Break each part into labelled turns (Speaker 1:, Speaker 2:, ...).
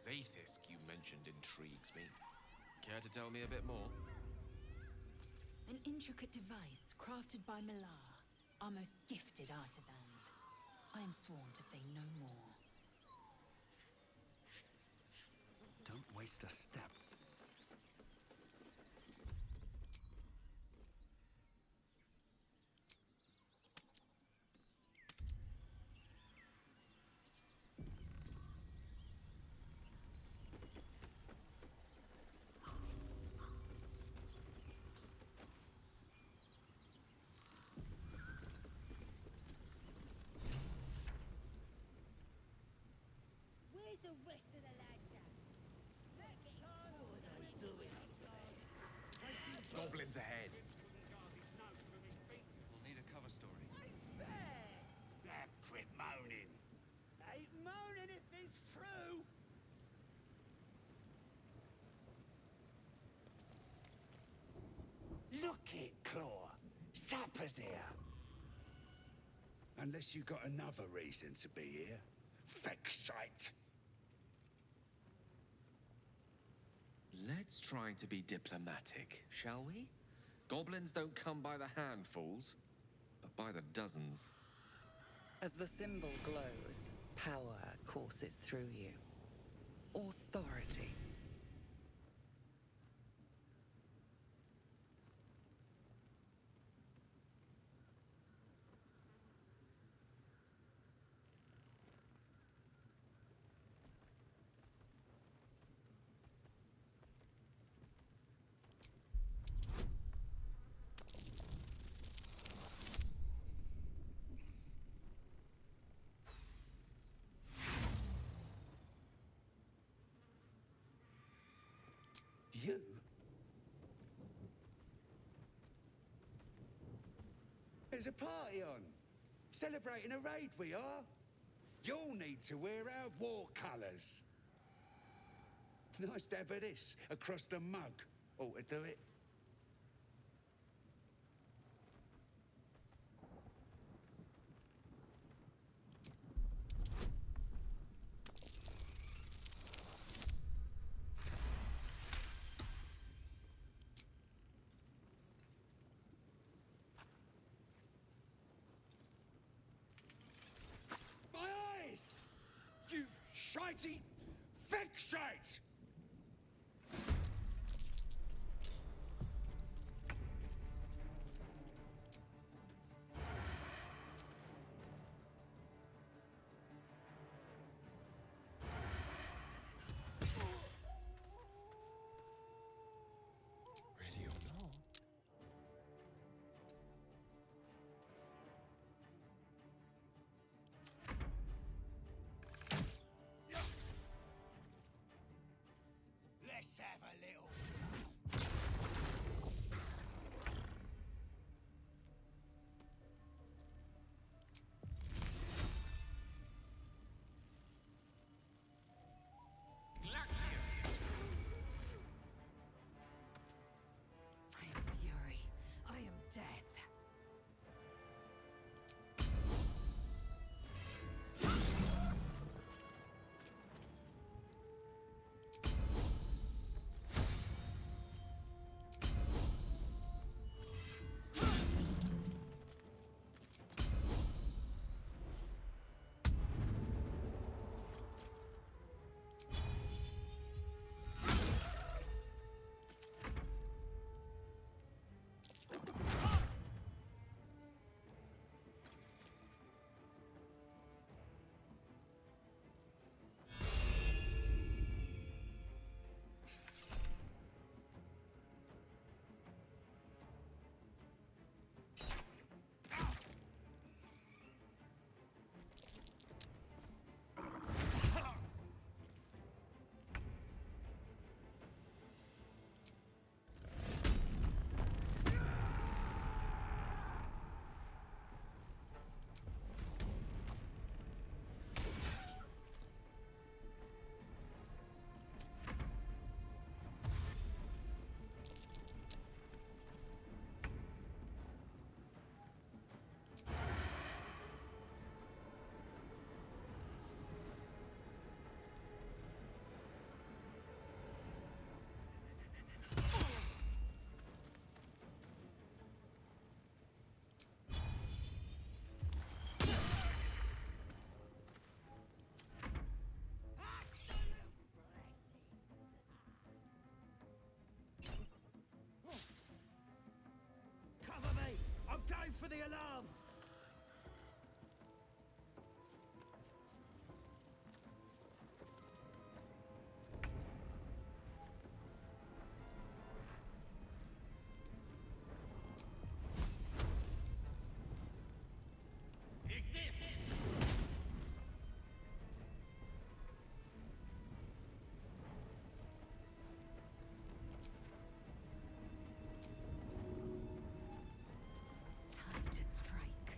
Speaker 1: Zaithisk you mentioned intrigues me. Care to tell me a bit more?
Speaker 2: An intricate device crafted by Malar, our most gifted artisans. I am sworn to say no more.
Speaker 3: Don't waste a step.
Speaker 4: Where's the rest of the lads at?
Speaker 5: What are you doing?
Speaker 1: Goblins ahead.
Speaker 3: We'll need a cover story.
Speaker 5: Now quit moaning.
Speaker 6: Ain't moaning if it's true.
Speaker 5: Look it, Claw. Sapper's here. Unless you got another reason to be here. Fexite.
Speaker 1: Let's try to be diplomatic, shall we? Goblins don't come by the handfuls, but by the dozens.
Speaker 7: As the symbol glows, power courses through you. Authority.
Speaker 5: You? There's a party on. Celebrating a raid, we are. You'll need to wear our war colours. Nice to have this across the mug. Ought to do it. My eyes! You shitey fixate!
Speaker 1: Ready or not?
Speaker 6: for the alarm!
Speaker 2: Time to strike.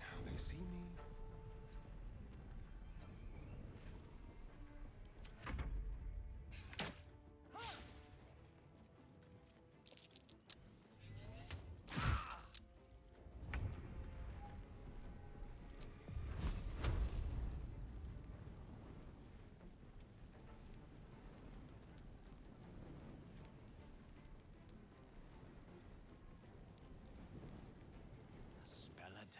Speaker 1: Now they see me.
Speaker 3: A spell a day.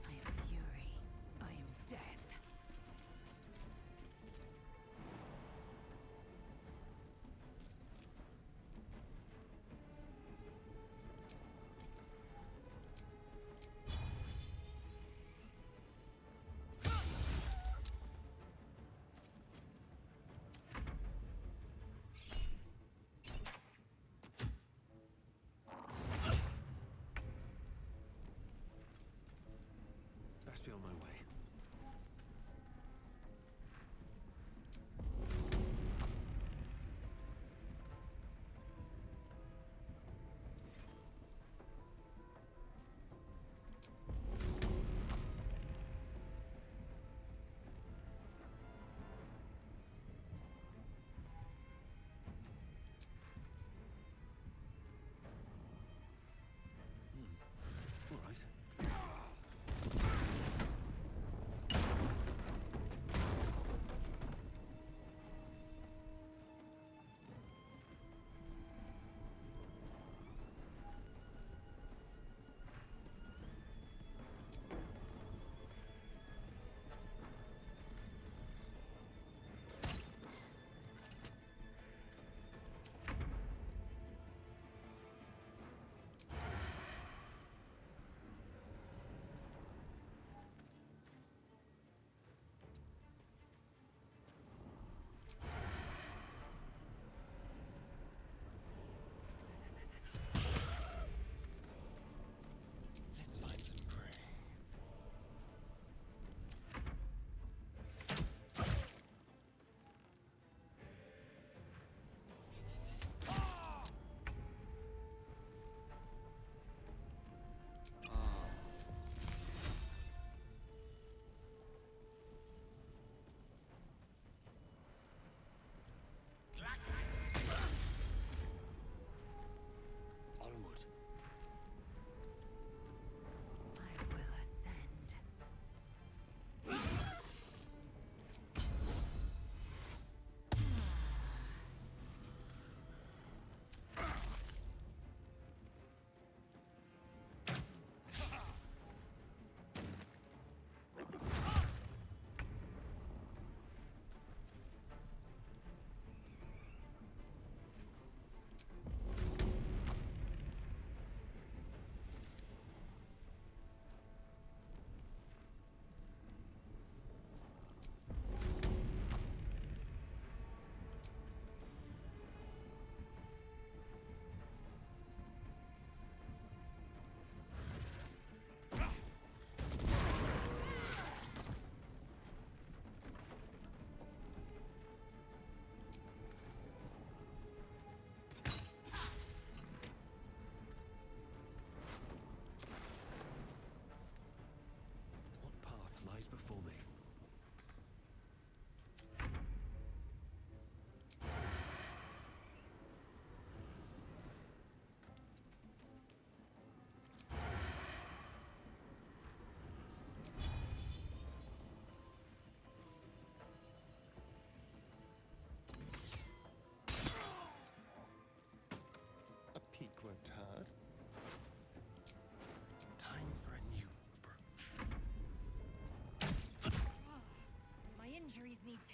Speaker 2: I am fury. I am death.
Speaker 3: Best be on my way. All right.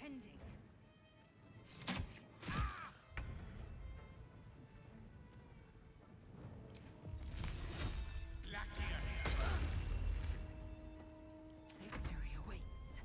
Speaker 2: pretending. Victory awaits.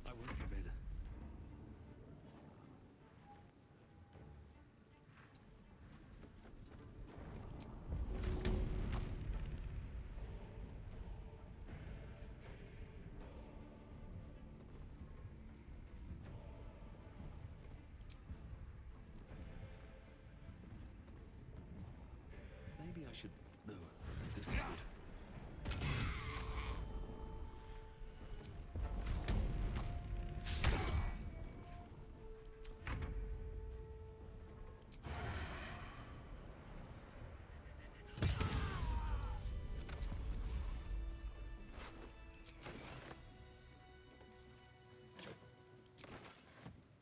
Speaker 3: I won't give in. Maybe I should... No, this is good.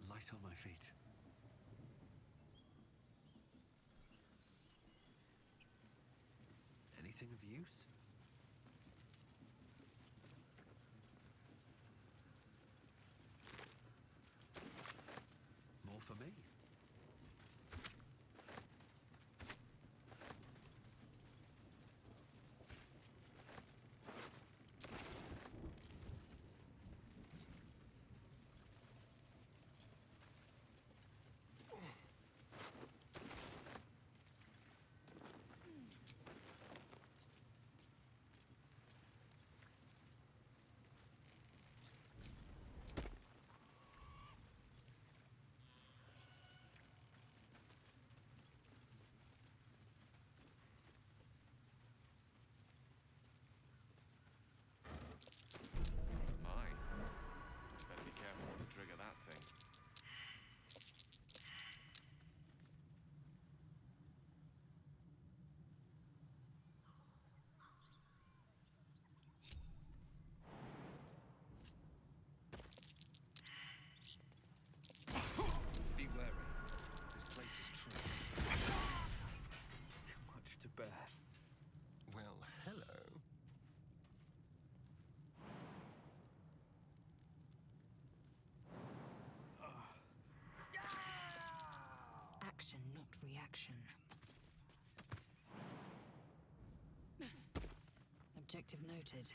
Speaker 3: Light on my feet. Anything of use? More for me.
Speaker 1: Mine. Better be careful not to trigger that thing.
Speaker 3: Be wary. This place is true. Too much to bear.
Speaker 1: Well, hello.
Speaker 2: Action, not reaction. Objective noted.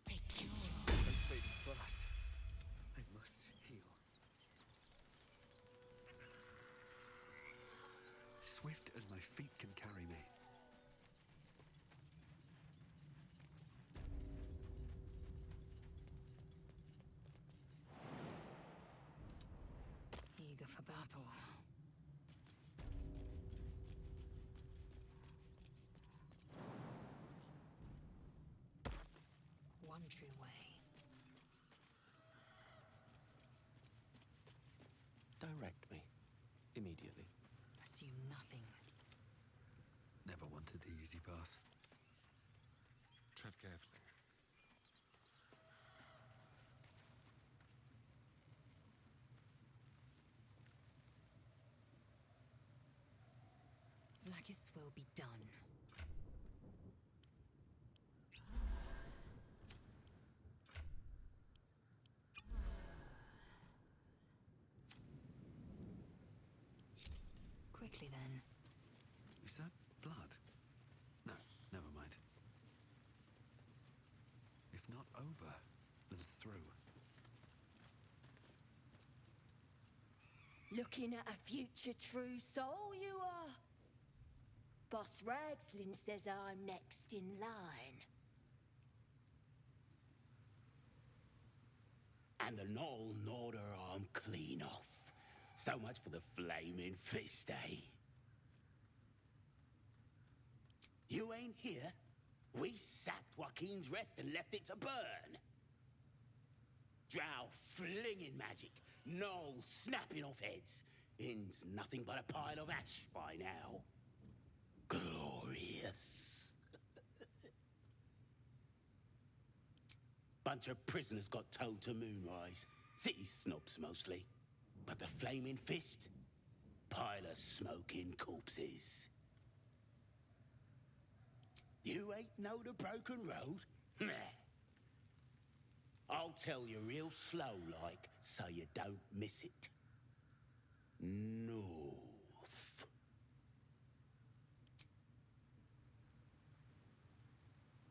Speaker 2: Take your
Speaker 3: I'm fading fast. I must heal. Swift as my feet can carry me.
Speaker 2: eager for battle. One true way.
Speaker 3: Direct me. Immediately.
Speaker 2: Assume nothing.
Speaker 3: Never wanted the easy path.
Speaker 1: Tread carefully.
Speaker 2: Blacketh's will be done. Quickly then.
Speaker 3: Is that blood? No, never mind. If not over, then through.
Speaker 4: Looking at a future true soul, you are. Boss Ragslin says I'm next in line.
Speaker 8: And the Knoll gnawed her arm clean off. So much for the flaming fist, eh? You ain't here. We sacked Joaquin's Rest and left it to burn. Drow flinging magic, gnolls snapping off heads. In's nothing but a pile of ash by now. Glorious. Bunch of prisoners got towed to Moonrise. City snobs mostly. But the Flaming Fist? Pile of smoking corpses. You ain't know the broken road? Nah. I'll tell you real slow like, so you don't miss it. North.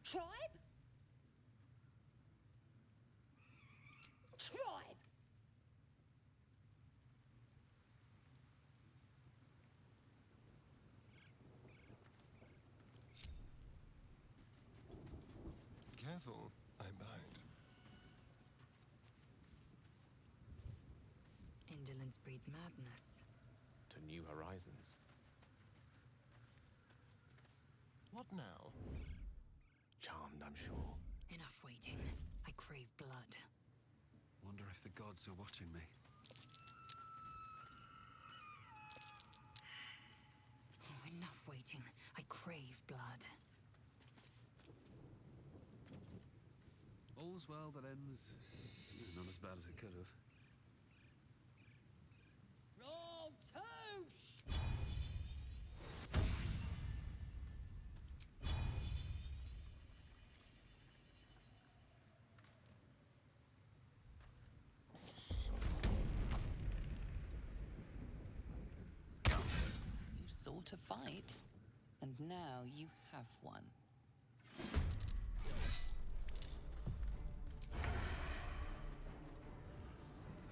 Speaker 4: Tribe? Tribe!
Speaker 3: Careful, I bite.
Speaker 2: Indolence breeds madness.
Speaker 1: To new horizons.
Speaker 3: What now?
Speaker 1: Charmed, I'm sure.
Speaker 2: Enough waiting. I crave blood.
Speaker 3: Wonder if the gods are watching me.
Speaker 2: Oh, enough waiting. I crave blood.
Speaker 3: All's well that ends not as bad as it could have.
Speaker 6: Roll touche!
Speaker 7: You sought a fight, and now you have one.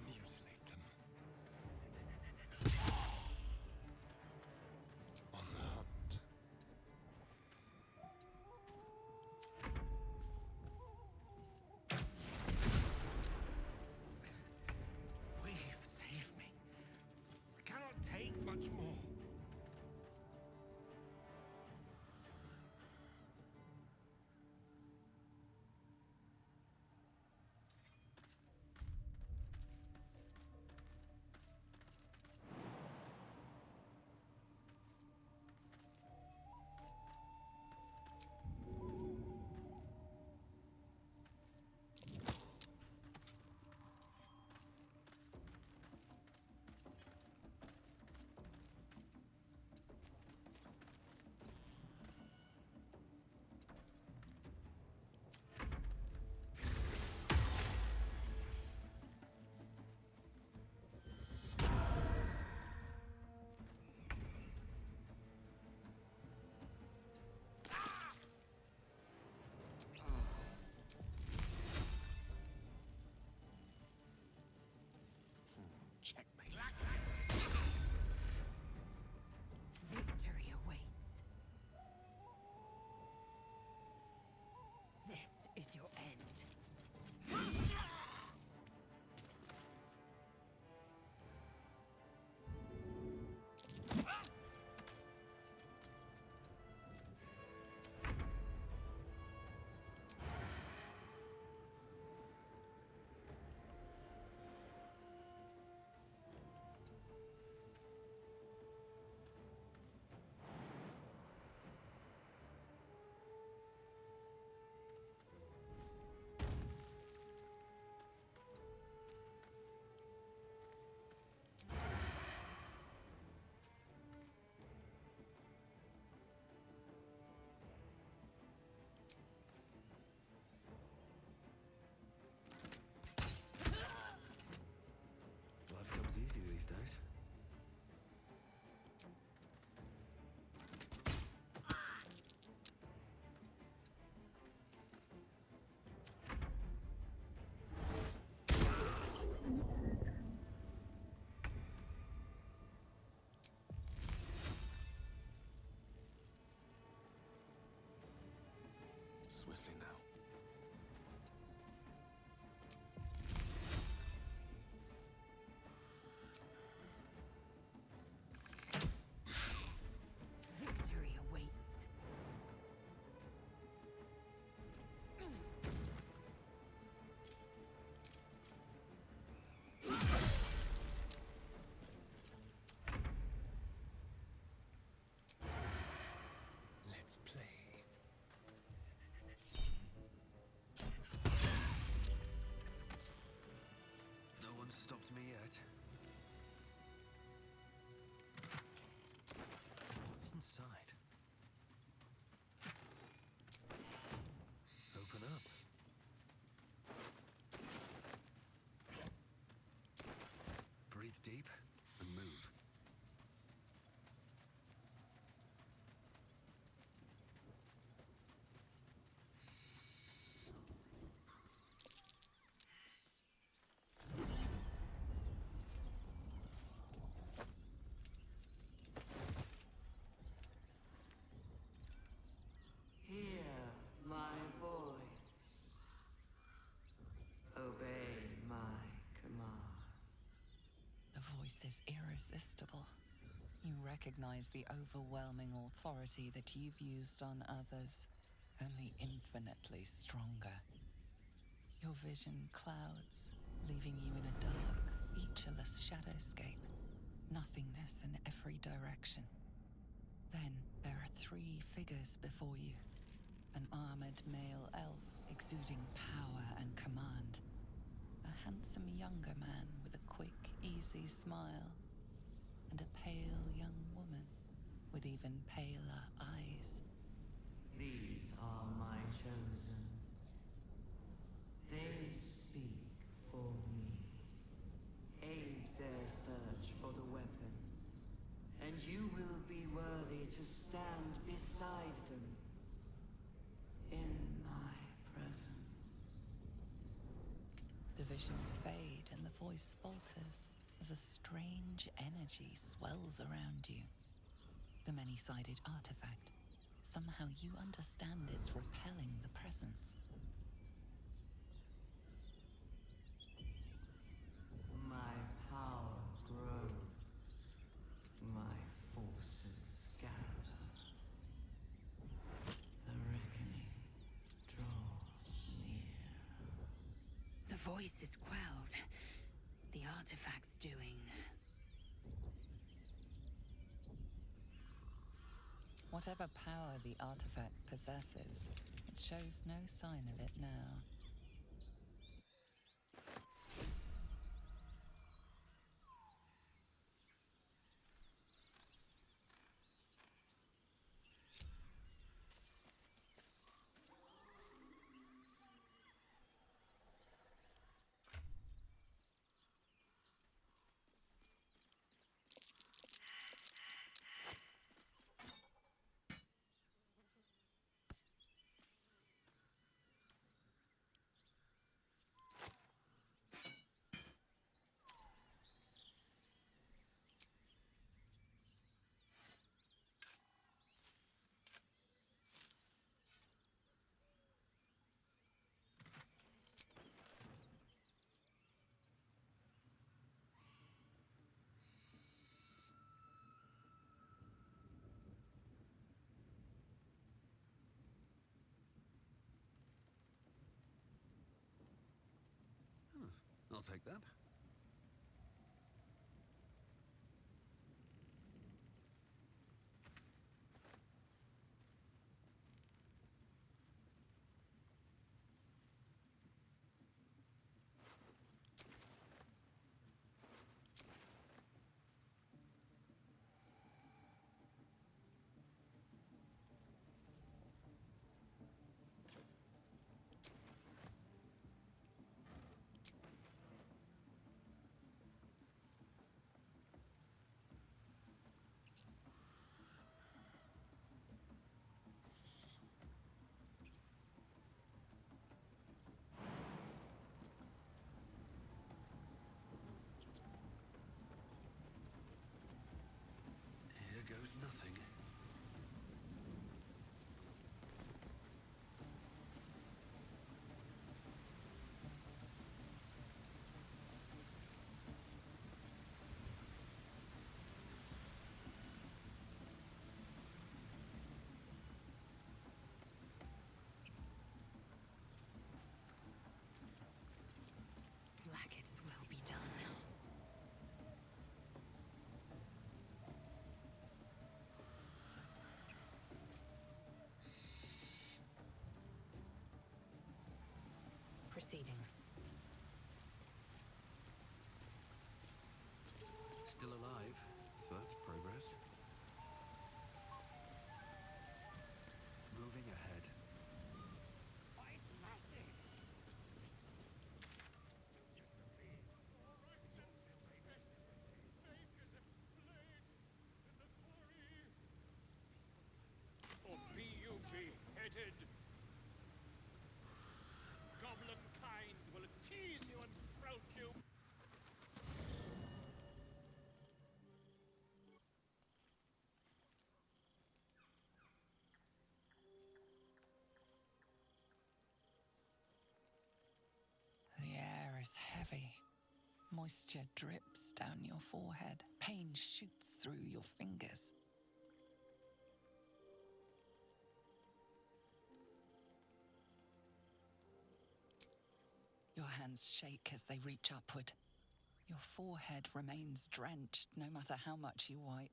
Speaker 3: Mutilate them. On the hunt.
Speaker 1: Weave, save me. I cannot take much more.
Speaker 3: stopped me yet. What's inside? Open up. Breathe deep and move.
Speaker 9: Hear my voice. Obey my command.
Speaker 7: The voice is irresistible. You recognize the overwhelming authority that you've used on others, only infinitely stronger. Your vision clouds, leaving you in a dark, featureless shadowscape, nothingness in every direction. Then there are three figures before you. An armored male elf exuding power and command. A handsome younger man with a quick, easy smile. And a pale young woman with even paler eyes.
Speaker 9: These are my chosen. They speak for me. Aid their search for the weapon, and you will be worthy to stand beside them in my presence.
Speaker 7: The visions fade and the voice falters as a strange energy swells around you. The many-sided artifact. Somehow you understand it's repelling the presence.
Speaker 9: My power grows. My forces gather. The reckoning draws near.
Speaker 2: The voice is quelled. The artifact's doing.
Speaker 7: Whatever power the artifact possesses, it shows no sign of it now.
Speaker 3: I'll take that. Here goes nothing.
Speaker 2: Blackets will be done. Proceeding.
Speaker 7: Moisture drips down your forehead. Pain shoots through your fingers. Your hands shake as they reach upward. Your forehead remains drenched no matter how much you wipe.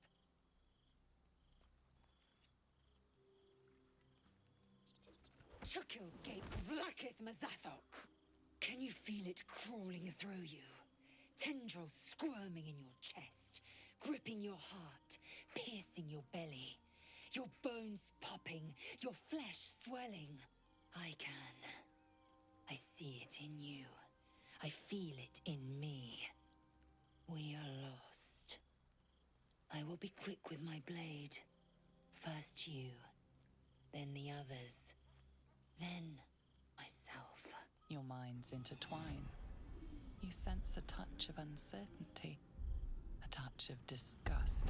Speaker 2: Chukil Gate Vlakith Mazathok! Can you feel it crawling through you? Tendrils squirming in your chest, gripping your heart, piercing your belly. Your bones popping, your flesh swelling. I can. I see it in you. I feel it in me. We are lost. I will be quick with my blade. First you, then the others, then myself.
Speaker 7: Your minds intertwine. You sense a touch of uncertainty, a touch of disgust.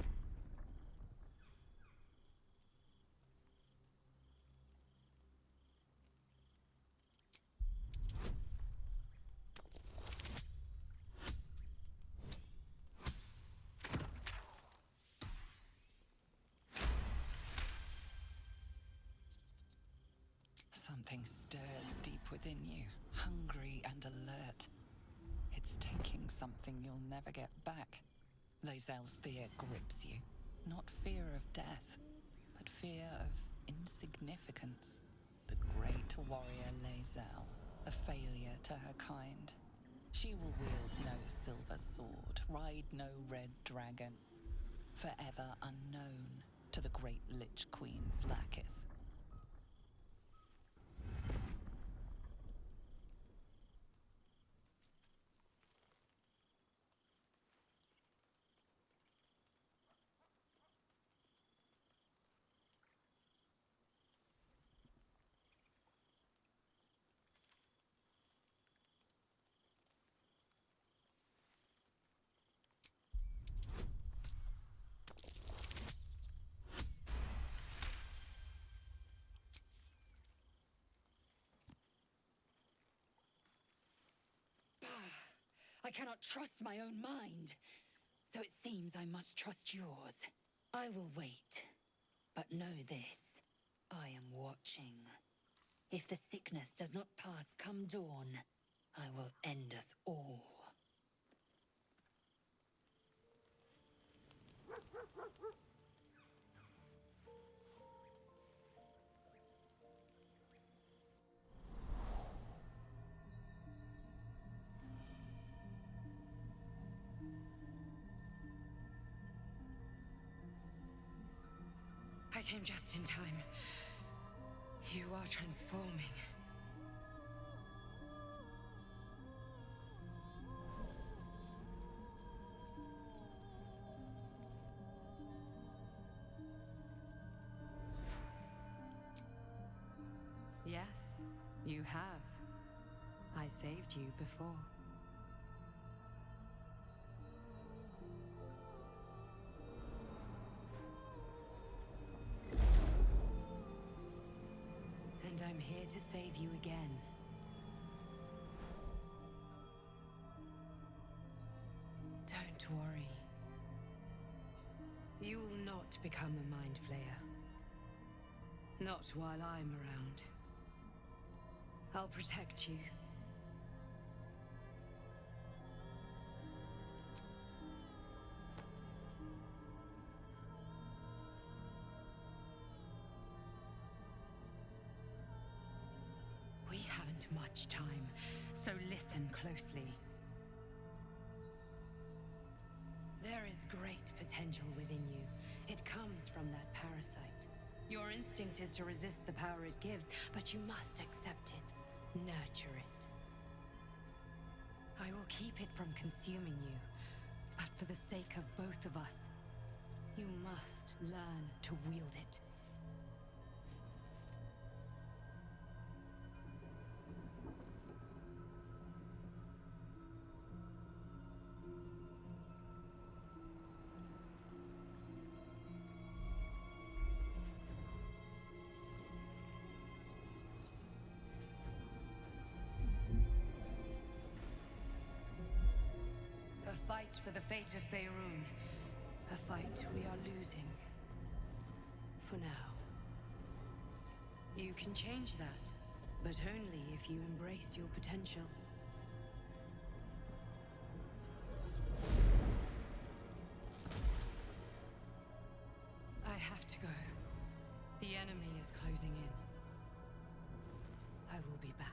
Speaker 7: Something stirs deep within you, hungry and alert. It's taking something you'll never get back. Lae'zel's fear grips you. Not fear of death, but fear of insignificance. The great warrior Lae'zel, a failure to her kind. She will wield no silver sword, ride no red dragon. Forever unknown to the great Lich Queen Vlakith.
Speaker 2: I cannot trust my own mind. So it seems I must trust yours. I will wait. But know this. I am watching. If the sickness does not pass come dawn, I will end us all. I came just in time. You are transforming.
Speaker 10: Yes, you have. I saved you before. And I'm here to save you again. Don't worry. You will not become a Mind Flayer. Not while I'm around. I'll protect you. We haven't much time, so listen closely. There is great potential within you. It comes from that parasite. Your instinct is to resist the power it gives, but you must accept it, nurture it. I will keep it from consuming you, but for the sake of both of us, you must learn to wield it. fight for the fate of Faerun. A fight we are losing. For now. You can change that, but only if you embrace your potential. I have to go. The enemy is closing in. I will be back.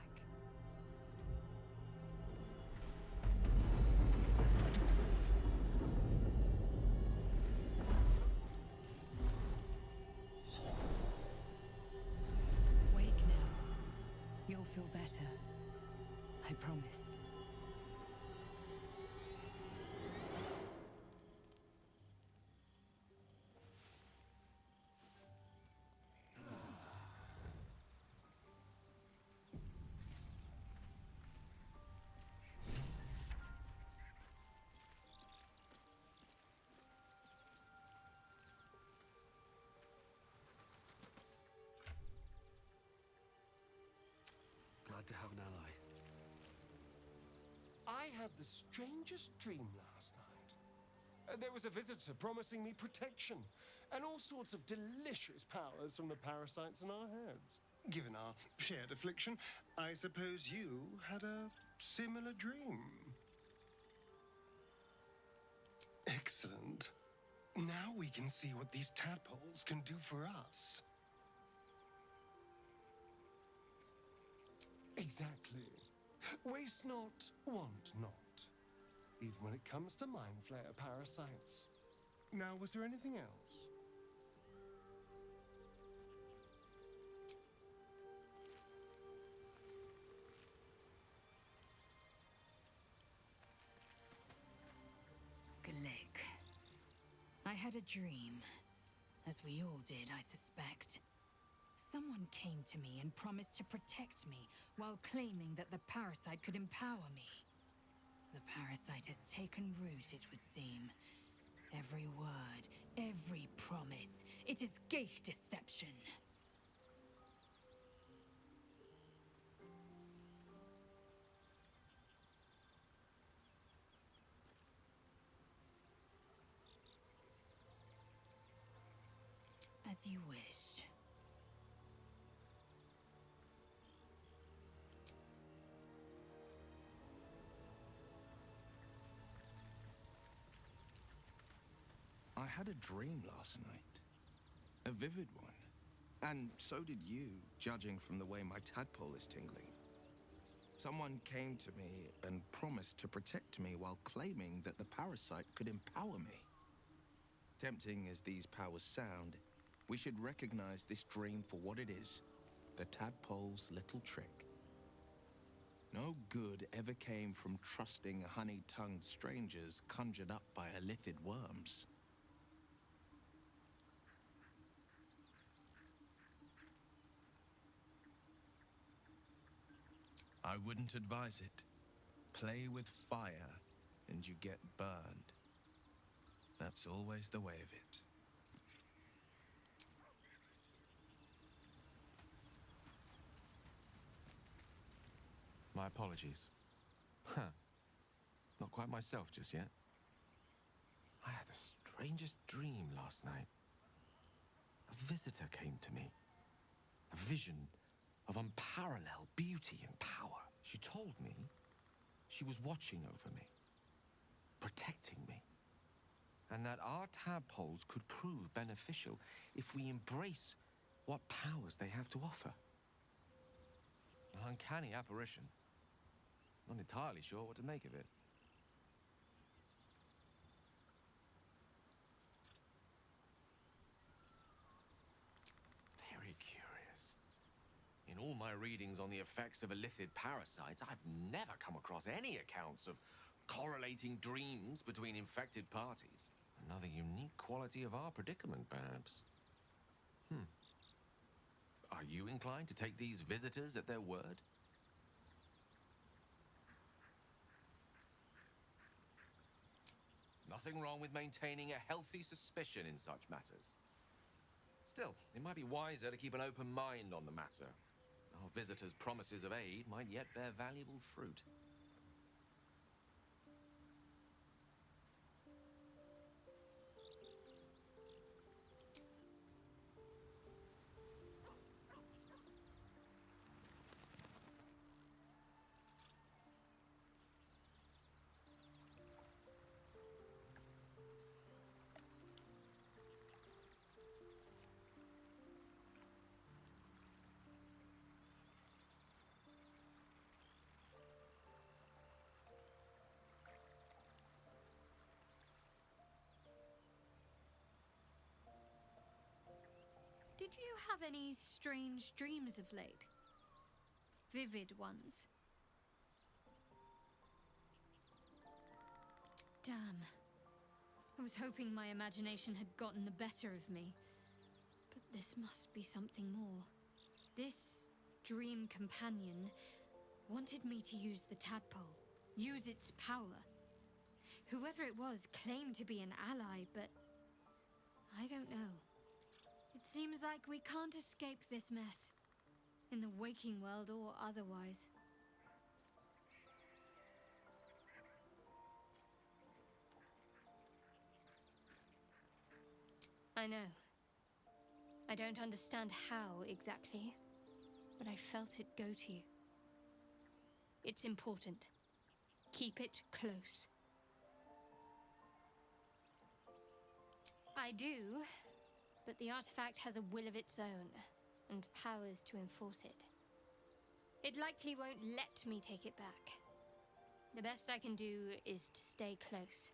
Speaker 10: Wake now. You'll feel better. I promise.
Speaker 3: Glad to have an ally.
Speaker 11: I had the strangest dream last night. There was a visitor promising me protection and all sorts of delicious powers from the parasites in our heads.
Speaker 12: Given our shared affliction, I suppose you had a similar dream. Excellent. Now we can see what these tadpoles can do for us.
Speaker 11: Exactly. Waste not, want not. Even when it comes to mind flayer parasites. Now, was there anything else?
Speaker 2: Glick. I had a dream. As we all did, I suspect. Someone came to me and promised to protect me while claiming that the parasite could empower me. The parasite has taken root, it would seem. Every word, every promise, it is gate deception. As you wish.
Speaker 13: I had a dream last night. A vivid one. And so did you, judging from the way my tadpole is tingling. Someone came to me and promised to protect me while claiming that the parasite could empower me. Tempting as these powers sound, we should recognize this dream for what it is, the tadpole's little trick. No good ever came from trusting honey-tongued strangers conjured up by illithid worms. I wouldn't advise it. Play with fire, and you get burned. That's always the way of it.
Speaker 1: My apologies. Not quite myself just yet. I had the strangest dream last night. A visitor came to me. A vision of unparalleled beauty and power. She told me she was watching over me, protecting me, and that our tadpoles could prove beneficial if we embrace what powers they have to offer. An uncanny apparition. Not entirely sure what to make of it. Very curious. In all my readings on the effects of illithid parasites, I've never come across any accounts of correlating dreams between infected parties. Another unique quality of our predicament, perhaps. Are you inclined to take these visitors at their word? Nothing wrong with maintaining a healthy suspicion in such matters. Still, it might be wiser to keep an open mind on the matter. Our visitors' promises of aid might yet bear valuable fruit.
Speaker 14: Did you have any strange dreams of late? Vivid ones? Damn. I was hoping my imagination had gotten the better of me. But this must be something more. This dream companion wanted me to use the tadpole, use its power. Whoever it was claimed to be an ally, but I don't know. It seems like we can't escape this mess, in the waking world or otherwise. I know. I don't understand how exactly, but I felt it go to you. It's important. Keep it close. I do, but the artifact has a will of its own, and powers to enforce it. It likely won't let me take it back. The best I can do is to stay close.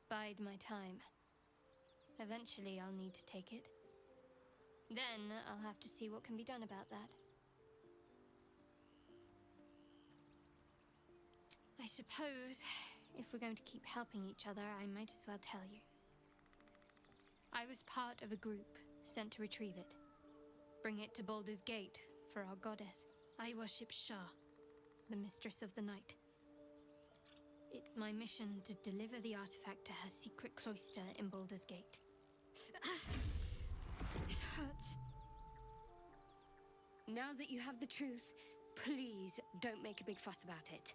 Speaker 14: Bide my time. Eventually I'll need to take it. Then I'll have to see what can be done about that. I suppose, if we're going to keep helping each other, I might as well tell you. I was part of a group sent to retrieve it. Bring it to Baldur's Gate for our goddess. I worship Shah, the mistress of the night. It's my mission to deliver the artifact to her secret cloister in Baldur's Gate. It hurts. Now that you have the truth, please don't make a big fuss about it.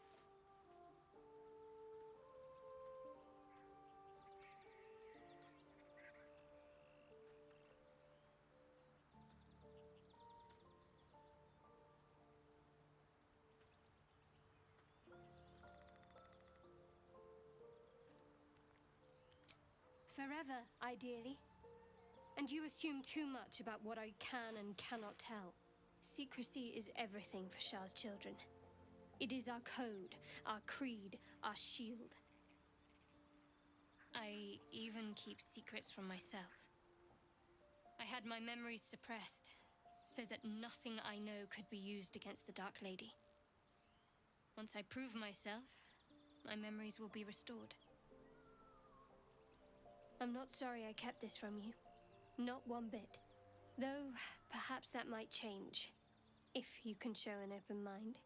Speaker 14: Forever, ideally. And you assume too much about what I can and cannot tell. Secrecy is everything for Shah's children. It is our code, our creed, our shield. I even keep secrets from myself. I had my memories suppressed, so that nothing I know could be used against the Dark Lady. Once I prove myself, my memories will be restored. I'm not sorry I kept this from you. Not one bit. Though, perhaps that might change, if you can show an open mind.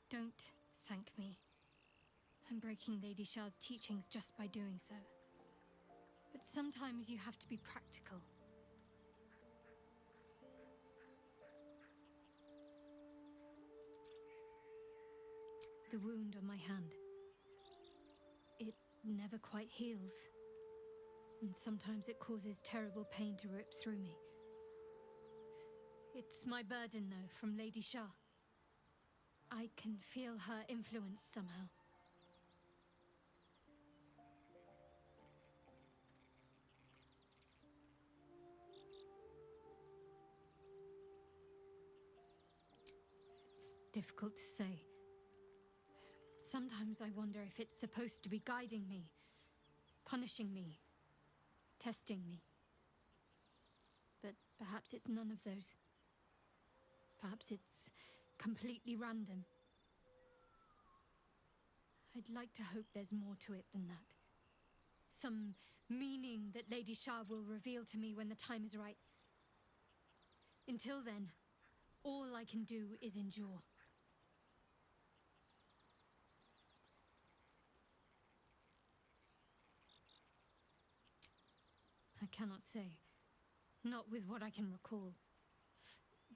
Speaker 14: Don't thank me. I'm breaking Lady Shah's teachings just by doing so. But sometimes you have to be practical. The wound on my hand. It never quite heals. And sometimes it causes terrible pain to rip through me. It's my burden, though, from Lady Shah. I can feel her influence somehow. It's difficult to say. Sometimes I wonder if it's supposed to be guiding me, punishing me, testing me. But perhaps it's none of those. Perhaps it's completely random. I'd like to hope there's more to it than that. Some meaning that Lady Shah will reveal to me when the time is right. Until then, all I can do is endure. I cannot say. Not with what I can recall.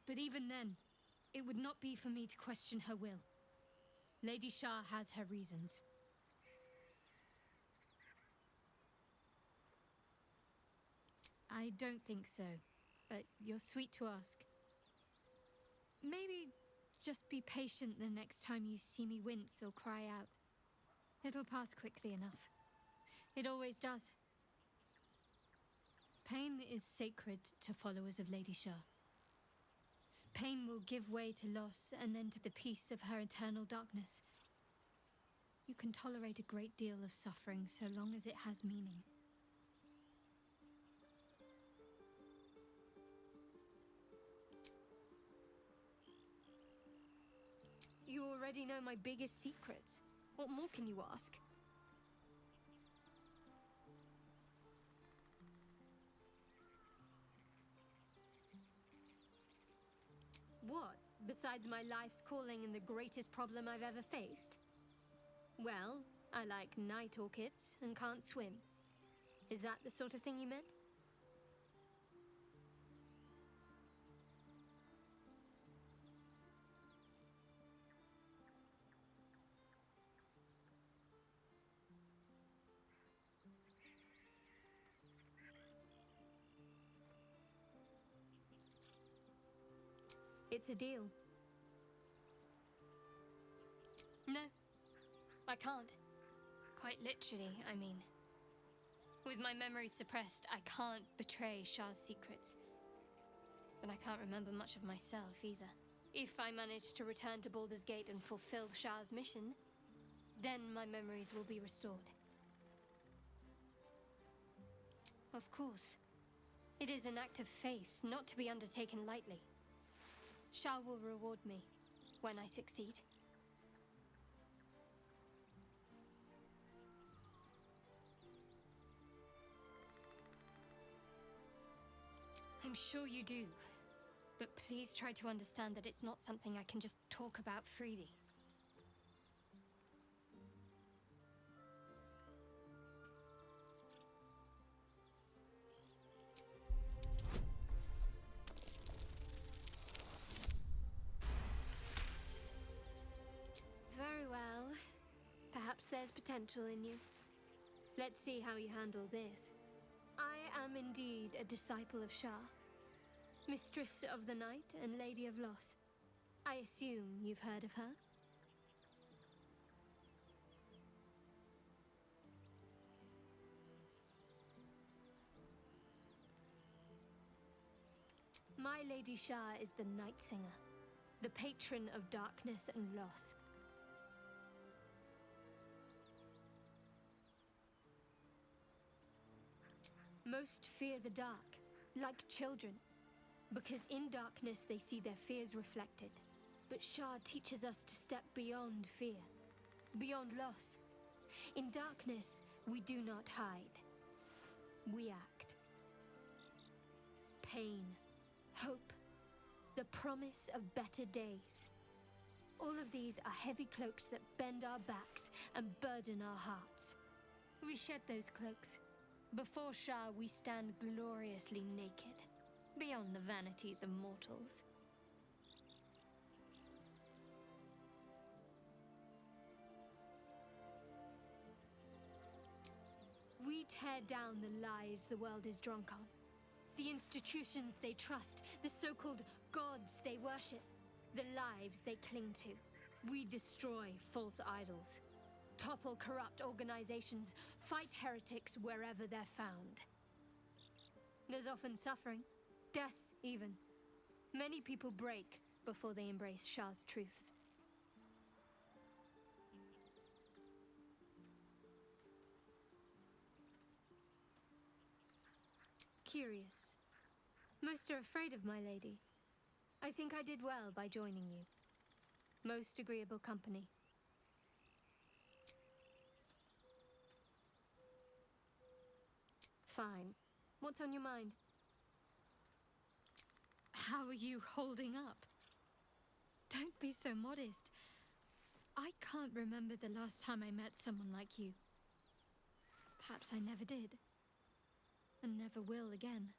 Speaker 14: But even then, it would not be for me to question her will. Lady Shah has her reasons. I don't think so, but you're sweet to ask. Maybe just be patient the next time you see me wince or cry out. It'll pass quickly enough. It always does. Pain is sacred to followers of Lady Shah. Pain will give way to loss and then to the peace of her eternal darkness. You can tolerate a great deal of suffering so long as it has meaning. You already know my biggest secrets. What more can you ask? What, besides my life's calling and the greatest problem I've ever faced? Well, I like night orchids and can't swim. Is that the sort of thing you meant? It's a deal. No, I can't. Quite literally, I mean. With my memory suppressed, I can't betray Shah's secrets. But I can't remember much of myself either. If I manage to return to Baldur's Gate and fulfill Shah's mission, then my memories will be restored. Of course. It is an act of faith, not to be undertaken lightly. Shah will reward me when I succeed. I'm sure you do, but please try to understand that it's not something I can just talk about freely. Very well. Perhaps there's potential in you. Let's see how you handle this. I am indeed a disciple of Shah, Mistress of the Night and Lady of Loss. I assume you've heard of her? My Lady Shah is the Night Singer, the patron of darkness and loss. Most fear the dark, like children, because in darkness they see their fears reflected. But Shah teaches us to step beyond fear, beyond loss. In darkness, we do not hide. We act. Pain, hope, the promise of better days. All of these are heavy cloaks that bend our backs and burden our hearts. We shed those cloaks. Before Shah, we stand gloriously naked, beyond the vanities of mortals. We tear down the lies the world is drunk on, the institutions they trust, the so-called gods they worship, the lives they cling to. We destroy false idols, topple corrupt organizations, fight heretics wherever they're found. There's often suffering, death even. Many people break before they embrace Shah's truths. Curious. Most are afraid of my lady. I think I did well by joining you. Most agreeable company. Fine. What's on your mind? How are you holding up? Don't be so modest. I can't remember the last time I met someone like you. Perhaps I never did. And never will again.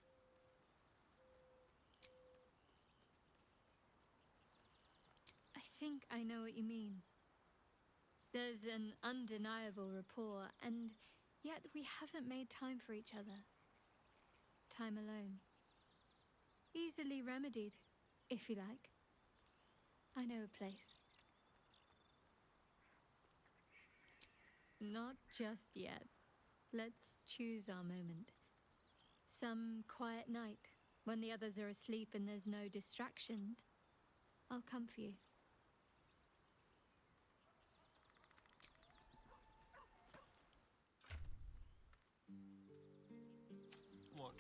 Speaker 14: I think I know what you mean. There's an undeniable rapport, and yet we haven't made time for each other. Time alone. Easily remedied, if you like. I know a place. Not just yet. Let's choose our moment. Some quiet night, when the others are asleep and there's no distractions, I'll come for you.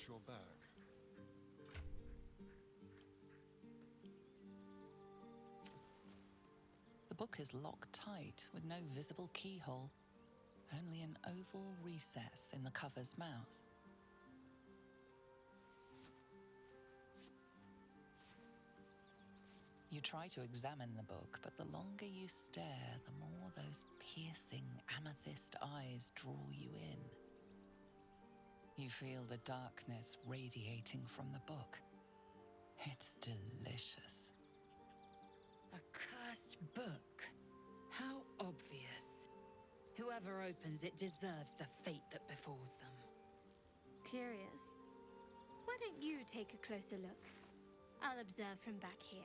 Speaker 12: watch your back.
Speaker 7: The book is locked tight with no visible keyhole, only an oval recess in the cover's mouth. You try to examine the book, but the longer you stare, the more those piercing amethyst eyes draw you in. You feel the darkness radiating from the book. It's delicious.
Speaker 2: A cursed book? How obvious. Whoever opens it deserves the fate that befalls them.
Speaker 14: Curious. Why don't you take a closer look? I'll observe from back here.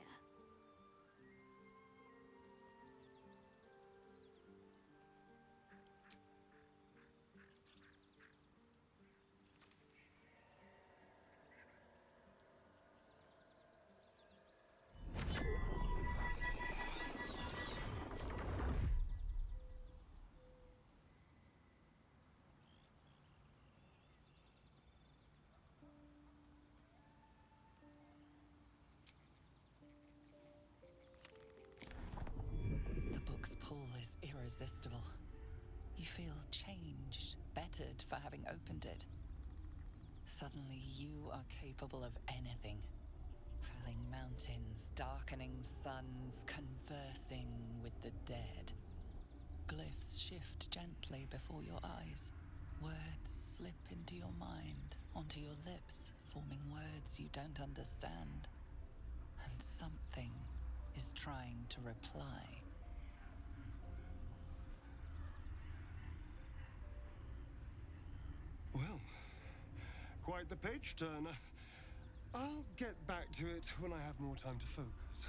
Speaker 14: Pull is irresistible. You feel changed, bettered for having opened it. Suddenly you are capable of anything. Felling mountains, darkening suns, conversing with the dead. Glyphs shift gently before your eyes. Words slip into your mind, onto your lips, forming words you don't understand. And something is trying to reply.
Speaker 11: Well, quite the page turner. I'll get back to it when I have more time to focus.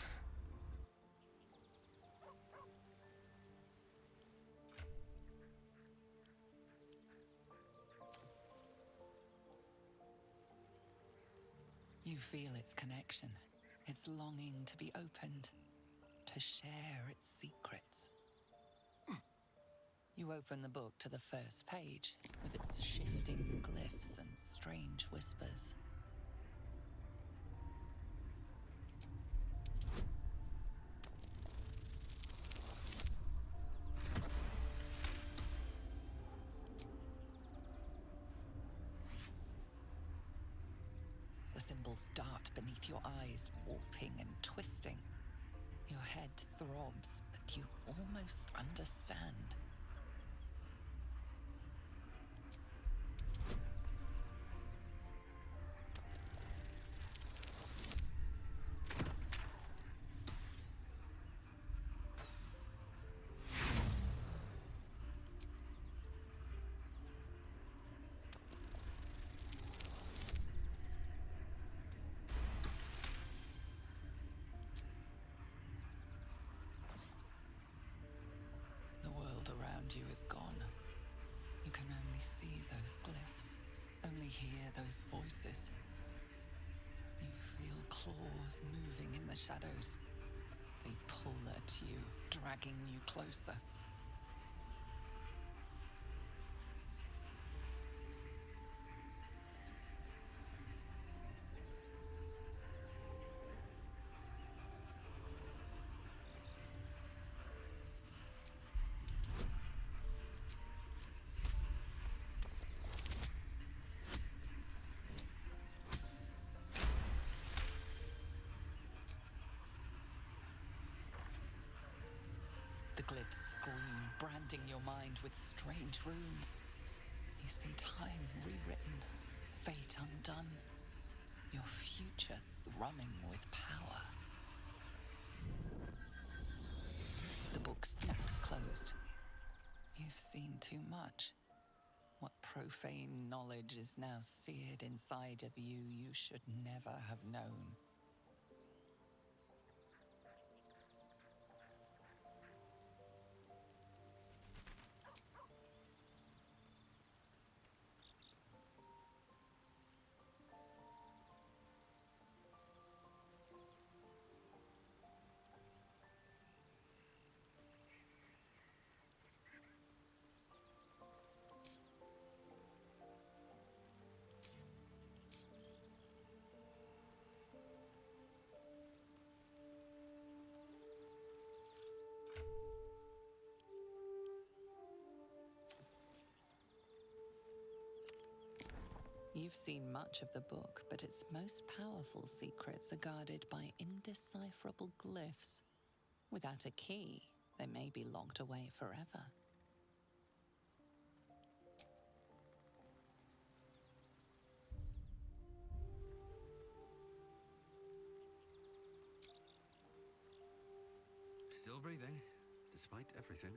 Speaker 7: You feel its connection, its longing to be opened, to share its secrets. You open the book to the first page, with its shifting glyphs and strange whispers. The symbols dart beneath your eyes, warping and twisting. Your head throbs, but you almost understand. You is gone. You can only see those glyphs, only hear those voices. You feel claws moving in the shadows. They pull at you, dragging you closer. Glyphs scream, branding your mind with strange runes. You see time rewritten, fate undone, your future thrumming with power. The book snaps closed. You've seen too much. What profane knowledge is now seared inside of you should never have known. You've seen much of the book, but its most powerful secrets are guarded by indecipherable glyphs. Without a key, they may be locked away forever.
Speaker 3: Still breathing, despite everything.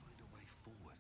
Speaker 3: Find a way forward.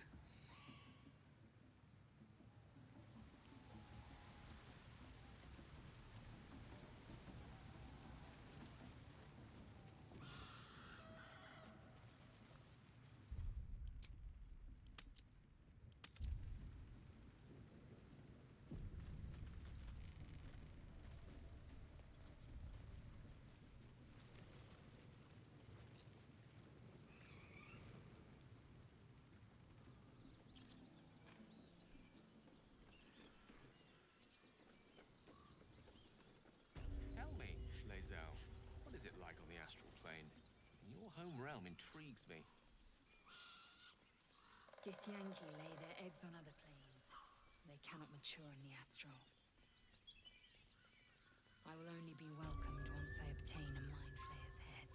Speaker 1: Tell me, Lae'zel, what is it like on the astral plane? Your home realm intrigues me.
Speaker 2: Githyanki lay their eggs on other planes. They cannot mature in the astral. I will only be welcomed once I obtain a Mind Flayer's head.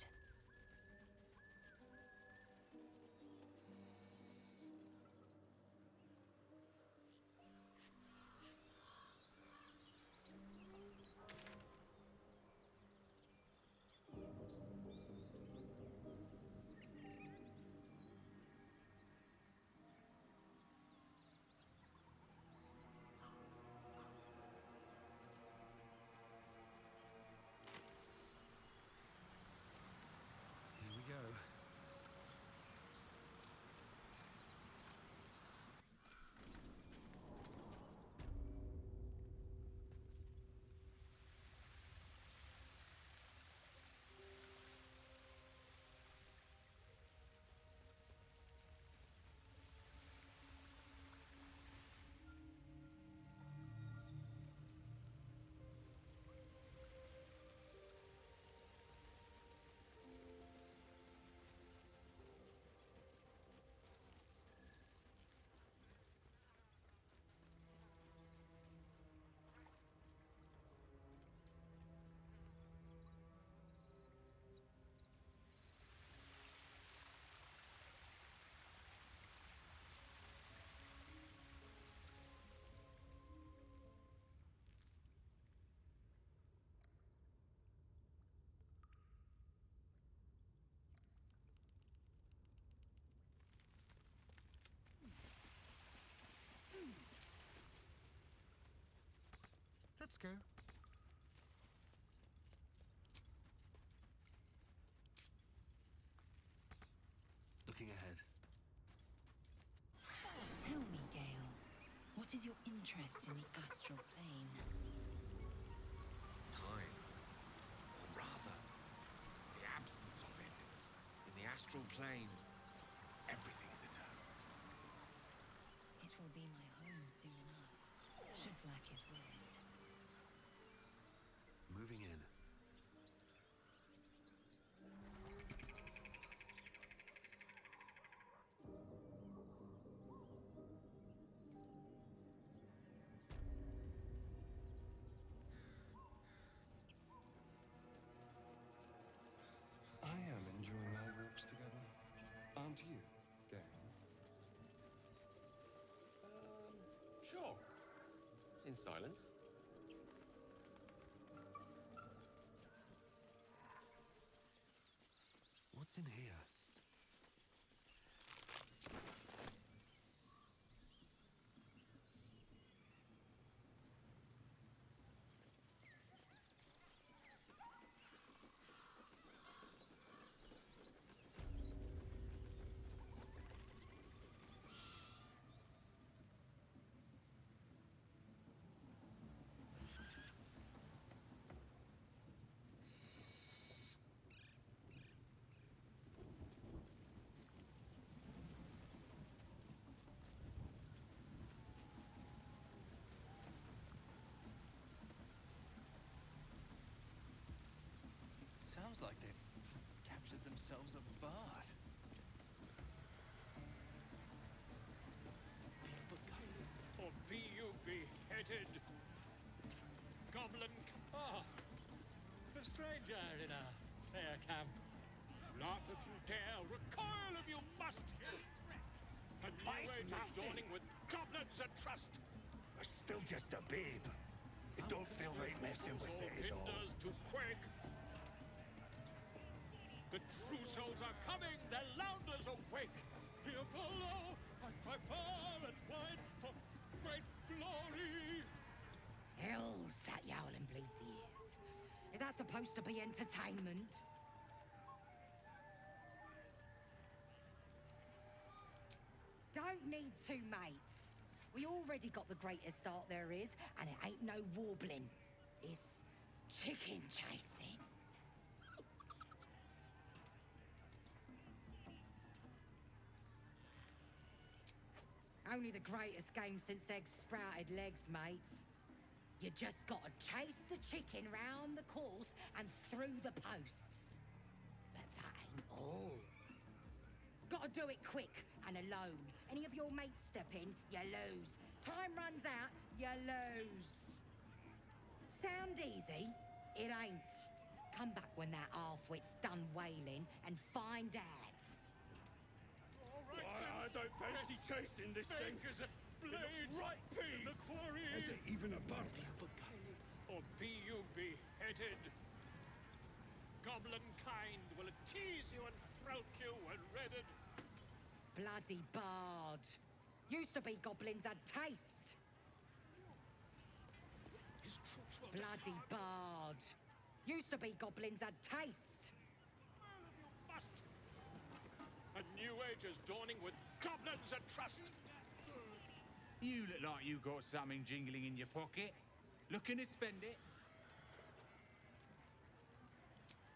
Speaker 12: Let's go.
Speaker 3: Looking ahead.
Speaker 10: Tell me, Gale, what is your interest in the astral plane?
Speaker 1: Time. Or rather, the absence of it. In the astral plane, everything is eternal.
Speaker 10: It will be my home soon enough, should Vlaakith will it.
Speaker 3: Moving in.
Speaker 12: I am enjoying our walks together. Aren't you, Gale?
Speaker 1: Sure. In silence.
Speaker 3: What's in here? Sounds like they've captured themselves a bard.
Speaker 15: Or be you beheaded, Goblin. Ah, a stranger in a fair camp. Laugh if you dare, recoil if you must. A new age is dawning with goblins and trust.
Speaker 5: I'm still just a babe. It don't feel right messing with it, is all.
Speaker 15: Hinders to quake. The true souls are coming, the lounders awake. Here follow, I cry far and wide for great glory.
Speaker 2: Hells, that yowling bleeds the ears. Is that supposed to be entertainment? Don't need two mates. We already got the greatest art there is, and it ain't no warbling. It's chicken chasing. Only the greatest game since eggs sprouted legs, mates. You just gotta chase the chicken round the course and through the posts. But that ain't all. Gotta do it quick and alone. Any of your mates step in, you lose. Time runs out, you lose. Sound easy? It ain't. Come back when that half-wit's done wailing and find out.
Speaker 15: I don't fancy chasing this thing. As a blade, right in the quarry.
Speaker 5: Is it even a bird?
Speaker 15: Or be you beheaded. Goblin kind will tease you and throat you when redded.
Speaker 2: Bloody bard. Used to be goblins had taste.
Speaker 15: His troops will
Speaker 2: Bloody bard. Used to be goblins had taste.
Speaker 15: must. A new age is dawning with goblins and trust.
Speaker 16: You look like you got something jingling in your pocket. Looking to spend it?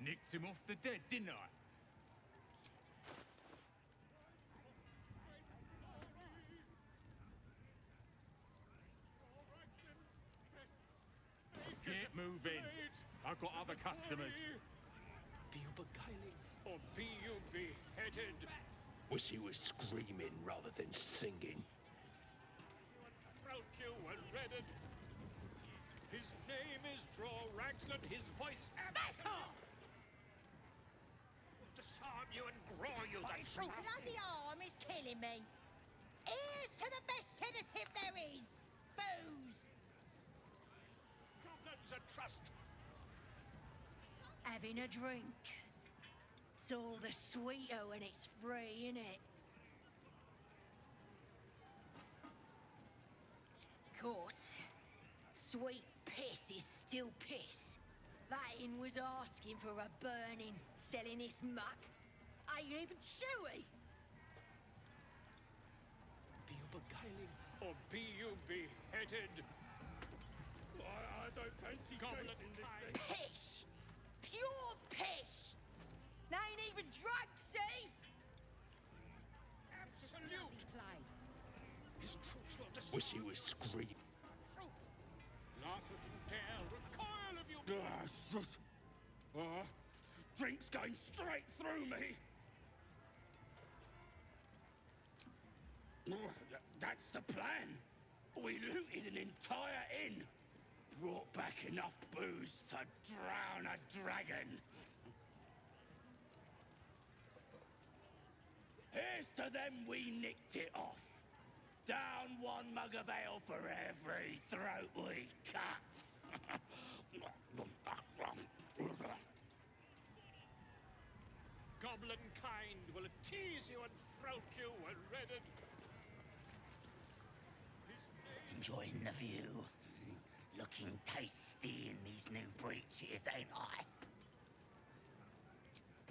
Speaker 16: Nicked him off the dead, didn't I? Get moving. I've got other customers.
Speaker 15: Be you beguiling, or be you beheaded?
Speaker 5: Wish he was screaming rather than singing.
Speaker 15: Throat you when redded. His name is Draw Ragsland, his voice Absha! Disarm you and grow you the
Speaker 6: Your bloody arm is killing me. Here's to the best sedative there is. Booze.
Speaker 15: Goblins and trust.
Speaker 4: Having a drink. It's all the sweeter when it's free, innit? Course, sweet piss is still piss. That inn was asking for a burning, selling this muck. Ain't even chewy.
Speaker 15: Be you beguiling, or be you beheaded? I don't fancy chasing this thing.
Speaker 4: Piss! Pure piss! They ain't even drunk, see?
Speaker 15: Absolute play. His troops will destroy.
Speaker 8: Wish he was screaming.
Speaker 15: Laugh if you dare, recoil if you
Speaker 8: Drink's going straight through me. That's the plan. We looted an entire inn. Brought back enough booze to drown a dragon. Here's to them we nicked it off. Down one mug of ale for every throat we cut.
Speaker 15: Goblin kind will tease you and throat you when ready.
Speaker 8: Enjoying the view. Looking tasty in these new breeches, ain't I?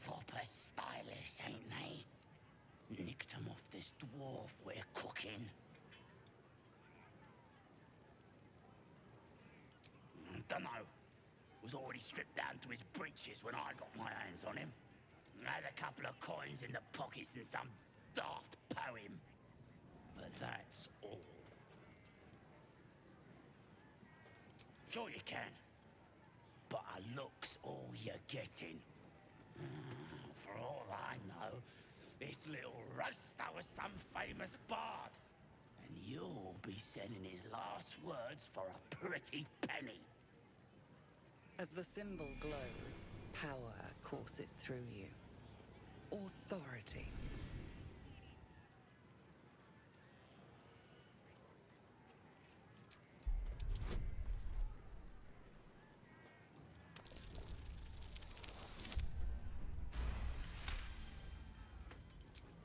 Speaker 8: Proper stylish, ain't they? Nicked 'em off this dwarf we're cooking. Dunno. Was already stripped down to his breeches when I got my hands on him. Had a couple of coins in the pockets and some daft poem. But that's all. Sure you can. But a look's all you're getting. For all I know, this little roaster was some famous bard. And you'll be sending his last words for a pretty penny.
Speaker 7: As the symbol glows, power courses through you. Authority.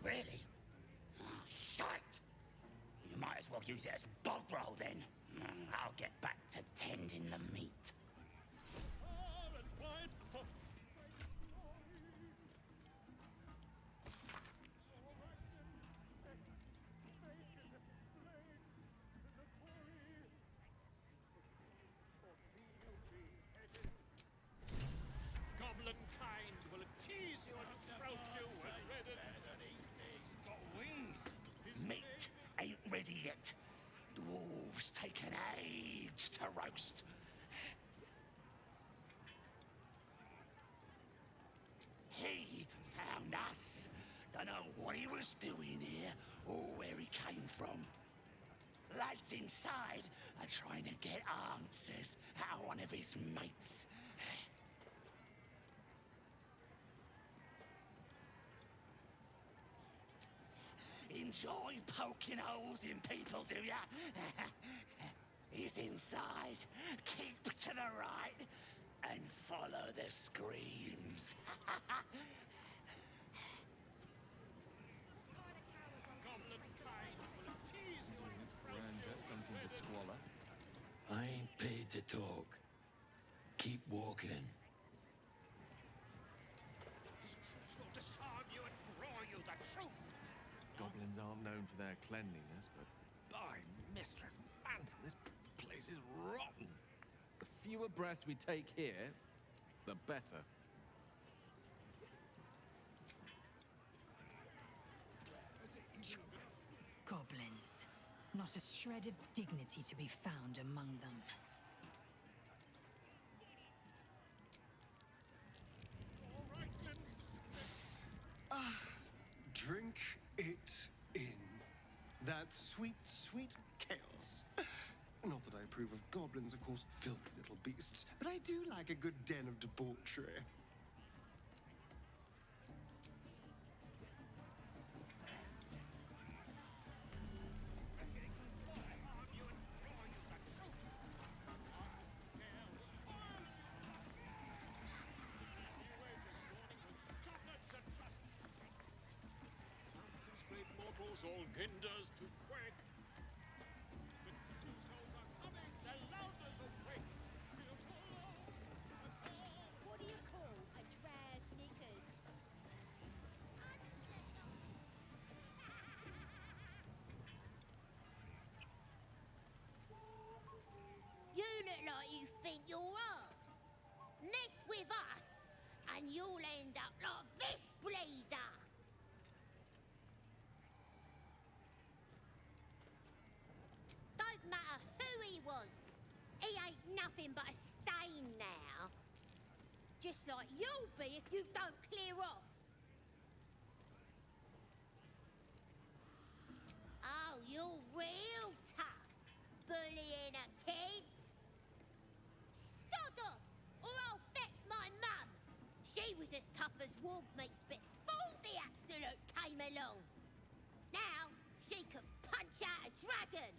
Speaker 8: Really? Oh, shite! You might as well use it as bog roll then. I'll get back to tending the meat.
Speaker 15: Goblin kind will tease you and throat you when ready.
Speaker 8: Got wings. Meat ain't ready yet. The wolves take an age to roast. He found us. Don't know what he was doing here or where he came from. Lads inside are trying to get answers out of one of his mates. Enjoy poking holes in people, do ya? He's inside. Keep to the right and follow the screams.
Speaker 1: Grandeur, something to squalor.
Speaker 17: I ain't paid to talk. Keep walking.
Speaker 15: His troops will disarm you and roar you the truth.
Speaker 1: Goblins aren't known for their cleanliness, but by Mistress Mantle, this place is rotten. The fewer breaths we take here, the better.
Speaker 10: Goblins. Not a shred of dignity to be found among them.
Speaker 12: Drink it in. That sweet, sweet chaos. Not that I approve of goblins, of course, filthy little beasts, but I do like a good den of debauchery.
Speaker 15: All ginders to quake. The true souls are coming, the louders awake. We'll
Speaker 6: your word. Mess with us, and you'll end up like this bleeder. Don't matter who he was. He ain't nothing but a stain now. Just like you'll be if you don't clear off. Oh, you're real tough, bullying a kid. Sod off, or I'll fetch my mum. She was as tough as wolf meat before the Absolute came along. Now, she can punch out a dragon.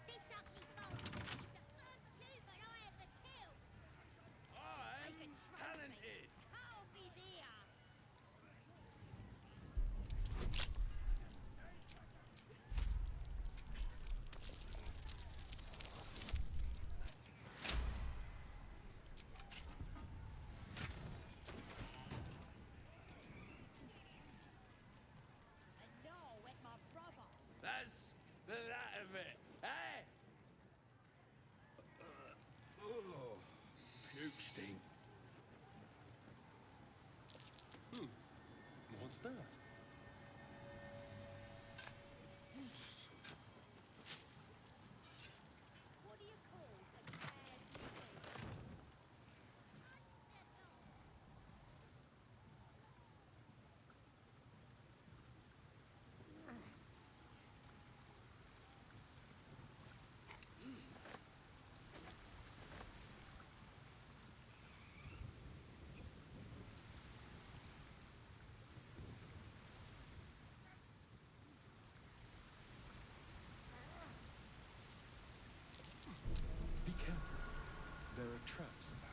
Speaker 6: This ugly bastard is the first human I ever killed.
Speaker 8: I'm talented.
Speaker 6: Cut off his ear. And now with my brother.
Speaker 8: That's the that of it, eh? Oh, puke stink.
Speaker 12: What's that?
Speaker 6: What do you call a bad thing?
Speaker 12: Be careful. There are traps about.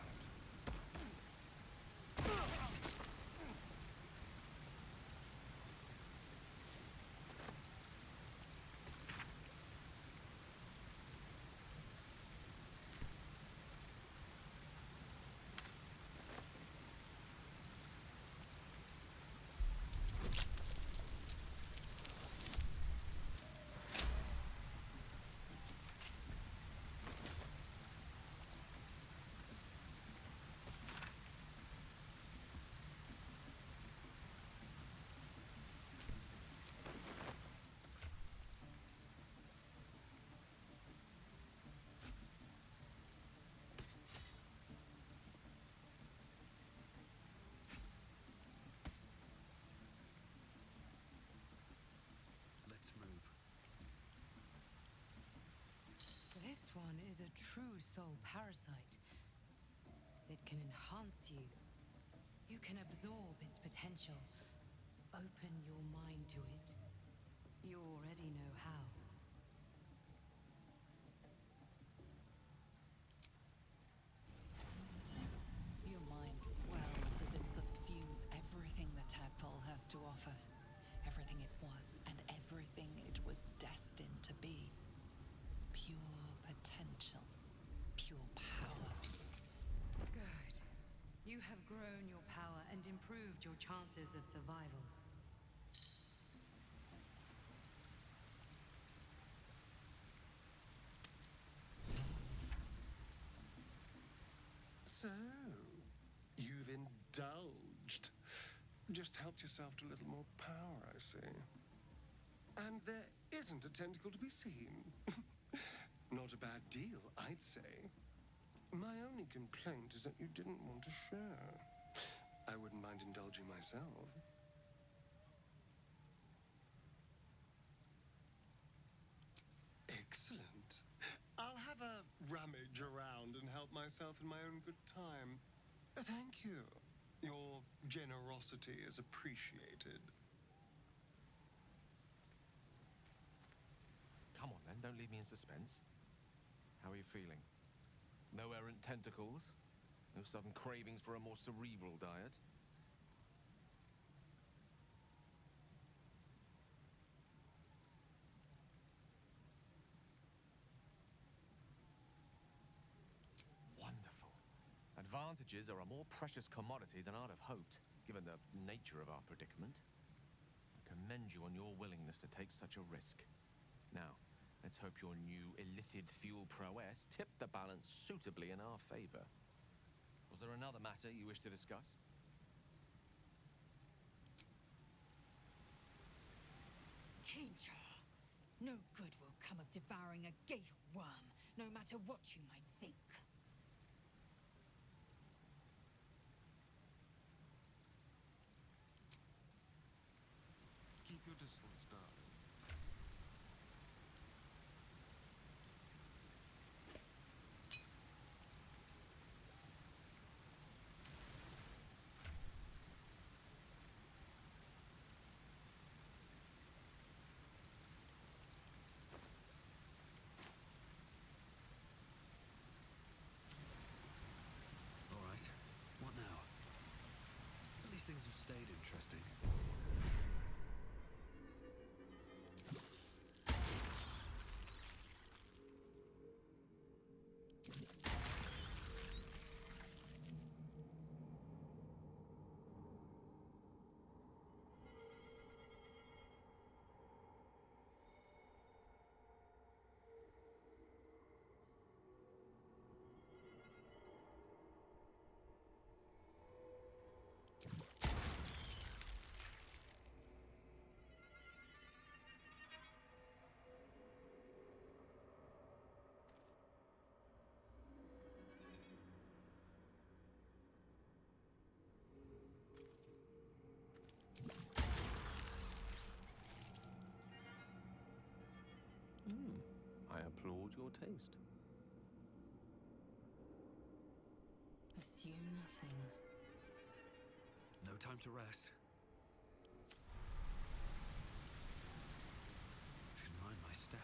Speaker 8: Let's move.
Speaker 10: This one is a true soul parasite. It can enhance you. You can absorb its potential. Open your mind to it. You already know how.
Speaker 7: Your mind swells as it subsumes everything the tadpole has to offer. Everything it was and everything it was destined to be. Pure potential. Pure power.
Speaker 10: Good. You have grown your power and improved your chances of survival.
Speaker 12: So, you've indulged. Just helped yourself to a little more power, I see. And there isn't a tentacle to be seen. Not a bad deal, I'd say. My only complaint is that you didn't want to share. I wouldn't mind indulging myself. Excellent. I'll have a rummage around and help myself in my own good time. Thank you. Your generosity is appreciated.
Speaker 1: Come on then, don't leave me in suspense. How are you feeling? No errant tentacles? No sudden cravings for a more cerebral diet? Wonderful. Advantages are a more precious commodity than I'd have hoped, given the nature of our predicament. I commend you on your willingness to take such a risk. Now, Let's hope your new illithid fuel prowess tipped the balance suitably in our favor. Was there another matter you wish to discuss?
Speaker 2: Kinchar, no good will come of devouring a gate worm, no matter what you might think.
Speaker 12: Keep your distance, darling.
Speaker 3: All right. What now? At least things have stayed interesting.
Speaker 1: I applaud your taste.
Speaker 7: Assume nothing.
Speaker 3: No time to rest. Should mind my step.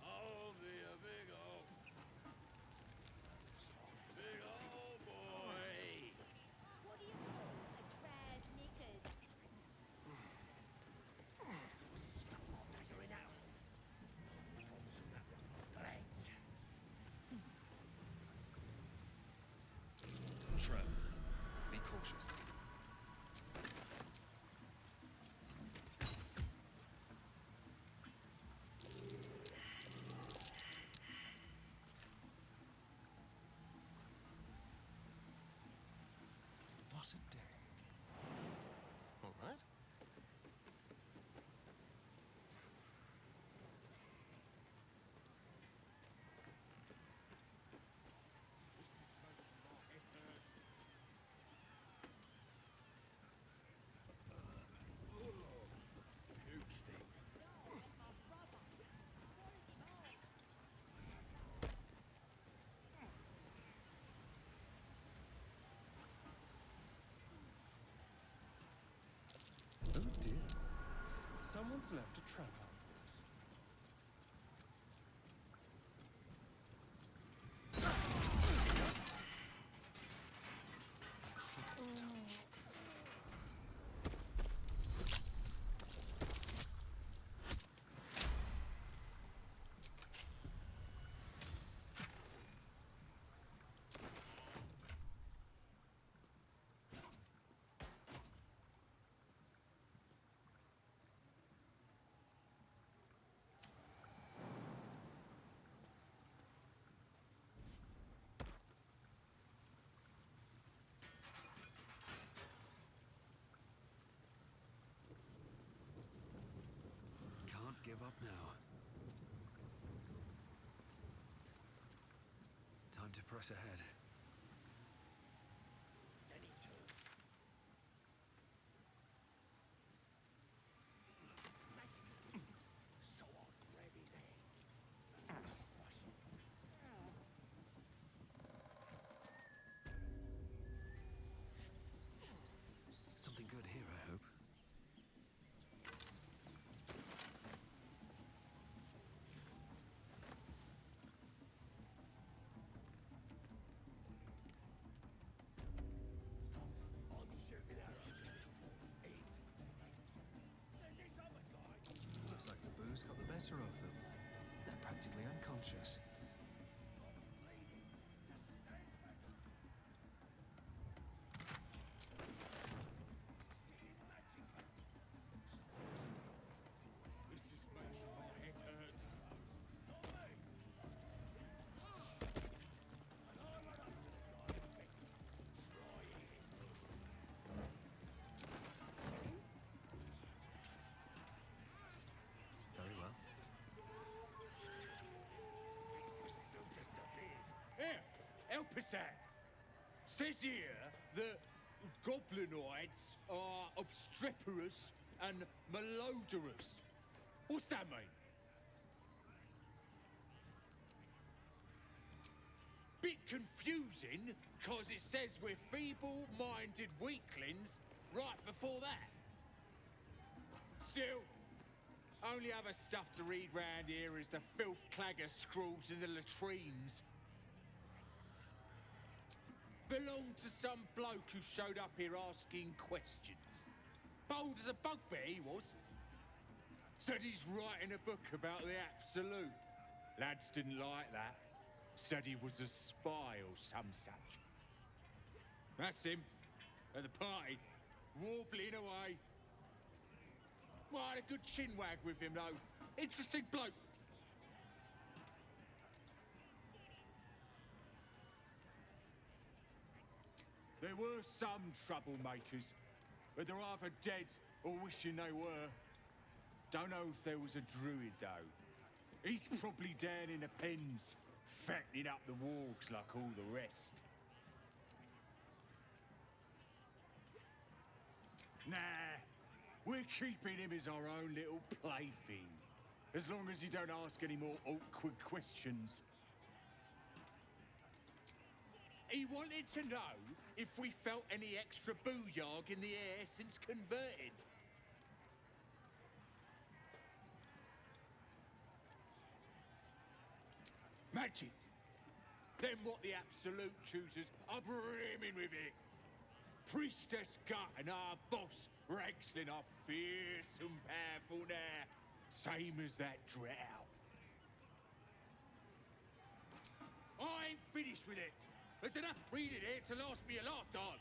Speaker 8: I'll be a big old boy.
Speaker 6: What do you call a trans knickers?
Speaker 8: You're in out. Threads.
Speaker 12: Trap. Be cautious. What a day. All right. Oh dear. Someone's left a trap out for us.
Speaker 3: Can't give up now. Time to press ahead. cautious.
Speaker 16: This is making my head hurt.
Speaker 3: Very well.
Speaker 16: Here, help us out. Says here that goblinoids are obstreperous and malodorous. What's that mean? Bit confusing, cause it says we're feeble-minded weaklings right before that. Still, only other stuff to read round here is the filth clagger scrawls in the latrines. Belonged to some bloke who showed up here asking questions. Bold as a bugbear he was. Said he's writing a book about the Absolute. Lads didn't like that. Said he was a spy or some such. That's him, at the party, warbling away. Well, I had a good chinwag with him, though. Interesting bloke. There were some troublemakers, but they're either dead or wishing they were. Don't know if there was a druid, though. He's probably down in the pens, fattening up the wargs like all the rest. Nah, we're keeping him as our own little plaything. As long as he don't ask any more awkward questions. He wanted to know if we felt any extra booyarg in the air since converting. Magic. Then what the Absolute choosers are brimming with it. Priestess Gut and our boss, Ragslin, are fierce and powerful now. Same as that drow. I ain't finished with it. There's enough breeding here to last me a lifetime.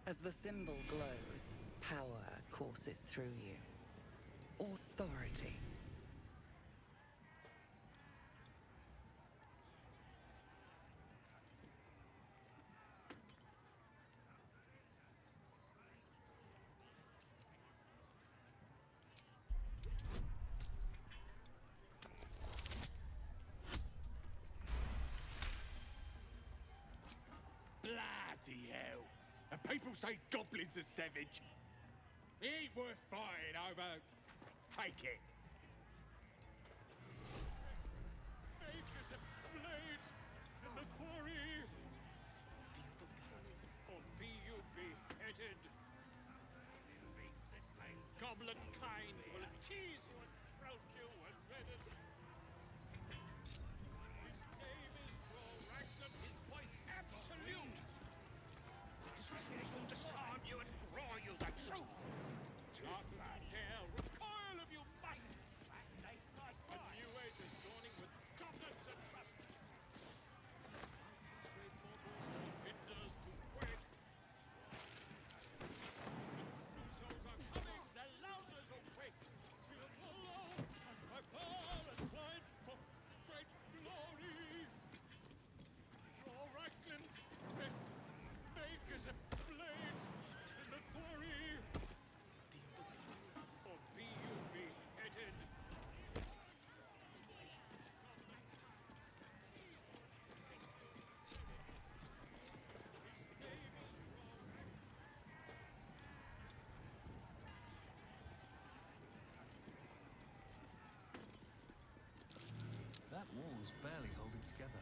Speaker 7: As the symbol glows, power courses through you. Authority.
Speaker 16: Bloody hell. And people say goblins are savage. It ain't worth fighting over. Take it.
Speaker 15: Acres of blades in the quarry. Or be you beheaded. Goblin kind will tease you and throat you and redden. His name is Ragslin, his voice absolute. His truth will disarm you and grow you the truth. Not that dare recoil if you must. A new age is dawning with goblins and trust. Great mortals, binders to quake. The Crusoes are coming, the Louders awake. We will follow and prepare and fight for great glory. Draw Ragslins, best makers of blades in the quarry. Or be you beheaded.
Speaker 3: That wall is barely holding together.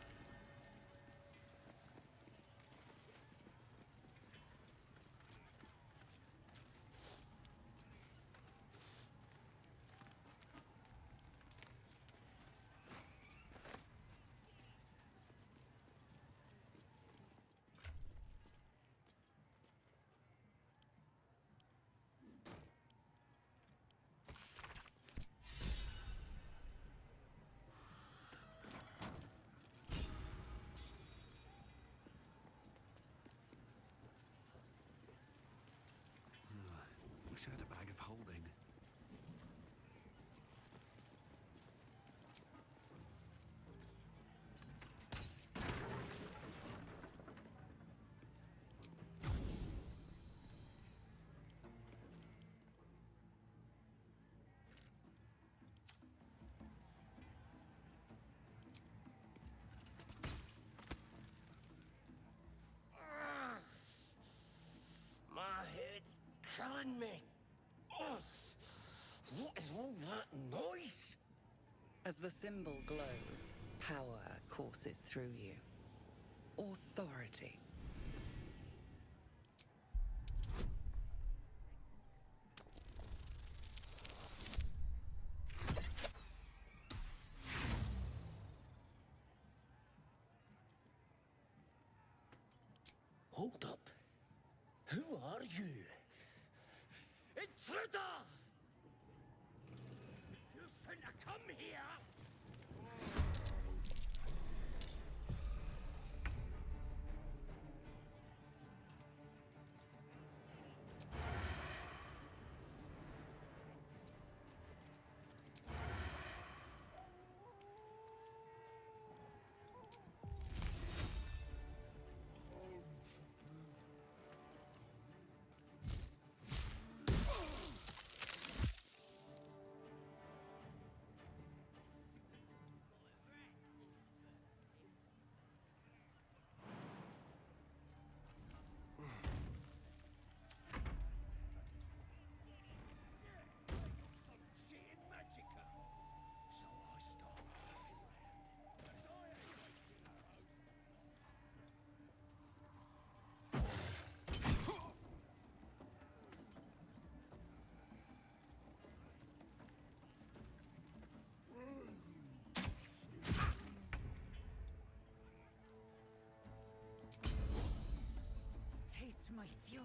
Speaker 9: symbol glows, power courses through you. Authority.
Speaker 17: Hold up. Who are you? Intruder! You shouldn't have come here!
Speaker 2: Taste my fury.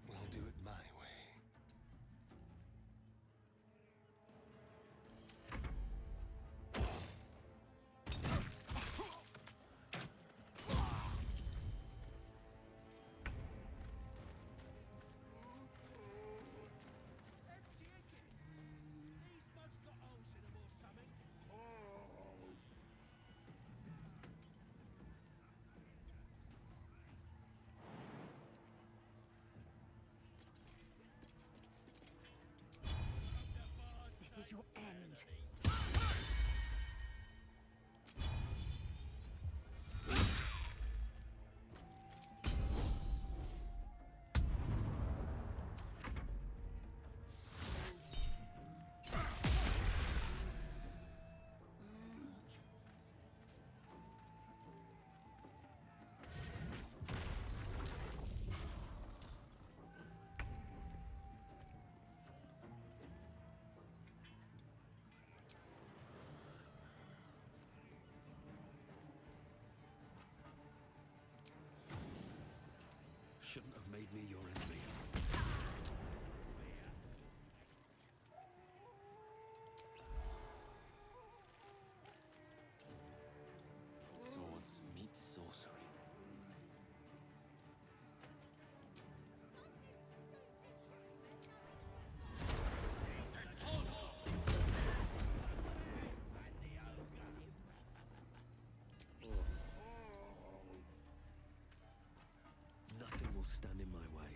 Speaker 12: We'll do it my way.
Speaker 2: This is your end.
Speaker 3: Shouldn't have made me your enemy.
Speaker 1: Swords meet sorcery.
Speaker 3: Nothing will stand in my way.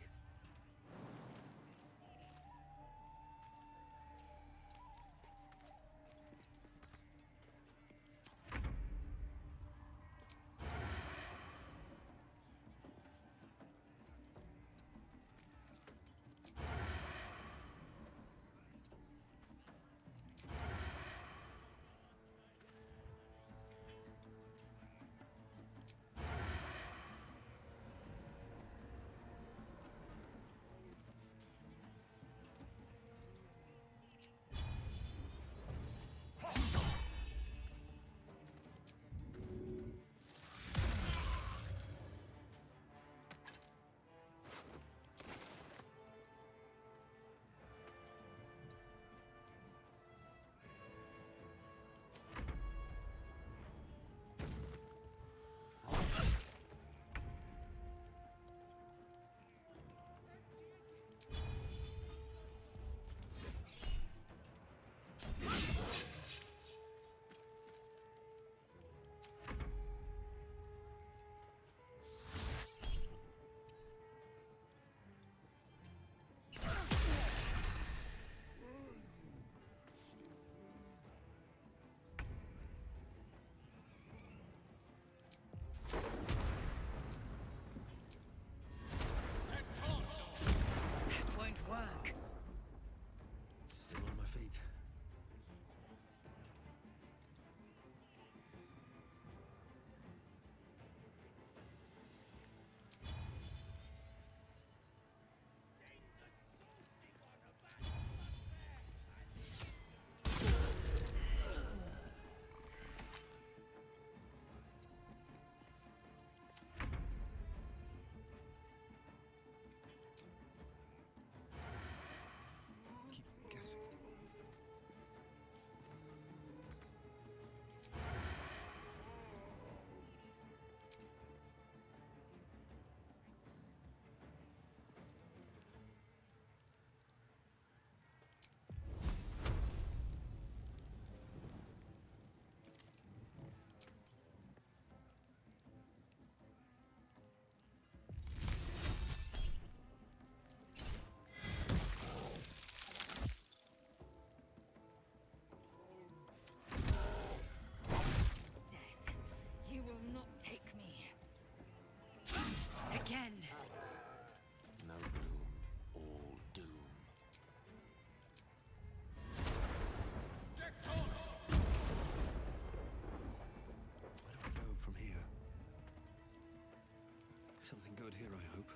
Speaker 3: Something good here, I hope.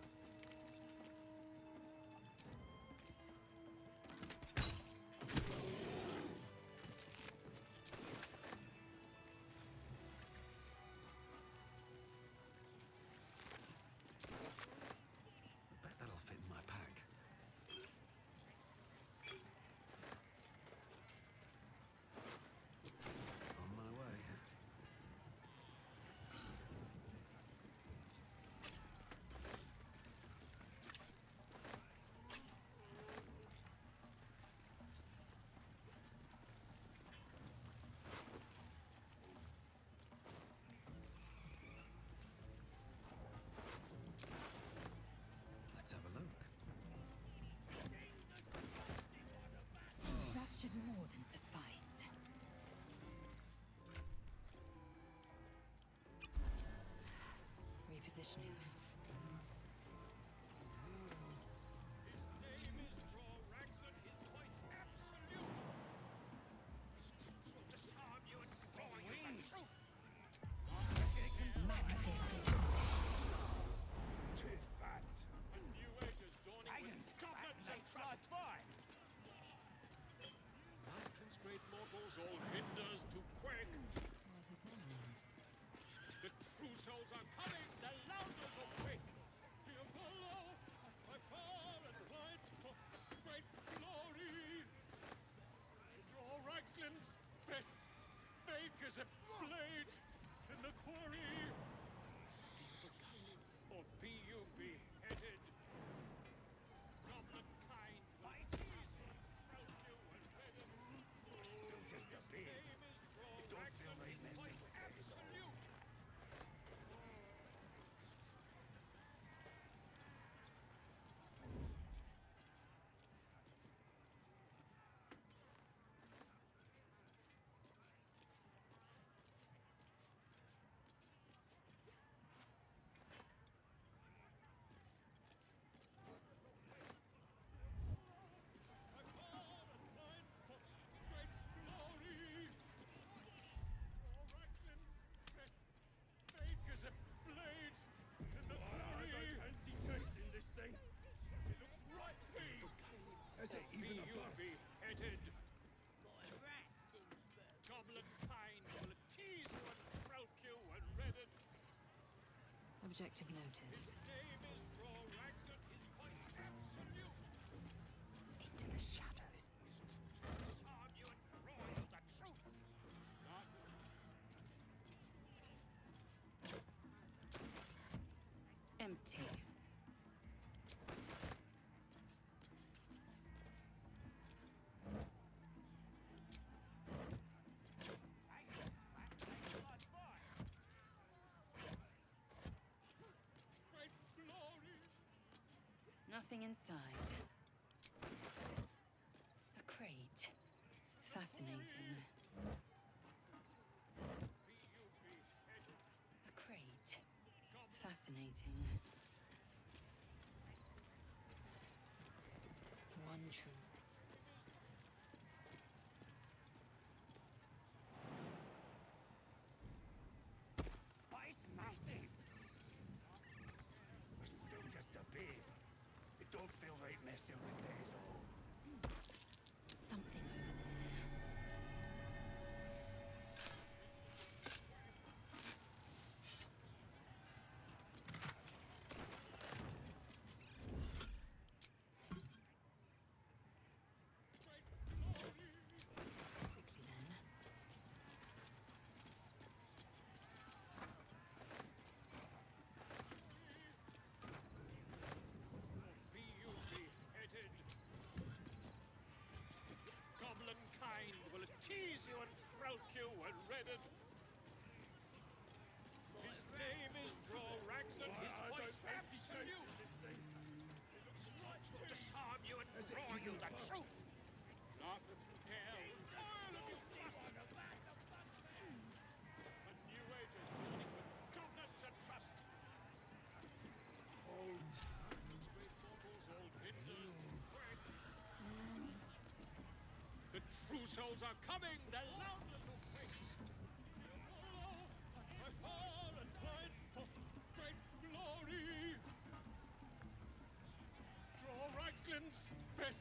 Speaker 3: I bet that'll fit in my pack. On my way. Let's have a look.
Speaker 2: That should more than suffice. Repositioning.
Speaker 15: Mountains, great mortals, all hinders to quake.
Speaker 2: Worth examining.
Speaker 15: The true souls are coming, the louders will quake. Here follow, by far and wide, for great glory. Draw Reichsland's best, make as a blade in the quarry. Or be you beheaded. Goblin kind, by tease, throw you and wedded.
Speaker 8: Still just a bit. It don't feel right messing with that, is all.
Speaker 5: Has it even a buck?
Speaker 15: Beheaded. My rat sings Goblin kind will tease you and throat you and redden.
Speaker 2: Objective noted.
Speaker 15: His name is Draw Ragnar, his voice absolute.
Speaker 2: Into the shadows.
Speaker 15: Disarm you and crawl you the truth.
Speaker 2: Empty. Nothing inside. A crate. Fascinating. A crate. Fascinating. One true.
Speaker 8: It's massive. But still just a bit. It don't feel right messing with it, is all.
Speaker 2: Something over there. Quickly then.
Speaker 15: Be you beheaded. Goblin kind will tease you and throat you and redden. His name is Draw Ragnar, his voice absolute. Will disarm you and draw you the truth. Laugh if you dare, oil if you must. A new age is dawning with goblins and trust. Great mortals, all hinders to quake. The true souls are coming, the louders will quake. By far and wide for great glory. world's best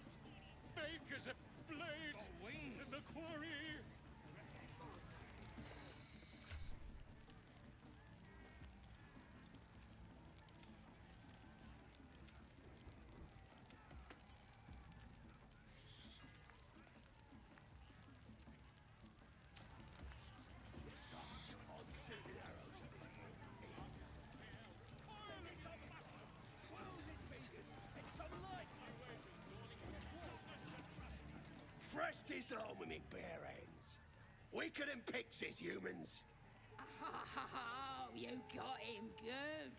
Speaker 15: bakers of blades in the quarry.
Speaker 8: Fresh disarm with me bare hands. Weaker than pixies, humans.
Speaker 6: Oh, you got him good.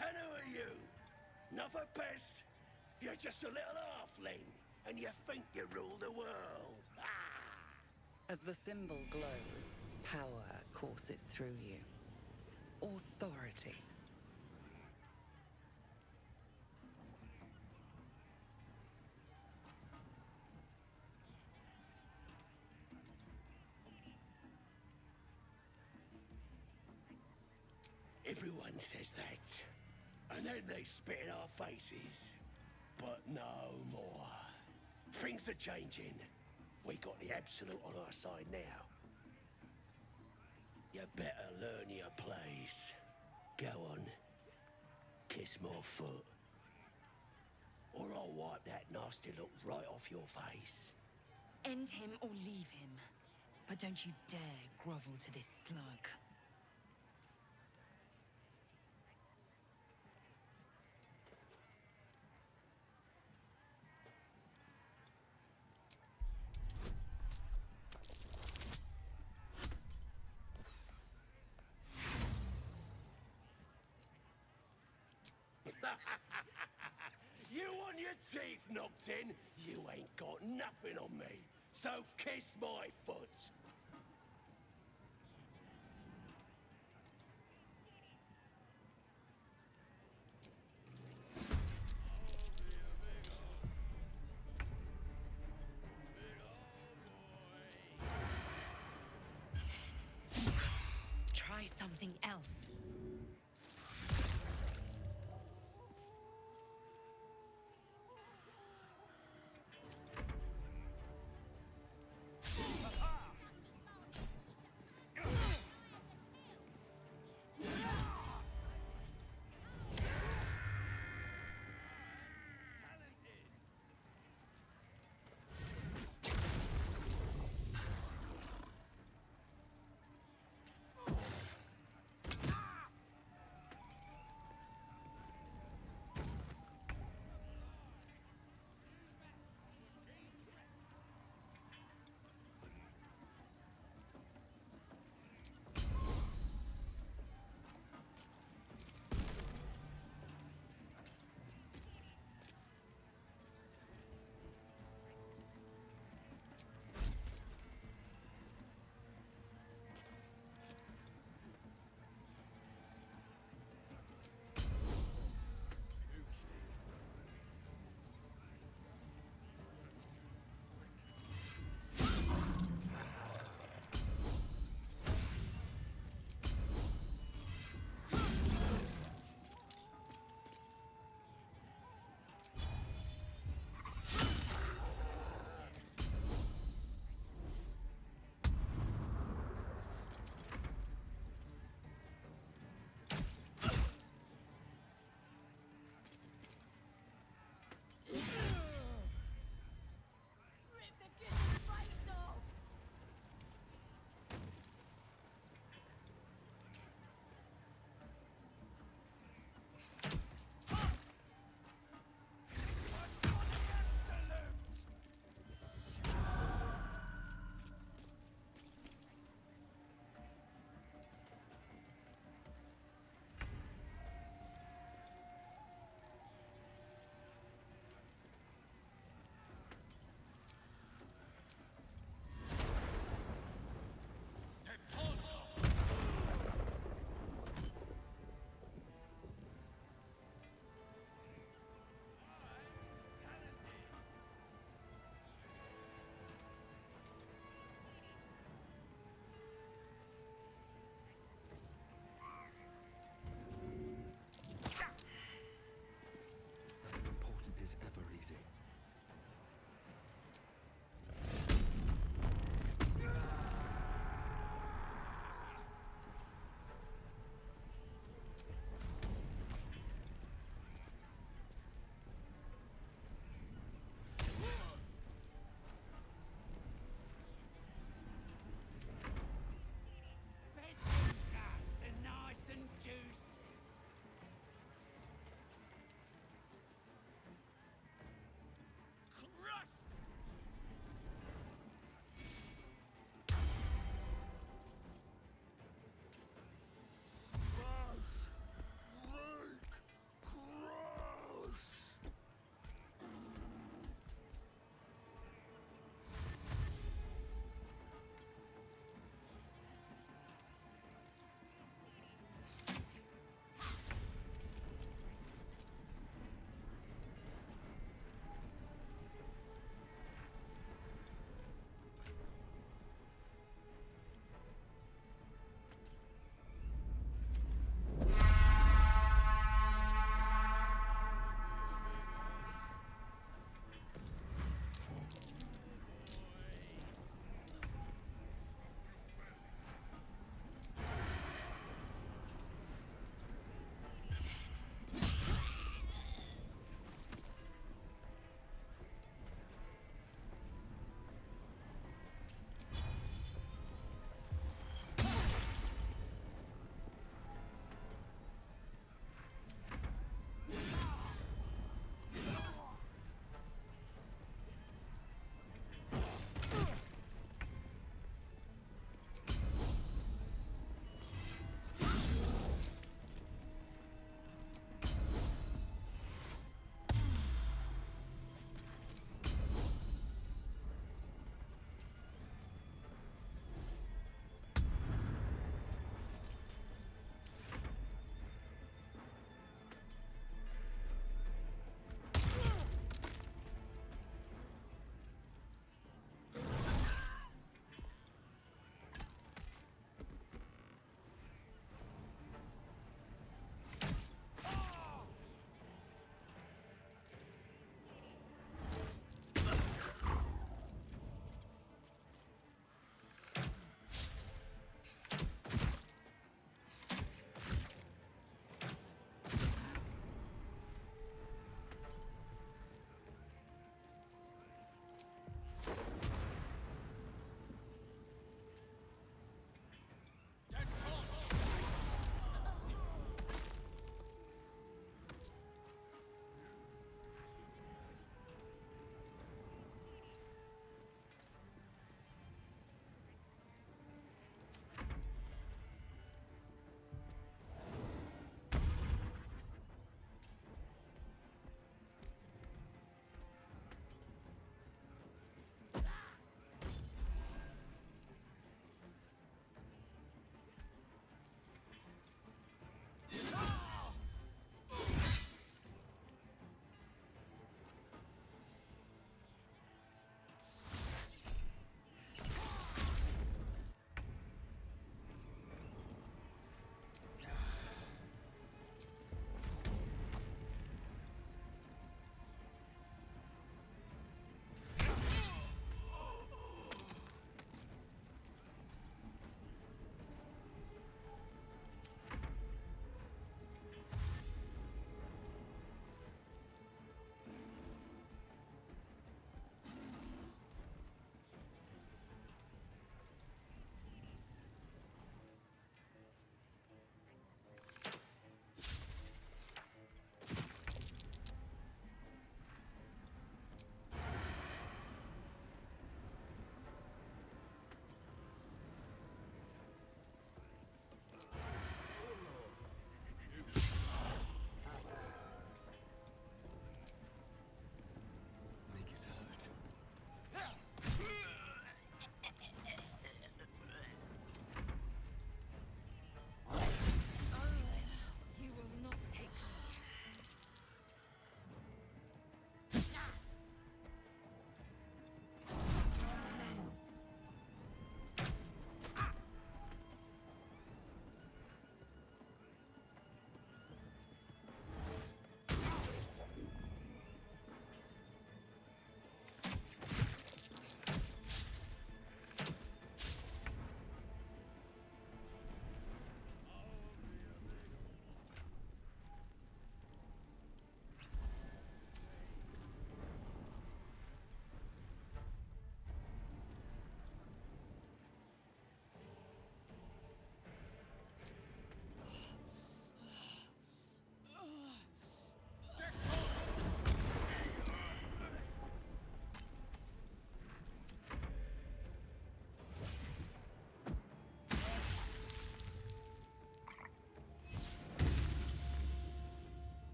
Speaker 8: And who are you? Not a pest? You're just a little halfling, and you think you rule the world.
Speaker 7: As the symbol glows, power courses through you. Authority.
Speaker 8: Everyone says that, and then they spit in our faces. But no more. Things are changing. We got the Absolute on our side now. You better learn your place. Go on. Kiss my foot. Or I'll wipe that nasty look right off your face.
Speaker 2: End him or leave him. But don't you dare grovel to this slug.
Speaker 8: You want your teeth knocked in? You ain't got nothing on me. So kiss my foot.
Speaker 2: Try something else.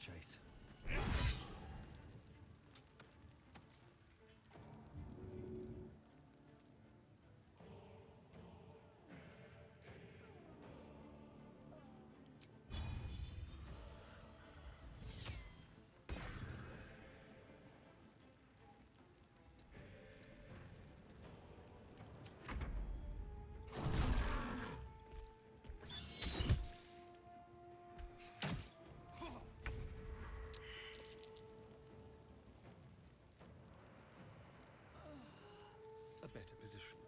Speaker 3: chase.
Speaker 12: A better position.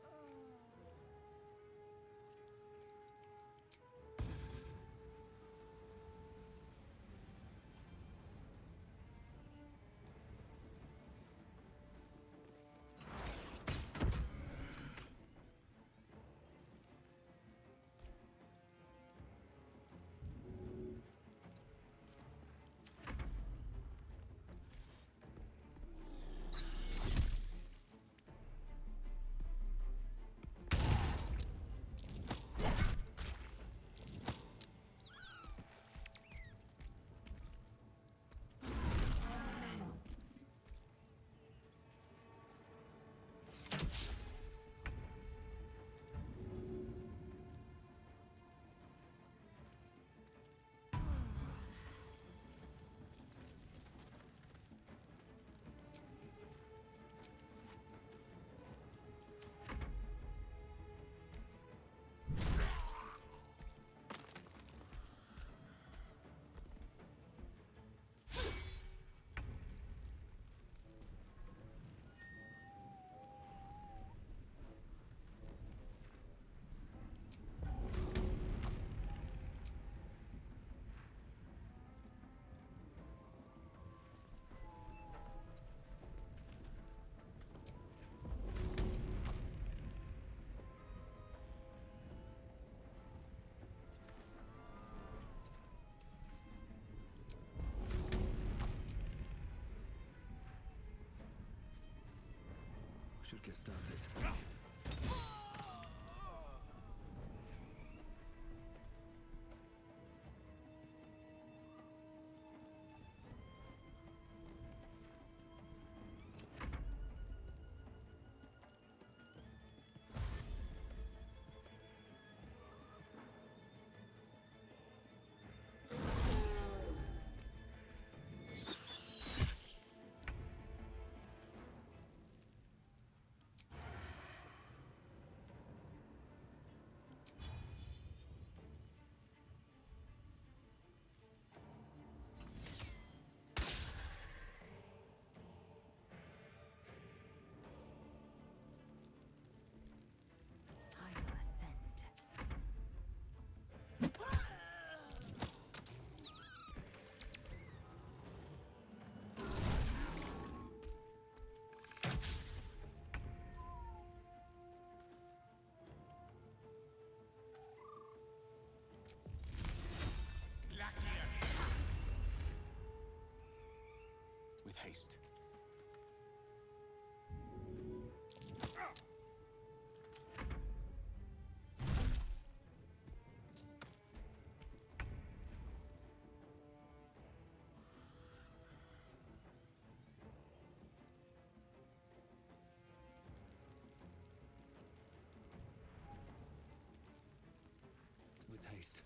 Speaker 3: Should get started.
Speaker 4: I will ascend.
Speaker 1: With haste.
Speaker 3: With haste.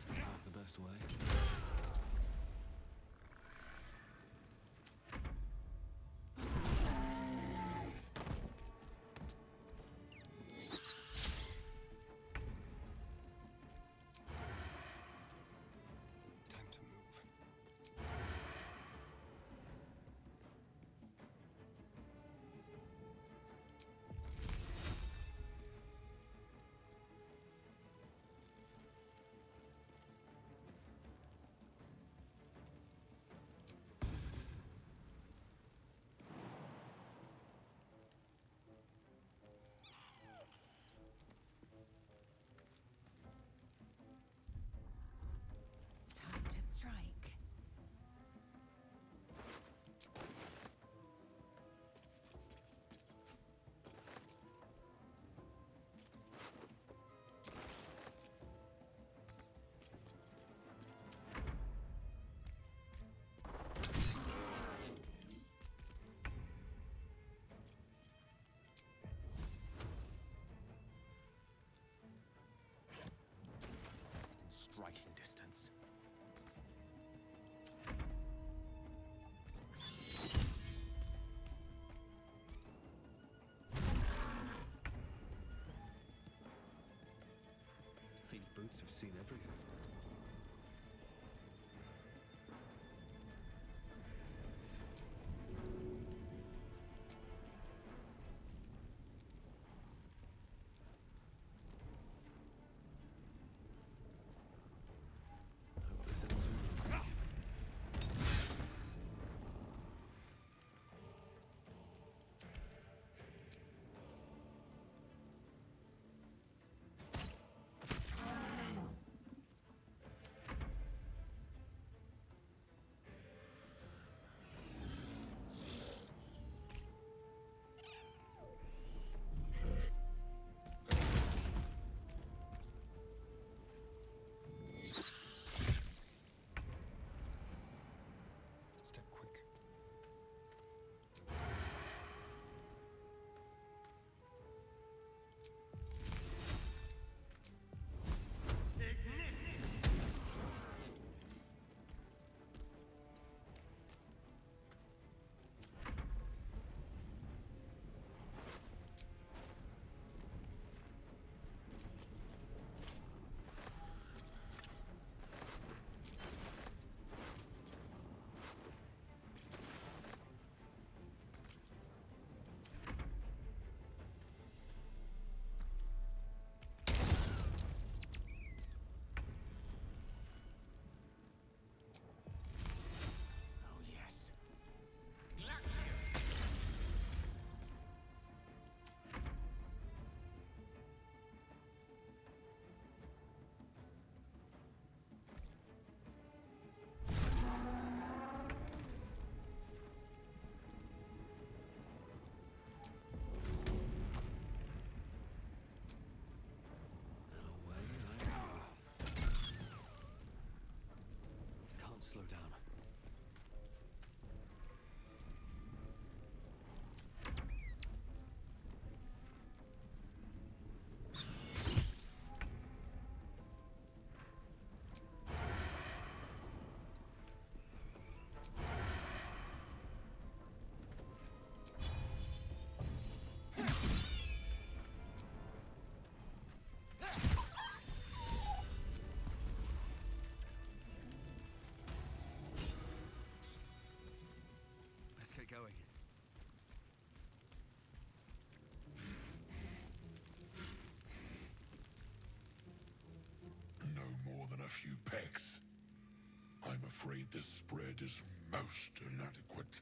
Speaker 3: Not the best way.
Speaker 12: Time to move.
Speaker 3: boots have seen everything. Hope this ends well.
Speaker 12: Step quick.
Speaker 3: Oh, yes. And away I go. Can't slow down. Let's get going.
Speaker 18: No more than a few pecks. I'm afraid this spread is most inadequate.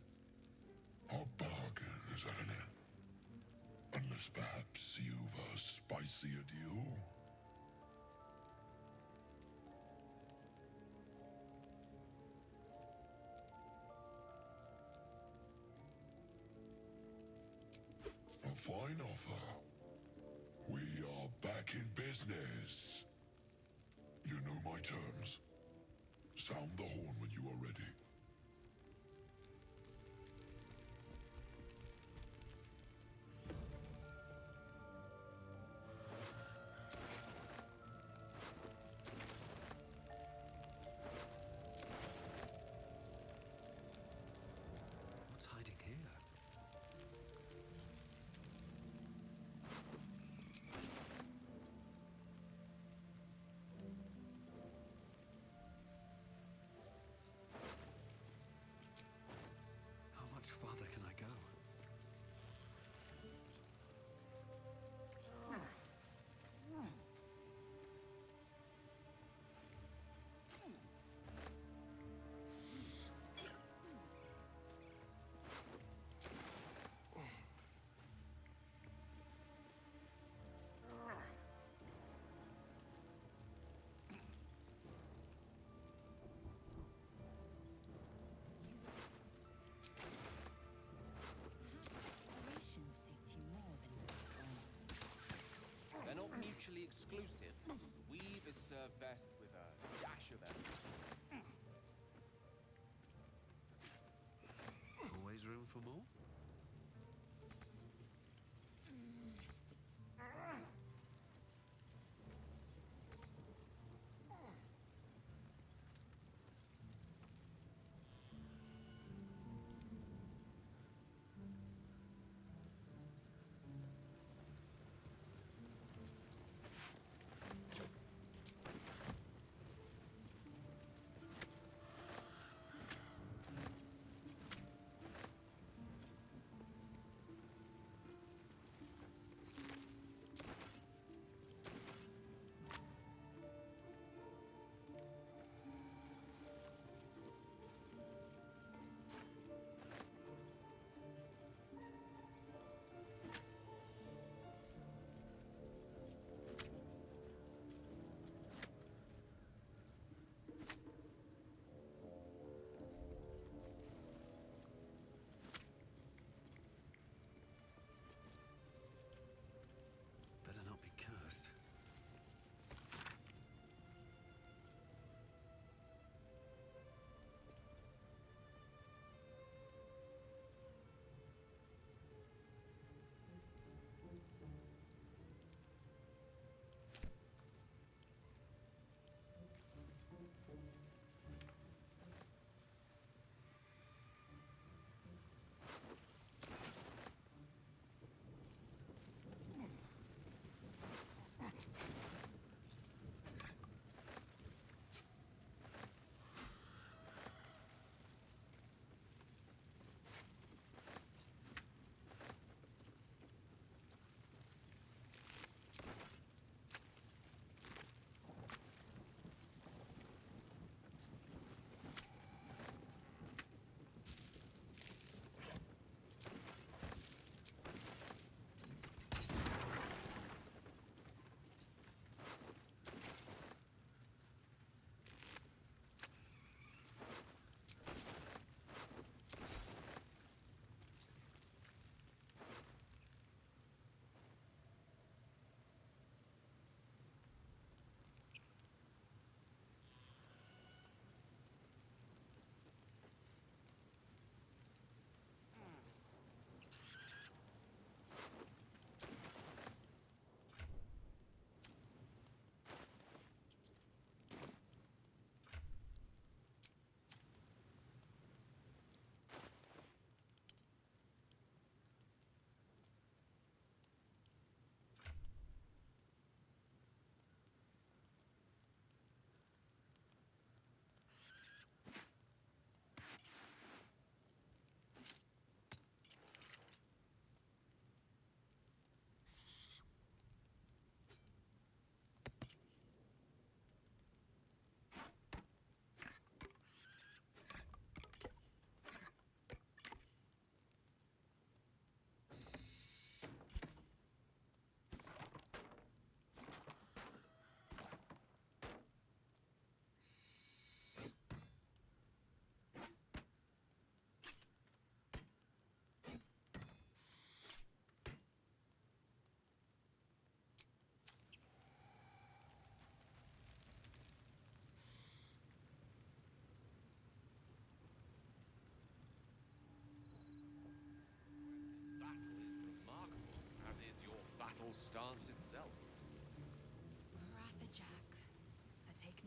Speaker 18: Our bargain is at an end. Unless perhaps you've a spicier deal? A fine offer. We are back in business. You know my terms. Sound the horn when you are ready.
Speaker 3: What's hiding here? How much farther can I go?
Speaker 10: Exploration suits you more than
Speaker 19: They're not mutually exclusive. Weave is served best with a dash of everything.
Speaker 3: Always room for more?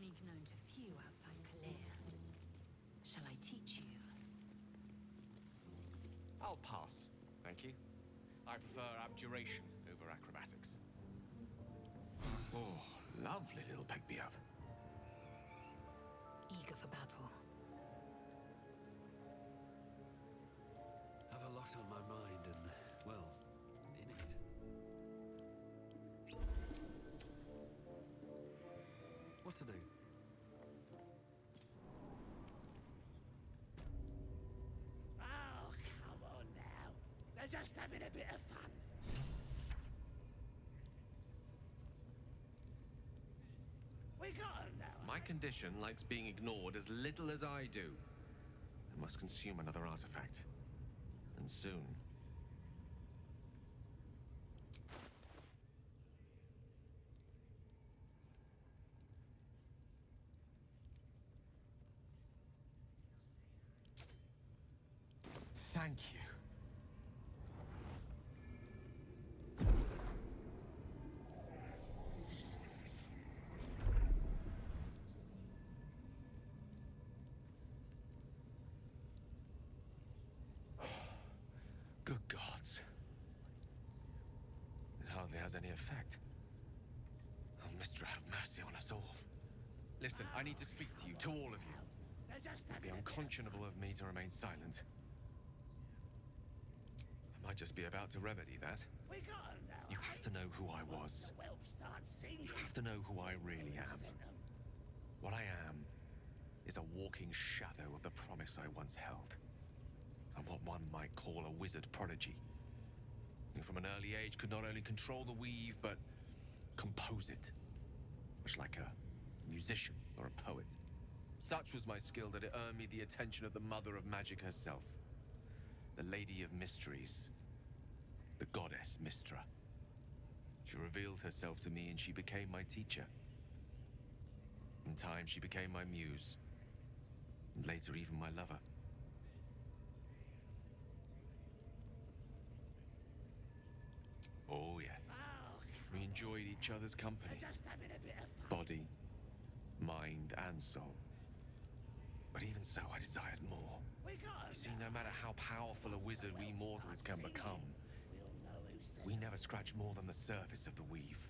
Speaker 10: technique known to few outside Kalir. Shall I teach you?
Speaker 1: I'll pass, thank you. I prefer abjuration over acrobatics. Oh, lovely little pick-me-up.
Speaker 10: Eager for battle.
Speaker 3: Have a lot on my mind and, well, in it. What to do?
Speaker 8: Oh, come on now. They're just having a bit of fun. We got 'em now.
Speaker 1: My condition likes being ignored as little as I do. I must consume another artifact. And soon. Thank you. Good gods. It hardly has any effect. Oh, Mistra, have mercy on us all. Listen, I need to speak to you, to all of you. It'd be unconscionable of me to remain silent. I might just be about to remedy that.
Speaker 8: We got 'em now.
Speaker 1: You have to know who I was.
Speaker 8: Well, start singing.
Speaker 1: You have to know who I really am. What I am is a walking shadow of the promise I once held. I'm what one might call a wizard prodigy. Who from an early age could not only control the weave, but compose it. Much like a musician or a poet. Such was my skill that it earned me the attention of the mother of magic herself. The Lady of Mysteries. The goddess Mistra. She revealed herself to me and she became my teacher. In time, she became my muse. And later, even my lover. Oh, yes. We enjoyed each other's company. Body, mind, and soul. But even so, I desired more. You see, no matter how powerful a wizard we mortals can become, we never scratch more than the surface of the weave.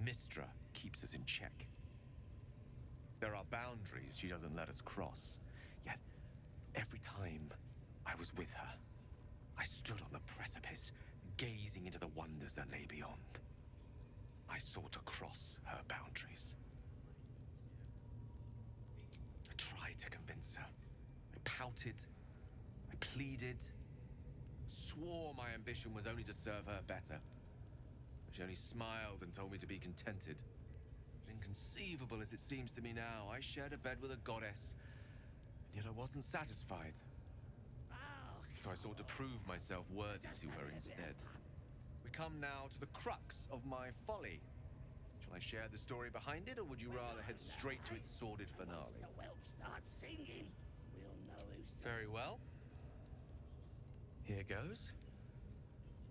Speaker 1: Mistra keeps us in check. There are boundaries she doesn't let us cross. Yet, every time I was with her, I stood on the precipice, gazing into the wonders that lay beyond. I sought to cross her boundaries. I tried to convince her. I pouted. I pleaded. Swore my ambition was only to serve her better. She only smiled and told me to be contented. But inconceivable as it seems to me now, I shared a bed with a goddess, and yet I wasn't satisfied. So I sought to prove myself worthy to her instead. We come now to the crux of my folly. Shall I share the story behind it, or would you rather head straight to its sordid finale?
Speaker 8: Well, start singing. We'll know who's
Speaker 1: Very well. Here goes.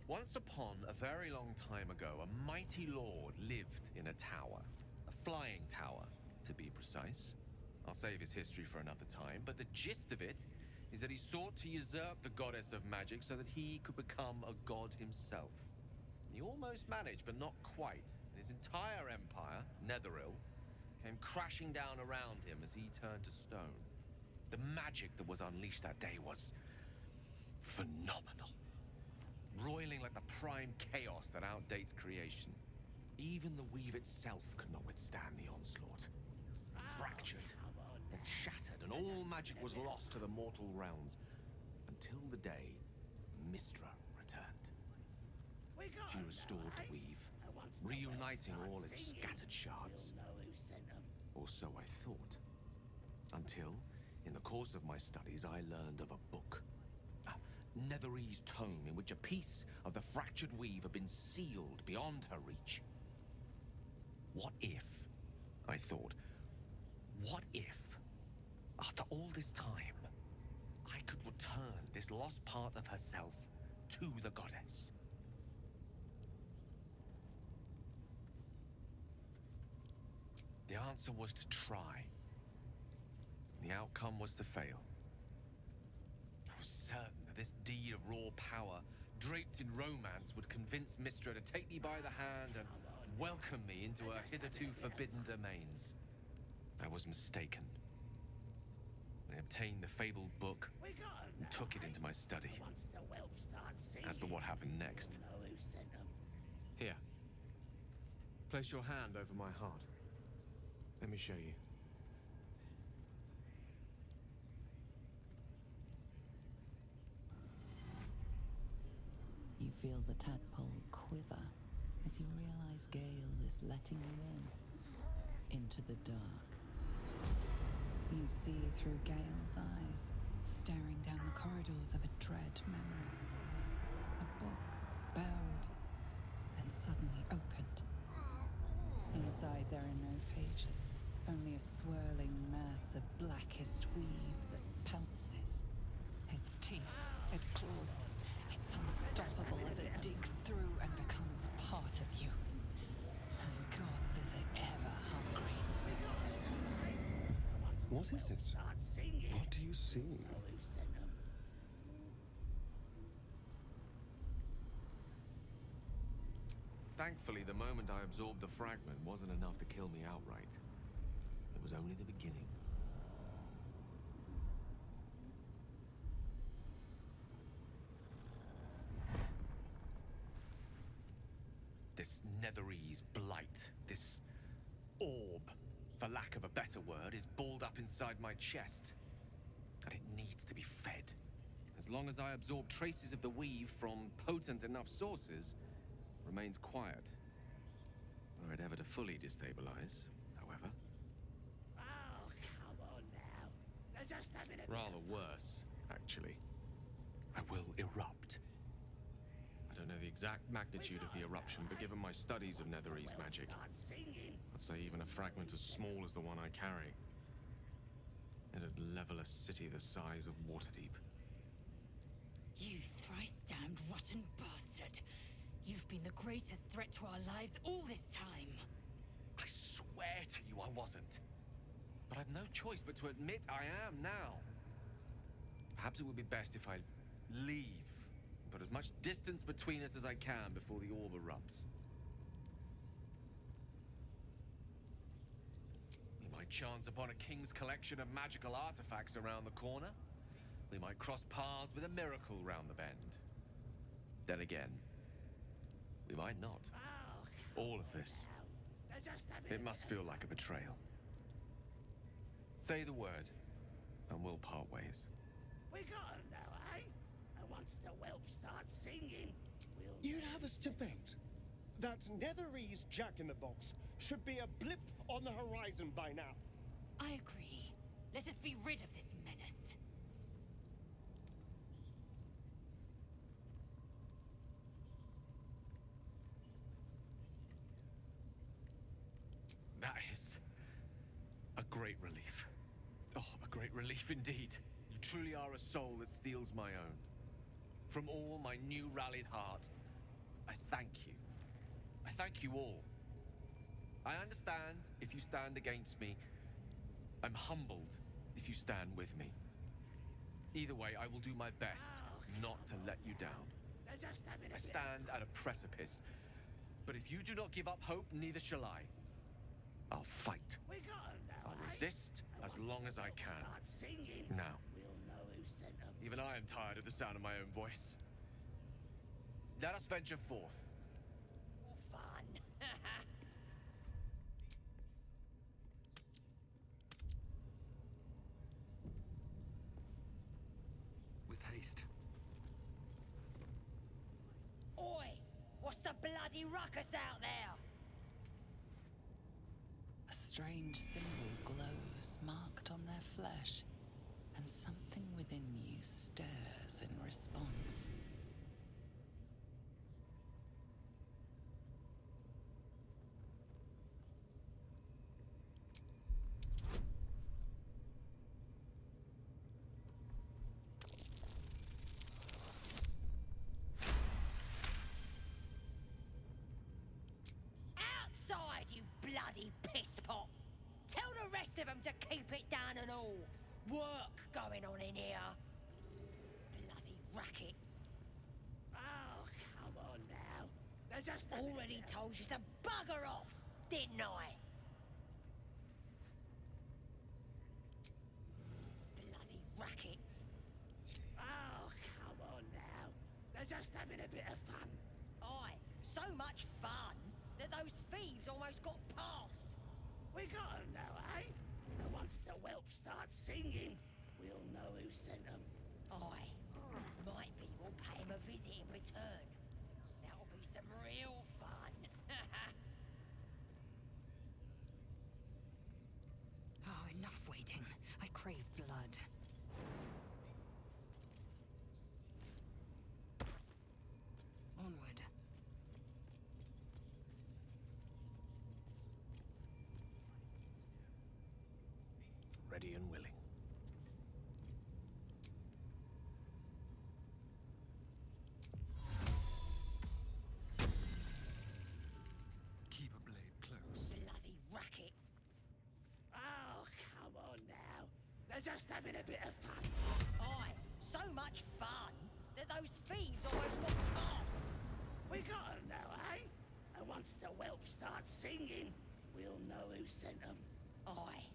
Speaker 1: Once upon a very long time ago, a mighty lord lived in a tower. A flying tower, to be precise. I'll save his history for another time, but the gist of it is that he sought to usurp the goddess of magic so that he could become a god himself. He almost managed, but not quite. His entire empire, Netheril, came crashing down around him as he turned to stone. The magic that was unleashed that day was phenomenal. Roiling like the prime chaos that outdates creation. Even the weave itself could not withstand the onslaught. Fractured, then shattered, and all magic was lost to the mortal realms. Until the day Mistra returned. She restored the weave, reuniting all its scattered shards. Or so I thought. Until, in the course of my studies, I learned of a book. Netherese tome in which a piece of the fractured weave had been sealed beyond her reach. What if, I thought, what if, after all this time, I could return this lost part of herself to the goddess? The answer was to try. The outcome was to fail. I was certain that this deed of raw power, draped in romance, would convince Mistra to take me by the hand and welcome me into her hitherto forbidden domains. I was mistaken. I obtained the fabled book and took it into my study. As for what happened next... Here. Place your hand over my heart. Let me show you.
Speaker 7: You feel the tadpole quiver as you realize Gale is letting you into the dark. You see through Gale's eyes, staring down the corridors of a dread memory. A book, bound, then suddenly opened. Inside there are no pages, only a swirling mass of blackest weave that pounces. Its teeth, its claws, it's unstoppable as it digs through and becomes part of you. And gods, is it ever hungry.
Speaker 12: What is it? What do you see?
Speaker 1: Thankfully, the moment I absorbed the fragment wasn't enough to kill me outright. It was only the beginning. This Netherese blight, this orb, for lack of a better word, is balled up inside my chest. And it needs to be fed. As long as I absorb traces of the weave from potent enough sources, remains quiet. Were it ever to fully destabilize, however.
Speaker 8: Oh, come on now. They're just having a
Speaker 1: Rather worse, actually. I will erupt. I don't know the exact magnitude of the eruption, but given my studies of Netherese magic, I'd say even a fragment as small as the one I carry, it'd level a city the size of Waterdeep.
Speaker 2: You thrice-damned rotten bastard! You've been the greatest threat to our lives all this time!
Speaker 1: I swear to you I wasn't. But I've no choice but to admit I am now. Perhaps it would be best if I leave. Put as much distance between us as I can before the orb erupts. We might chance upon a king's collection of magical artifacts around the corner. We might cross paths with a miracle round the bend. Then again, we might not. All of this, it must feel like a betrayal. Say the word, and we'll part ways.
Speaker 8: We got him now, eh? And once the whelp starts singing, we'll...
Speaker 12: You'd have us to bet that Netherese Jack-in-the-Box should be a blip on the horizon by now.
Speaker 2: I agree. Let us be rid of this menace.
Speaker 1: That is a great relief. Oh, a great relief indeed. You truly are a soul that steals my own. From all my new rallied heart, I thank you. I thank you all. I understand if you stand against me. I'm humbled if you stand with me. Either way, I will do my best not to let you down. I stand at a precipice, but if you do not give up hope, neither shall I. I'll fight. I'll resist as long as I can. Now, even I am tired of the sound of my own voice. Let us venture forth.
Speaker 6: Fun.
Speaker 3: With haste.
Speaker 6: Oi! What's the bloody ruckus out there?
Speaker 7: A strange symbol glows, marked on their flesh, and something within you stirs in response.
Speaker 6: Outside, you bloody pisspot! of them to keep it down and all. Work going on in here. Bloody racket.
Speaker 8: Oh, come on now. They're just
Speaker 6: Already told you to bugger off, didn't I? Bloody racket.
Speaker 8: Oh, come on now. They're just having a bit of fun.
Speaker 6: Aye, so much fun that those thieves almost got past.
Speaker 8: We got 'em now, eh? And once the whelp starts singing, we'll know who sent 'em.
Speaker 6: Aye, might be we'll pay him a visit in return. That'll be some real fun.
Speaker 10: Oh, enough waiting. I crave blood. Onward.
Speaker 1: Ready and willing.
Speaker 12: Keep a blade close.
Speaker 6: Bloody racket.
Speaker 8: Oh, come on now. They're just having a bit of fun.
Speaker 6: Aye, so much fun that those thieves almost got past.
Speaker 8: We got 'em now, eh? And once the whelp starts singing, we'll know who sent 'em.
Speaker 6: Aye,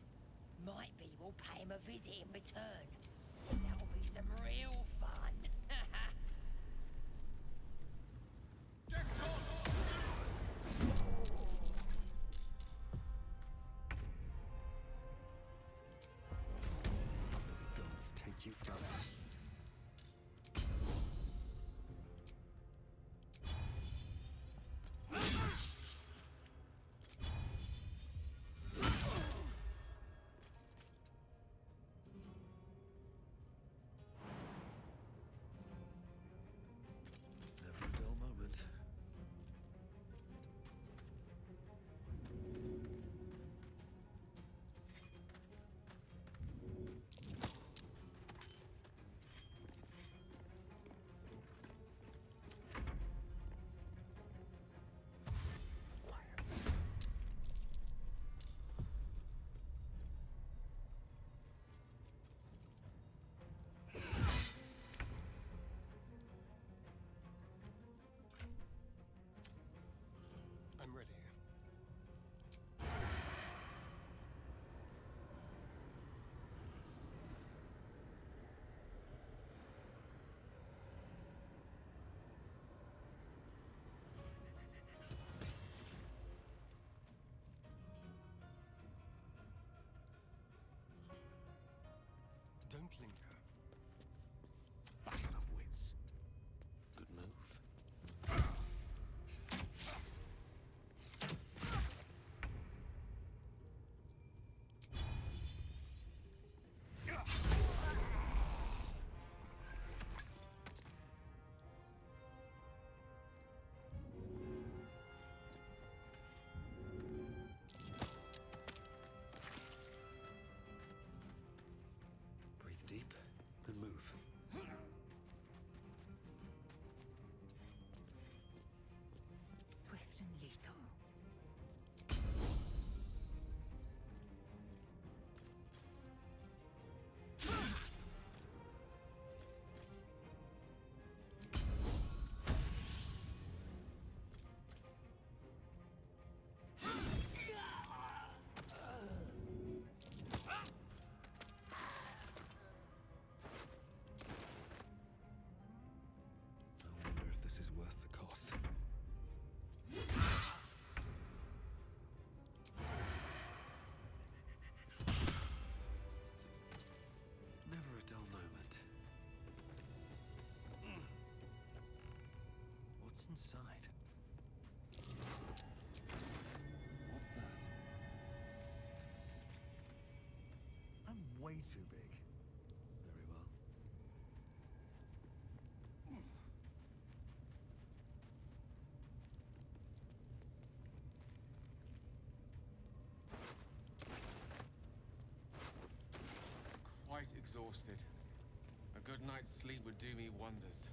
Speaker 6: might be we'll pay him a visit in return. That'll be some real fun.
Speaker 3: May the gods take you from me. Never a dull moment.
Speaker 12: I'm ready. Don't linger.
Speaker 1: Battle of wits. Good move.
Speaker 3: Breathe deep and move.
Speaker 10: Swift and lethal.
Speaker 3: I wonder if this is worth the cost. Never a dull moment. What's inside? What's that? I'm way too big. Very well.
Speaker 19: Quite exhausted. A good night's sleep would do me wonders.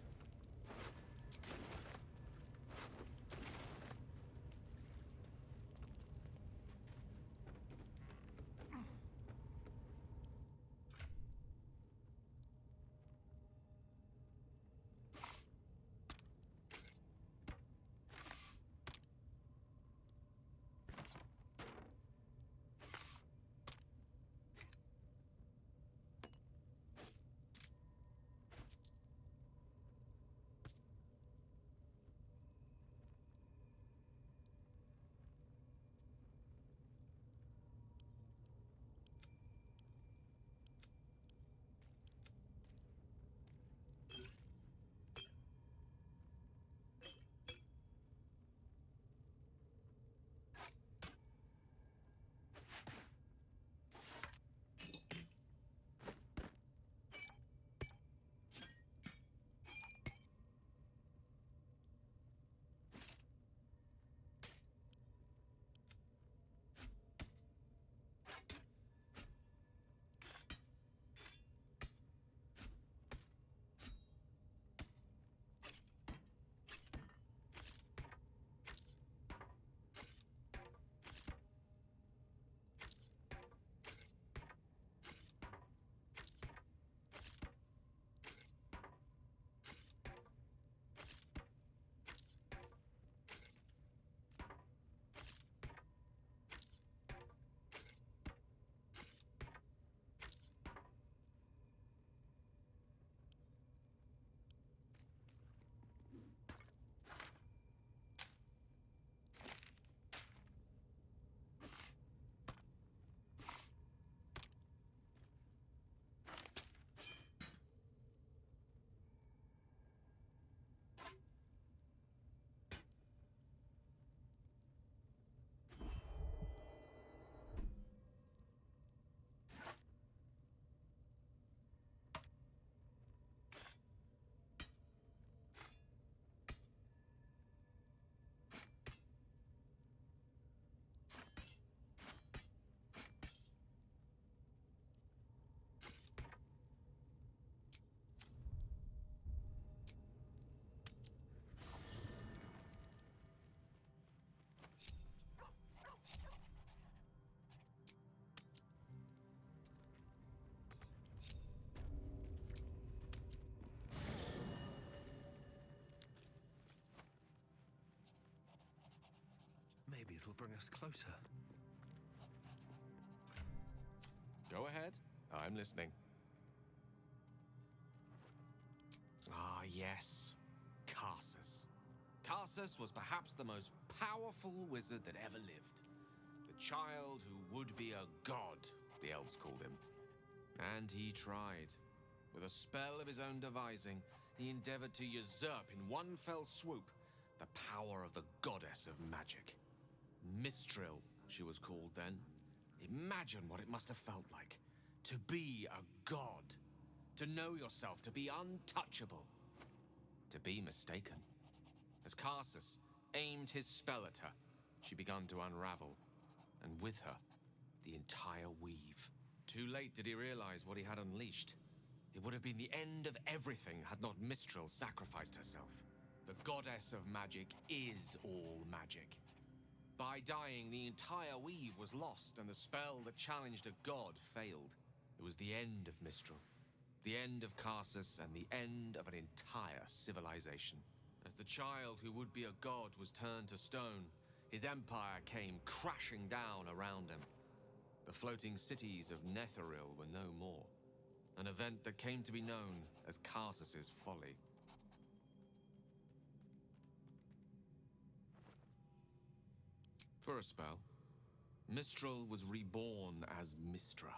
Speaker 3: it'll bring us closer.
Speaker 1: Go ahead. I'm listening. Ah, yes. Karsus. Karsus was perhaps the most powerful wizard that ever lived. The child who would be a god, the elves called him. And he tried. With a spell of his own devising, he endeavored to usurp in one fell swoop the power of the goddess of magic. Mistral, she was called then. Imagine what it must have felt like to be a god, to know yourself, to be untouchable, to be mistaken. As Karsus aimed his spell at her, she began to unravel, and with her, the entire weave. Too late did he realize what he had unleashed. It would have been the end of everything had not Mistral sacrificed herself. The goddess of magic is all magic. By dying, the entire weave was lost, and the spell that challenged a god failed. It was the end of Mistral, the end of Karsus, and the end of an entire civilization. As the child who would be a god was turned to stone, his empire came crashing down around him. The floating cities of Netheril were no more, an event that came to be known as Karsus's folly. For a spell, Mistral was reborn as Mistra.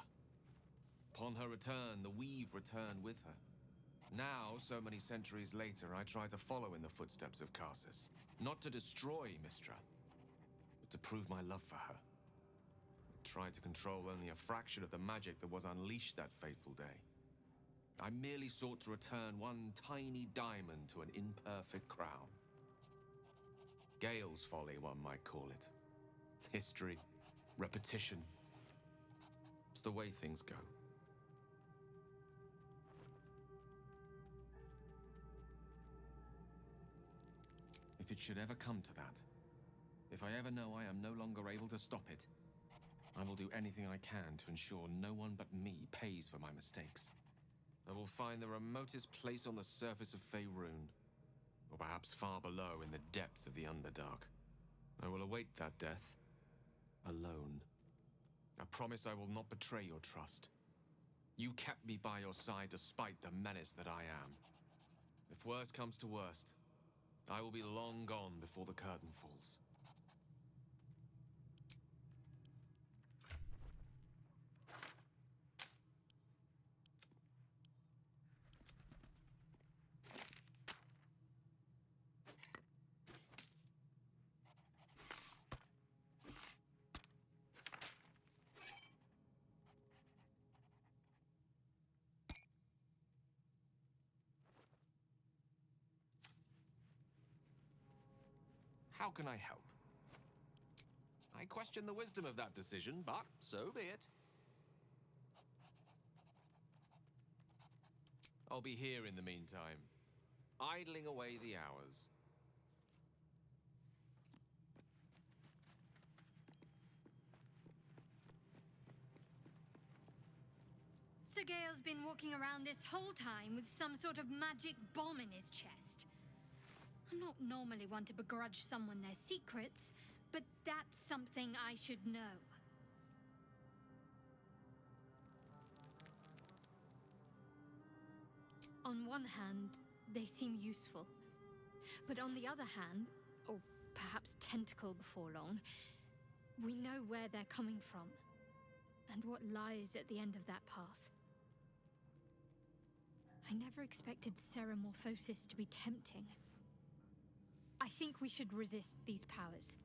Speaker 1: Upon her return, the weave returned with her. Now, so many centuries later, I try to follow in the footsteps of Karsus. Not to destroy Mistra, but to prove my love for her. I tried to control only a fraction of the magic that was unleashed that fateful day. I merely sought to return one tiny diamond to an imperfect crown. Gale's folly, one might call it. History, repetition. It's the way things go. If it should ever come to that, if I ever know I am no longer able to stop it, I will do anything I can to ensure no one but me pays for my mistakes. I will find the remotest place on the surface of Faerun, or perhaps far below in the depths of the Underdark. I will await that death, alone. I promise I will not betray your trust. You kept me by your side despite the menace that I am. If worst comes to worst, I will be long gone before the curtain falls. How can I help? I question the wisdom of that decision, but so be it. I'll be here in the meantime, idling away the hours.
Speaker 14: Sir Gale's been walking around this whole time with some sort of magic bomb in his chest. I'm not normally one to begrudge someone their secrets, but that's something I should know. On one hand, they seem useful. But on the other hand, or perhaps tentacle before long, we know where they're coming from, and what lies at the end of that path. I never expected Ceramorphosis to be tempting. I think we should resist these powers.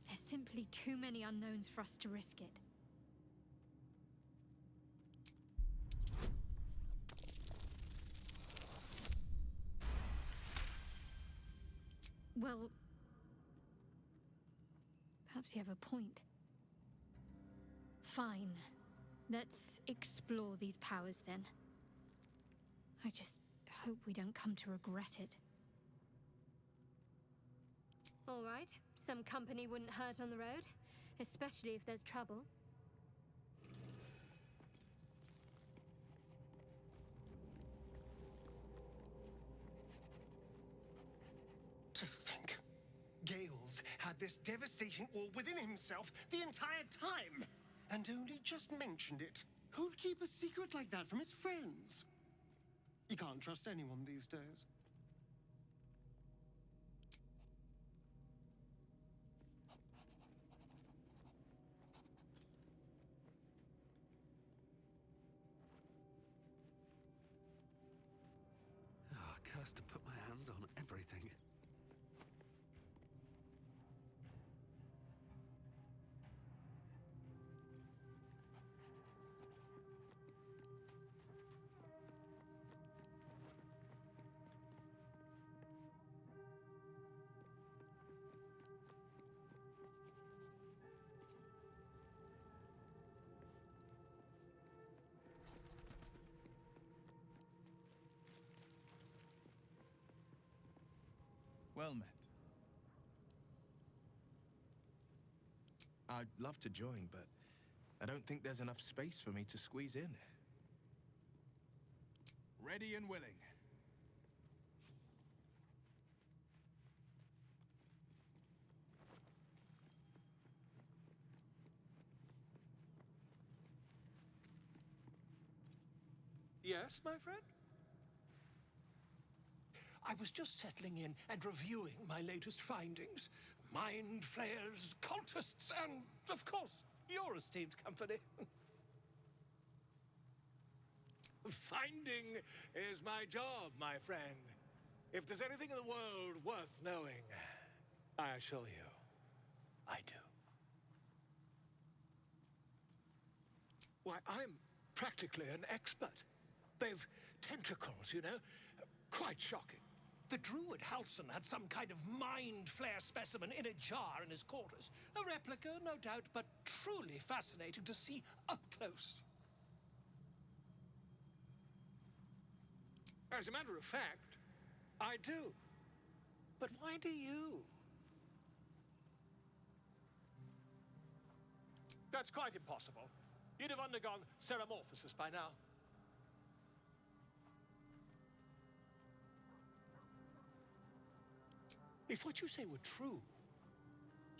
Speaker 14: There's simply too many unknowns for us to risk it. Well, perhaps you have a point. Fine. Let's explore these powers then. I just hope we don't come to regret it.
Speaker 20: All right. Some company wouldn't hurt on the road, especially if there's trouble.
Speaker 12: To think, Gales had this devastating orb within himself the entire time, and only just mentioned it. Who'd keep a secret like that from his friends? You can't trust anyone these days.
Speaker 3: Oh, cursed to put my hands on everything.
Speaker 13: Well met. I'd love to join, but I don't think there's enough space for me to squeeze in. Ready and willing.
Speaker 15: Yes, my friend? I was just settling in and reviewing my latest findings. Mind flayers, cultists, and, of course, your esteemed company. Finding is my job, my friend. If there's anything in the world worth knowing, I assure you, I do. Why, I'm practically an expert. They've tentacles, you know? Quite shocking. The druid Halson had some kind of mind flare specimen in a jar in his quarters. A replica, no doubt, but truly fascinating to see up close. As a matter of fact, I do. But why do you? That's quite impossible. You'd have undergone ceramorphosis by now. If what you say were true,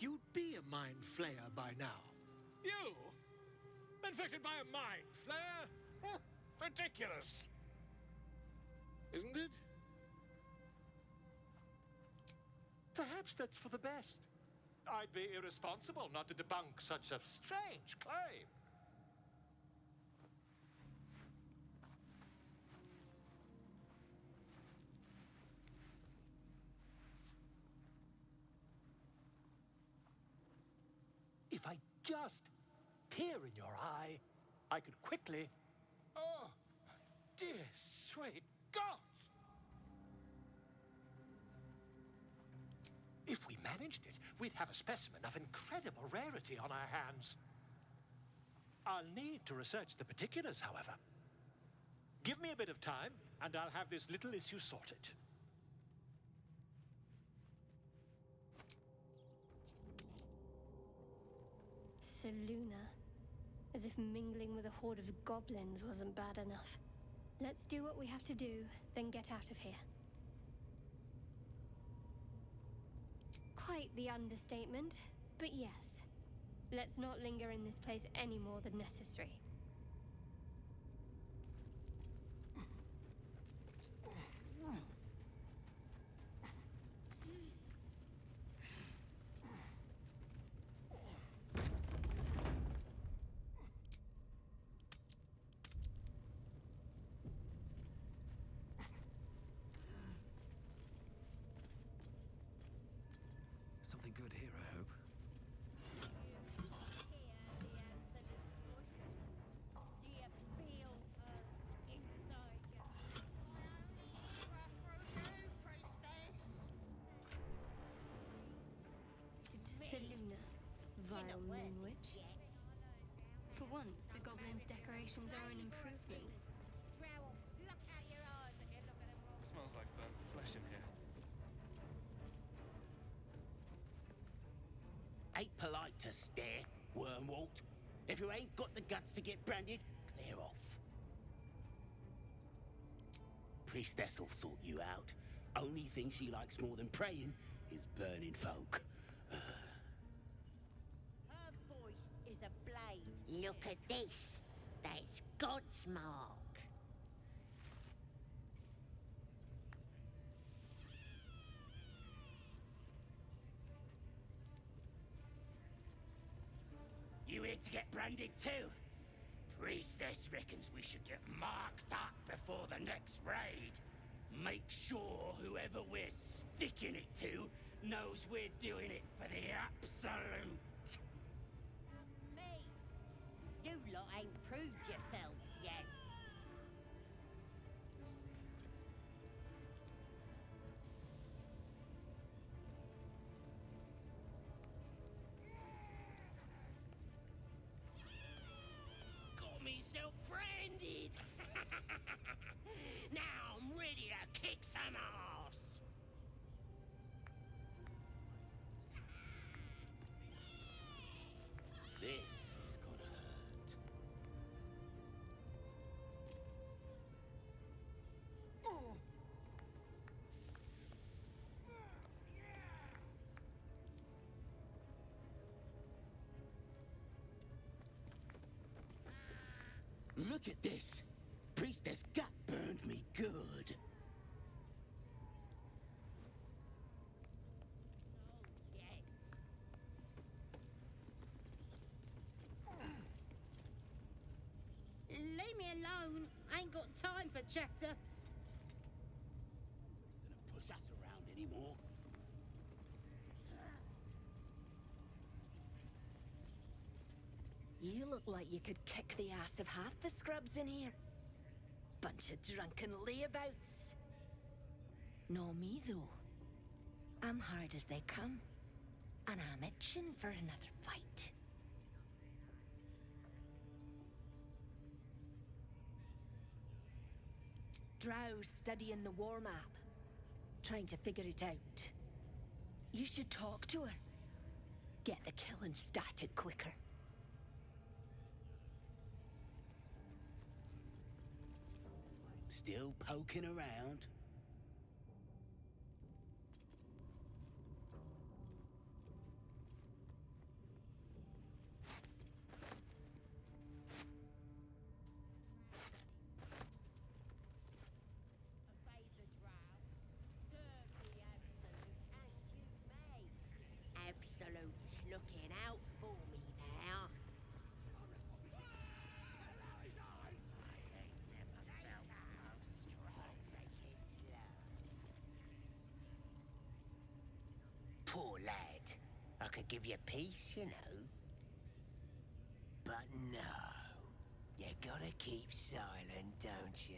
Speaker 15: you'd be a mind flayer by now. You? Infected by a mind flare? Ridiculous. Isn't it? Perhaps that's for the best. I'd be irresponsible not to debunk such a strange claim. If I just peer in your eye, I could quickly... Oh, dear sweet gods! If we managed it, we'd have a specimen of incredible rarity on our hands. I'll need to research the particulars, however. Give me a bit of time, and I'll have this little issue sorted.
Speaker 20: Seluna. As if mingling with a horde of goblins wasn't bad enough. Let's do what we have to do, then get out of here. Quite the understatement, but yes. Let's not linger in this place any more than necessary.
Speaker 3: Something good here, I hope.
Speaker 20: Seluna, vile moon witch. For once, the goblin's decorations are an improvement.
Speaker 3: Smells like burnt flesh in here.
Speaker 8: Ain't polite to stare, Wormwalt. If you ain't got the guts to get branded, clear off. Priestess'll sort you out. Only thing she likes more than praying is burning folk.
Speaker 6: Look at this. That's God's mark.
Speaker 8: You here to get branded too? Priestess reckons we should get marked up before the next raid. Make sure whoever we're sticking it to knows we're doing it for the absolute.
Speaker 6: Me? You lot ain't proved yourselves yet.
Speaker 8: Got myself branded! Now I'm ready to kick some ass! This is gonna hurt. Look at this! Priestess gut burned me good.
Speaker 6: Leave me alone. I ain't got time for chatter.
Speaker 8: Gonna push us around anymore.
Speaker 4: You look like you could kick the ass of half the scrubs in here. Bunch of drunken layabouts. No me, though. I'm hard as they come. And I'm itching for another fight. Drow's studying the war map. Trying to figure it out. You should talk to her. Get the killing started quicker.
Speaker 8: Still poking around?
Speaker 6: Obey the drow. Serve the absolute as you may. Absolute's looking out for me now.
Speaker 8: Poor lad. I could give you peace, you know. But no. You gotta keep silent, don't you?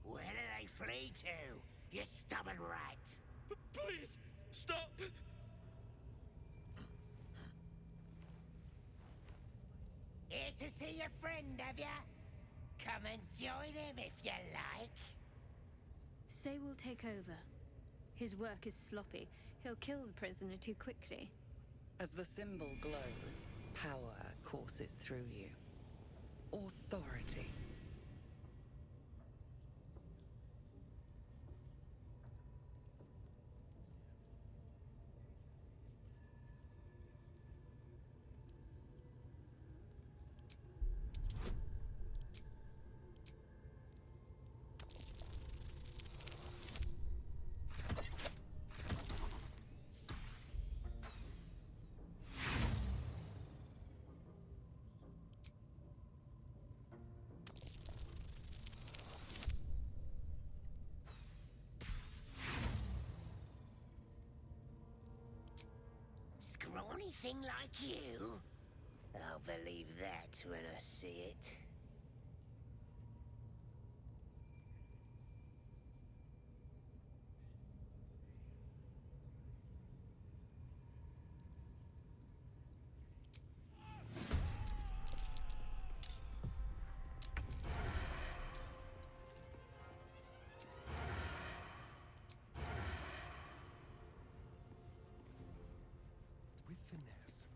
Speaker 8: Where do they flee to, you stubborn rat?
Speaker 17: Please, stop!
Speaker 8: Here to see your friend, have ya? Come and join him if you like.
Speaker 14: Say we'll take over. His work is sloppy. He'll kill the prisoner too quickly.
Speaker 7: As the symbol glows, power courses through you. Authority.
Speaker 8: Scrawny thing like you? I'll believe that when I see it.
Speaker 12: With finesse.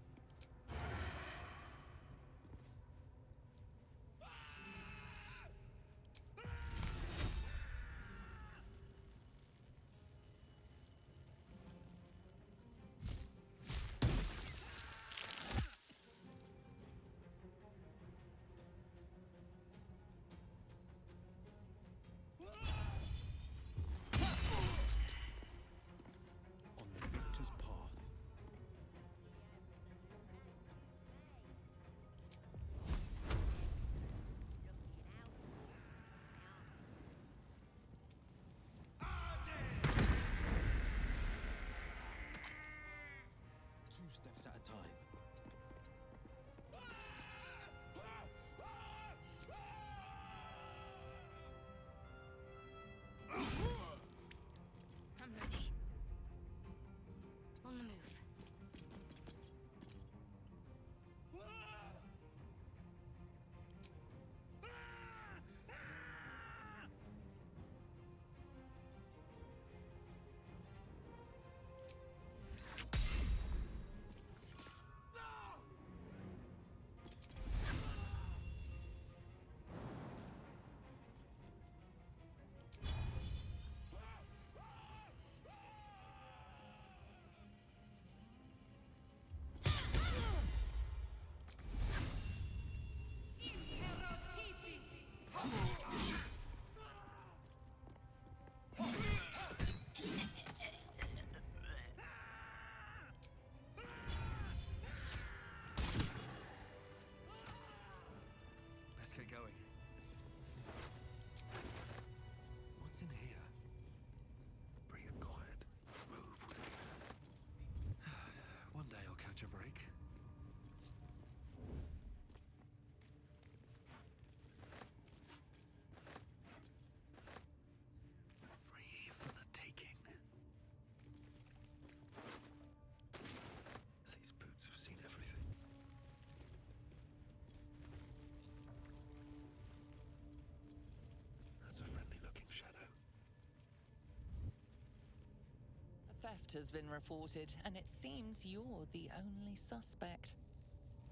Speaker 7: theft has been reported, and it seems you're the only suspect.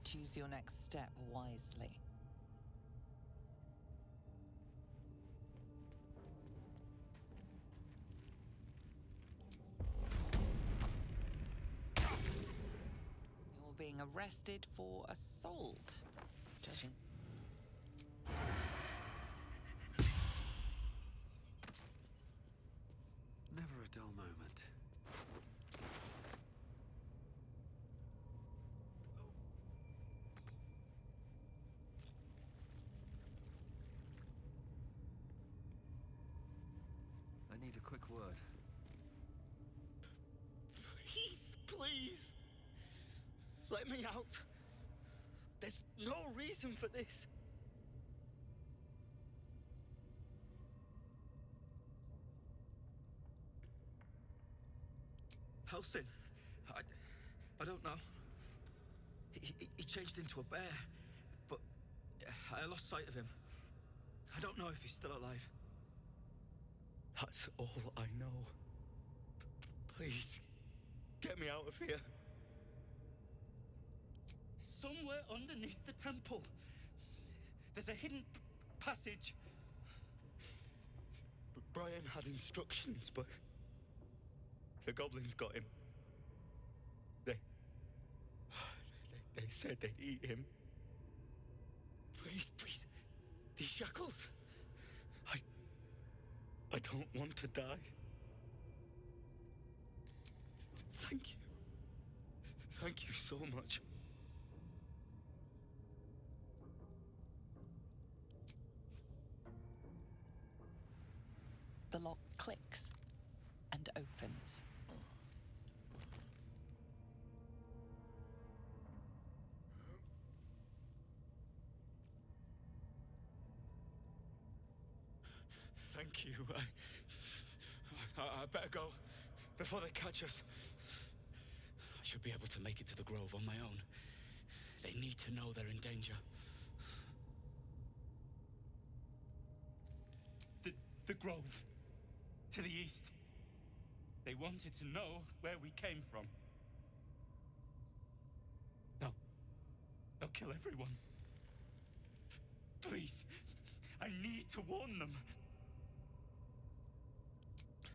Speaker 7: Choose your next step wisely. You're being arrested for assault, judging.
Speaker 3: Never a dull moment. I need a quick word.
Speaker 21: Please, please. Let me out. There's no reason for this. Halsin. I don't know. He changed into a bear, but I lost sight of him. I don't know if he's still alive. That's all I know. Please, get me out of here. Somewhere underneath the temple, there's a hidden passage. Brian had instructions, but the goblins got him. They said they'd eat him. Please, please, these shackles. I don't want to die. Thank you. Thank you so much.
Speaker 7: The lock clicks and opens.
Speaker 21: Thank you. I better go before they catch us. I should be able to make it to the Grove on my own. They need to know they're in danger. The Grove. To the east. They wanted to know where we came from. They'll kill everyone. Please, I need to warn them.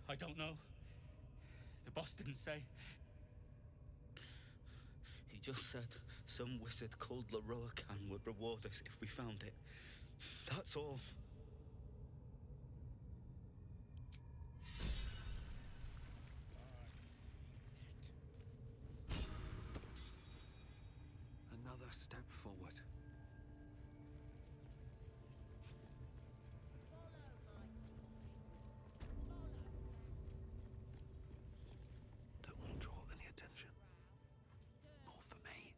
Speaker 21: I don't know. The boss didn't say. He just said some wizard called Leroacan would reward us if we found it. That's all.
Speaker 3: Another step forward. Don't want to draw any attention. More for me.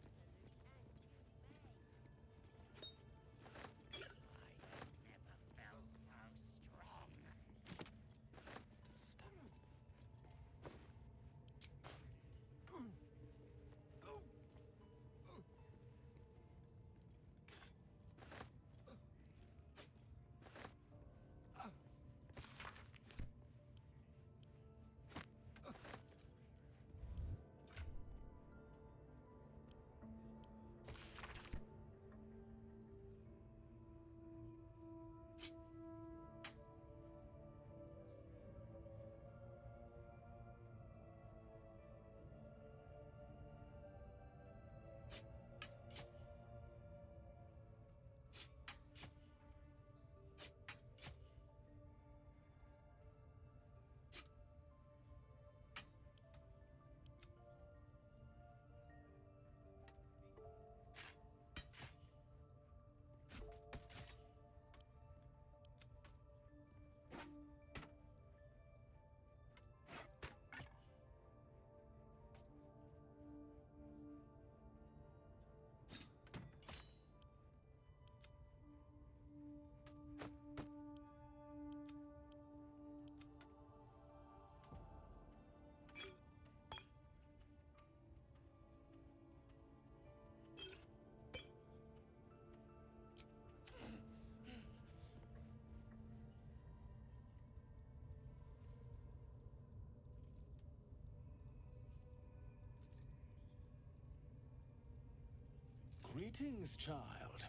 Speaker 11: Greetings, child.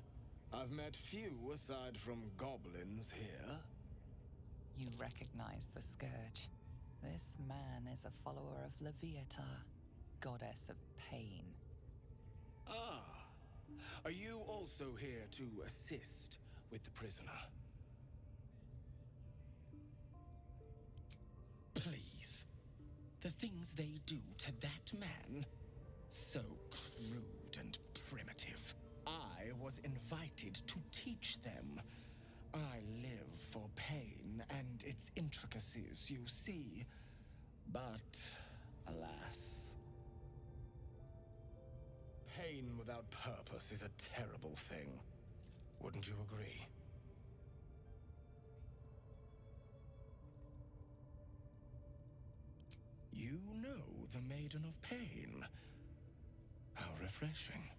Speaker 11: I've met few aside from goblins here.
Speaker 7: You recognize the scourge. This man is a follower of Leviatar, goddess of pain.
Speaker 11: Ah, are you also here to assist with the prisoner?
Speaker 22: Please. The things they do to that man, so crude and primitive. I was invited to teach them. I live for pain and its intricacies, you see. But, alas.
Speaker 11: Pain without purpose is a terrible thing. Wouldn't you agree?
Speaker 22: You know the Maiden of Pain. How refreshing.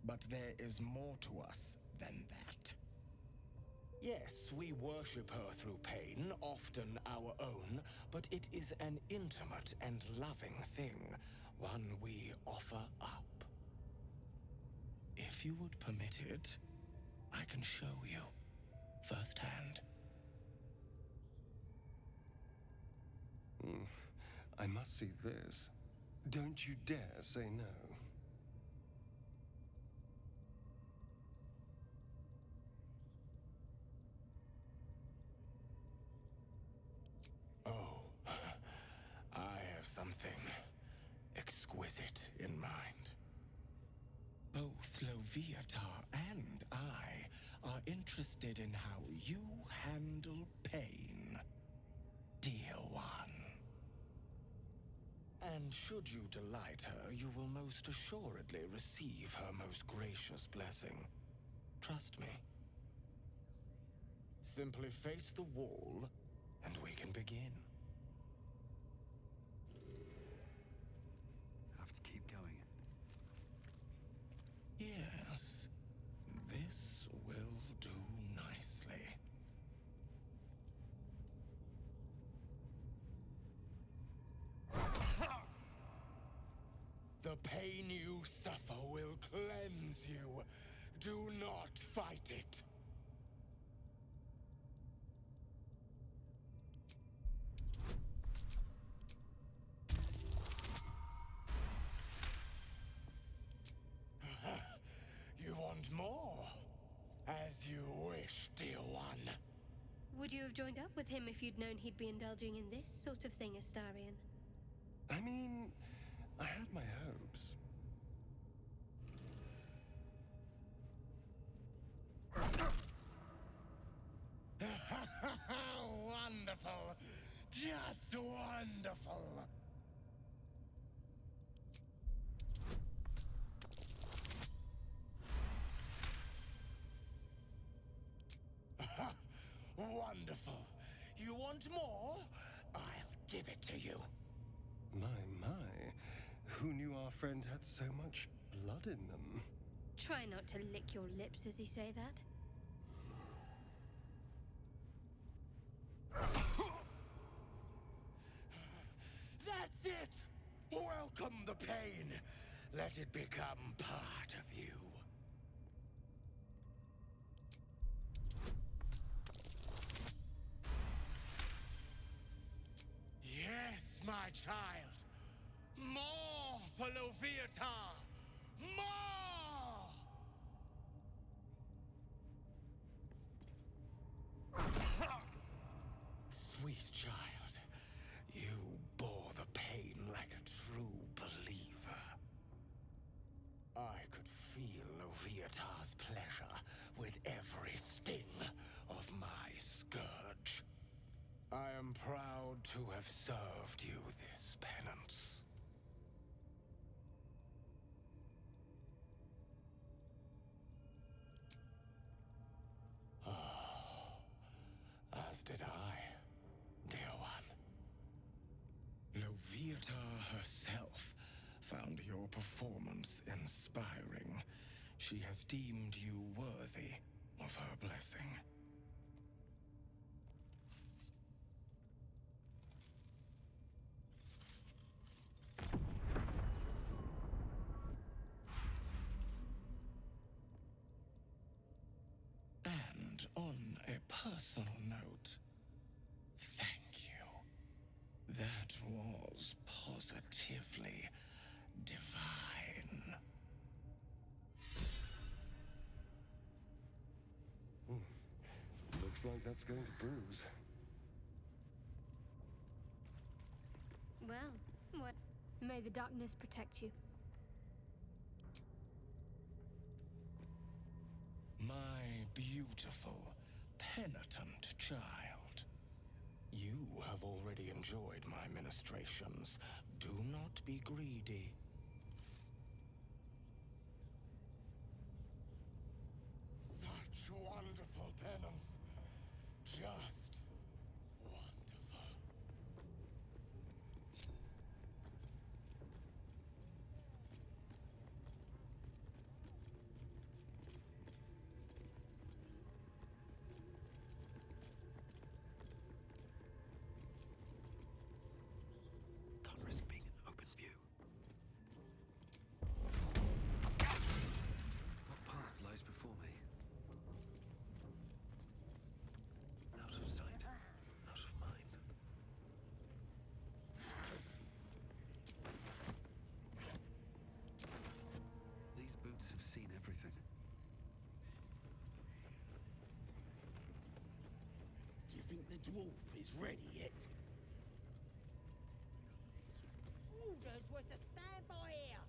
Speaker 22: But there is more to us than that.
Speaker 11: Yes, we worship her through pain, often our own, but it is an intimate and loving thing, one we offer up.
Speaker 22: If you would permit it, I can show you firsthand.
Speaker 12: I must see this. Don't you dare say no.
Speaker 11: Oh, I have something exquisite in mind.
Speaker 22: Both Leviatar and I are interested in how you handle pain, dear one.
Speaker 11: And should you delight her, you will most assuredly receive her most gracious blessing. Trust me. Simply face the wall, and we can begin.
Speaker 3: Have to keep going.
Speaker 22: Yes, this will do nicely.
Speaker 11: The pain you suffer will cleanse you. Do not fight it. You want more? As you wish, dear one.
Speaker 20: Would you have joined up with him if you'd known he'd be indulging in this sort of thing, Astarion?
Speaker 12: I mean, I had my hopes.
Speaker 11: Wonderful. Just wonderful. Wonderful. You want more? I'll give it to you.
Speaker 12: My. Who knew our friend had so much blood in them?
Speaker 20: Try not to lick your lips as you say that.
Speaker 11: That's it! Welcome the pain. Let it become part of you. Yes, my child. More for Leviatar. More! Sweet child, you bore the pain like a true believer. I could feel Leviatar's pleasure with every sting of my scourge. I am proud to have served you this penance. As did I, dear one. Leviatar herself found your performance inspiring. She has deemed you worthy of her blessing.
Speaker 12: Looks like that's going to bruise.
Speaker 20: Well, what? May the darkness protect you.
Speaker 22: My beautiful, penitent child. You have already enjoyed my ministrations. Do not be greedy. Such wonderful penance. Just wonderful.
Speaker 3: Can't risk being in open view. What path lies before me? Out of sight, out of mind. These boots have seen everything.
Speaker 8: Do you think the dwarf is ready yet?
Speaker 6: Orders were to stand by here.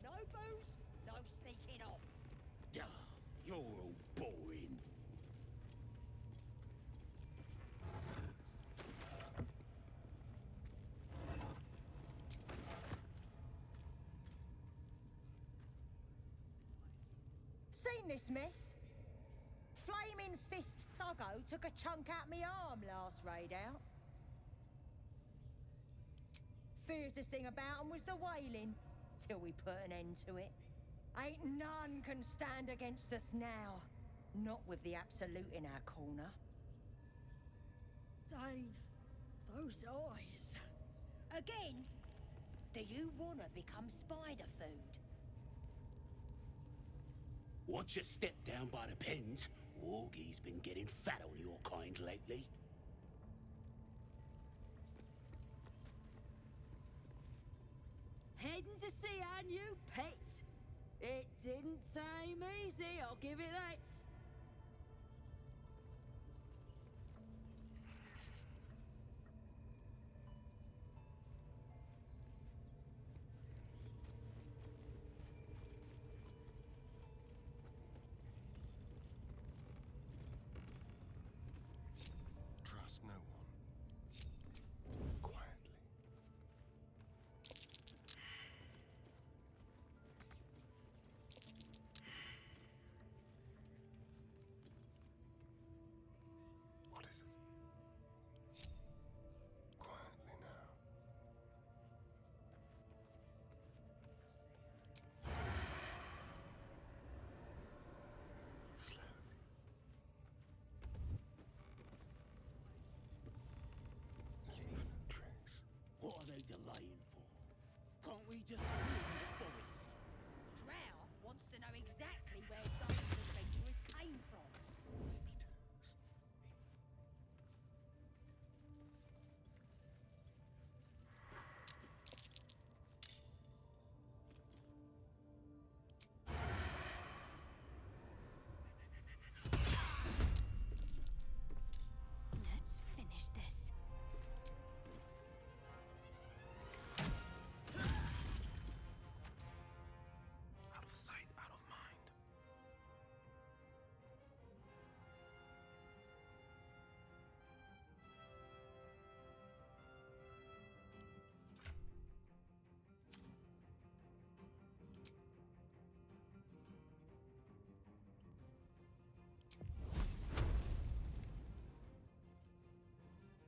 Speaker 6: No booze, no sneaking off.
Speaker 8: Duh, you're all boring.
Speaker 6: Seen this mess? Flaming Fist Thuggo took a chunk out me arm last raid out. Fiercest thing about 'em was the wailing, till we put an end to it. Ain't none can stand against us now. Not with the Absolute in our corner. Dane, those eyes. Again? Do you wanna become spider food?
Speaker 8: Watch your step down by the pens. Wargie's been getting fat on your kind lately.
Speaker 6: Heading to see our new pet? It didn't seem easy, I'll give it that.
Speaker 12: Trust no one. Quietly. What is it? Quietly now. Slowly. Leave no trace.
Speaker 8: What are they delaying for? Can't we just move in the forest?
Speaker 6: Drow wants to know exactly where those adventurers came from.
Speaker 20: Let's finish this.
Speaker 3: Out of sight, out of mind.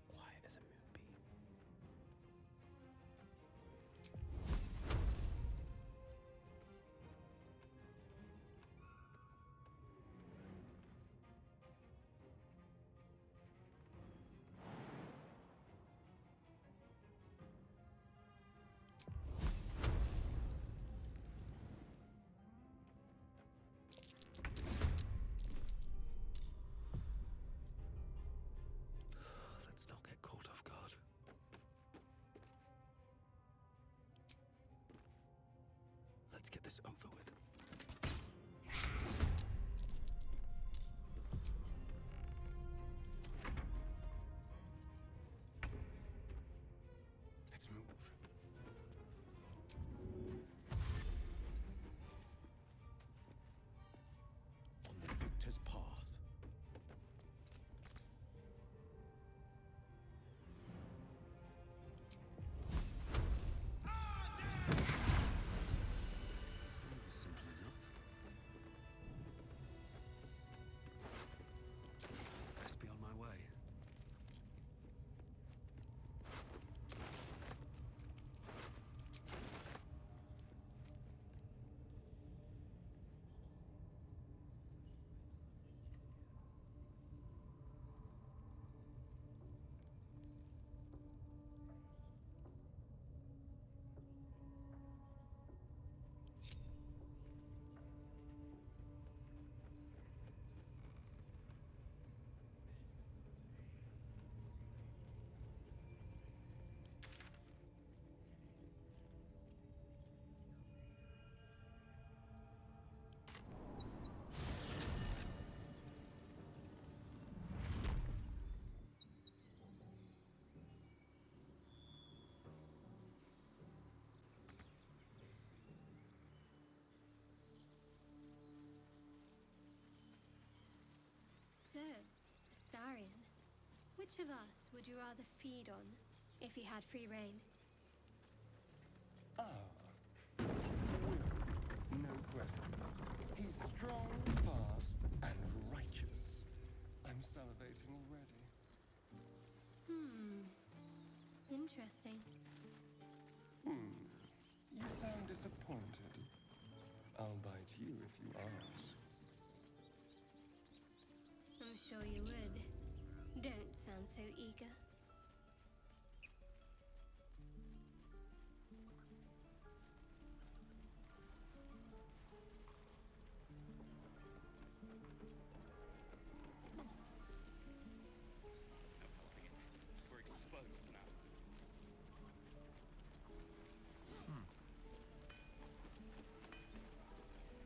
Speaker 3: Quiet as a moonbeam. Let's not get caught off guard. Let's get this over with.
Speaker 20: Astarion. Which of us would you rather feed on if he had free reign?
Speaker 12: No question. He's strong, fast, and righteous. I'm salivating already.
Speaker 20: Interesting.
Speaker 12: You sound disappointed. I'll bite you if you ask.
Speaker 20: I'm sure you would. Don't sound so eager.
Speaker 3: We're exposed now.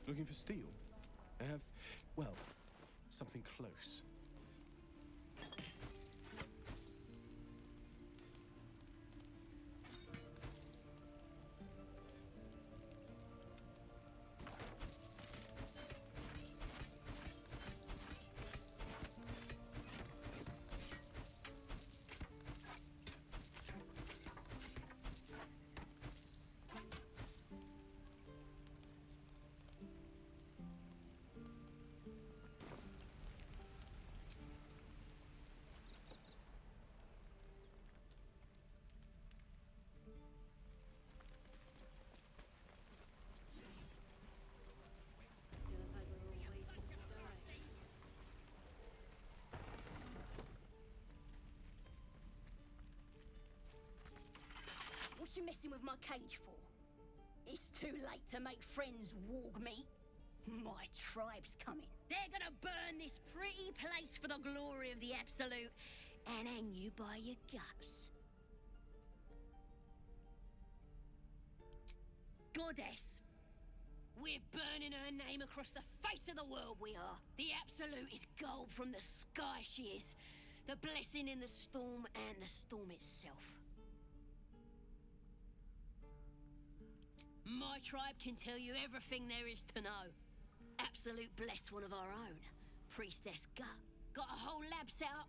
Speaker 9: Looking for steel? I have, well, something close.
Speaker 4: What you messing with my cage for? It's too late to make friends, warg meat. My tribe's coming. They're gonna burn this pretty place for the glory of the Absolute and hang you by your guts. Goddess. We're burning her name across the face of the world, we are. The Absolute is gold from the sky, she is. The blessing in the storm and the storm itself. My tribe can tell you everything there is to know. Absolute blessed one of our own. Priestess Gut. Got a whole lab set up.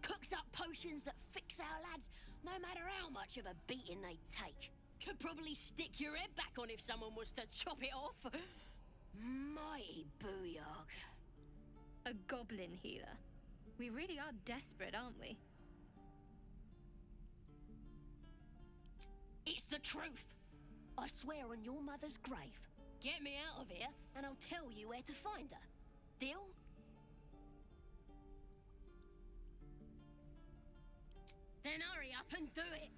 Speaker 4: Cooks up potions that fix our lads, no matter how much of a beating they take. Could probably stick your head back on if someone was to chop it off. Mighty booyog.
Speaker 14: A goblin healer. We really are desperate, aren't we?
Speaker 4: It's the truth. I swear on your mother's grave. Get me out of here, and I'll tell you where to find her. Deal? Then hurry up and do it.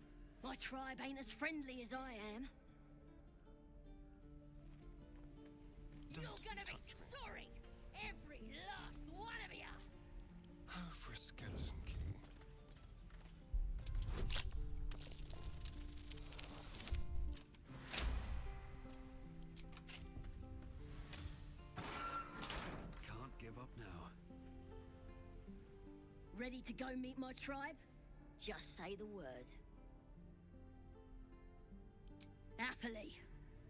Speaker 4: My tribe ain't as friendly as I am. You're gonna be sorry, every last one of you.
Speaker 12: Oh, for a skeleton key.
Speaker 3: Can't give up now.
Speaker 4: Ready to go meet my tribe? Just say the word. Happily.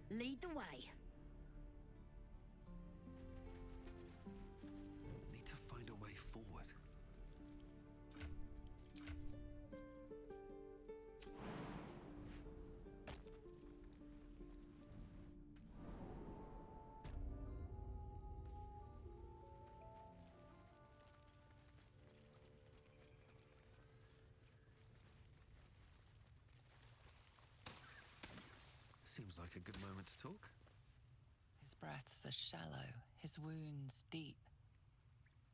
Speaker 4: Lead the way.
Speaker 3: Need to find a way forward. Seems like a good moment to talk.
Speaker 7: His breaths are shallow, his wounds deep.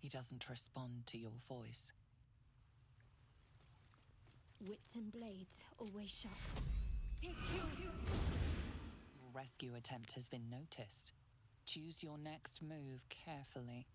Speaker 7: He doesn't respond to your voice.
Speaker 20: Wits and blades always sharp.
Speaker 7: Your rescue attempt has been noticed. Choose your next move carefully.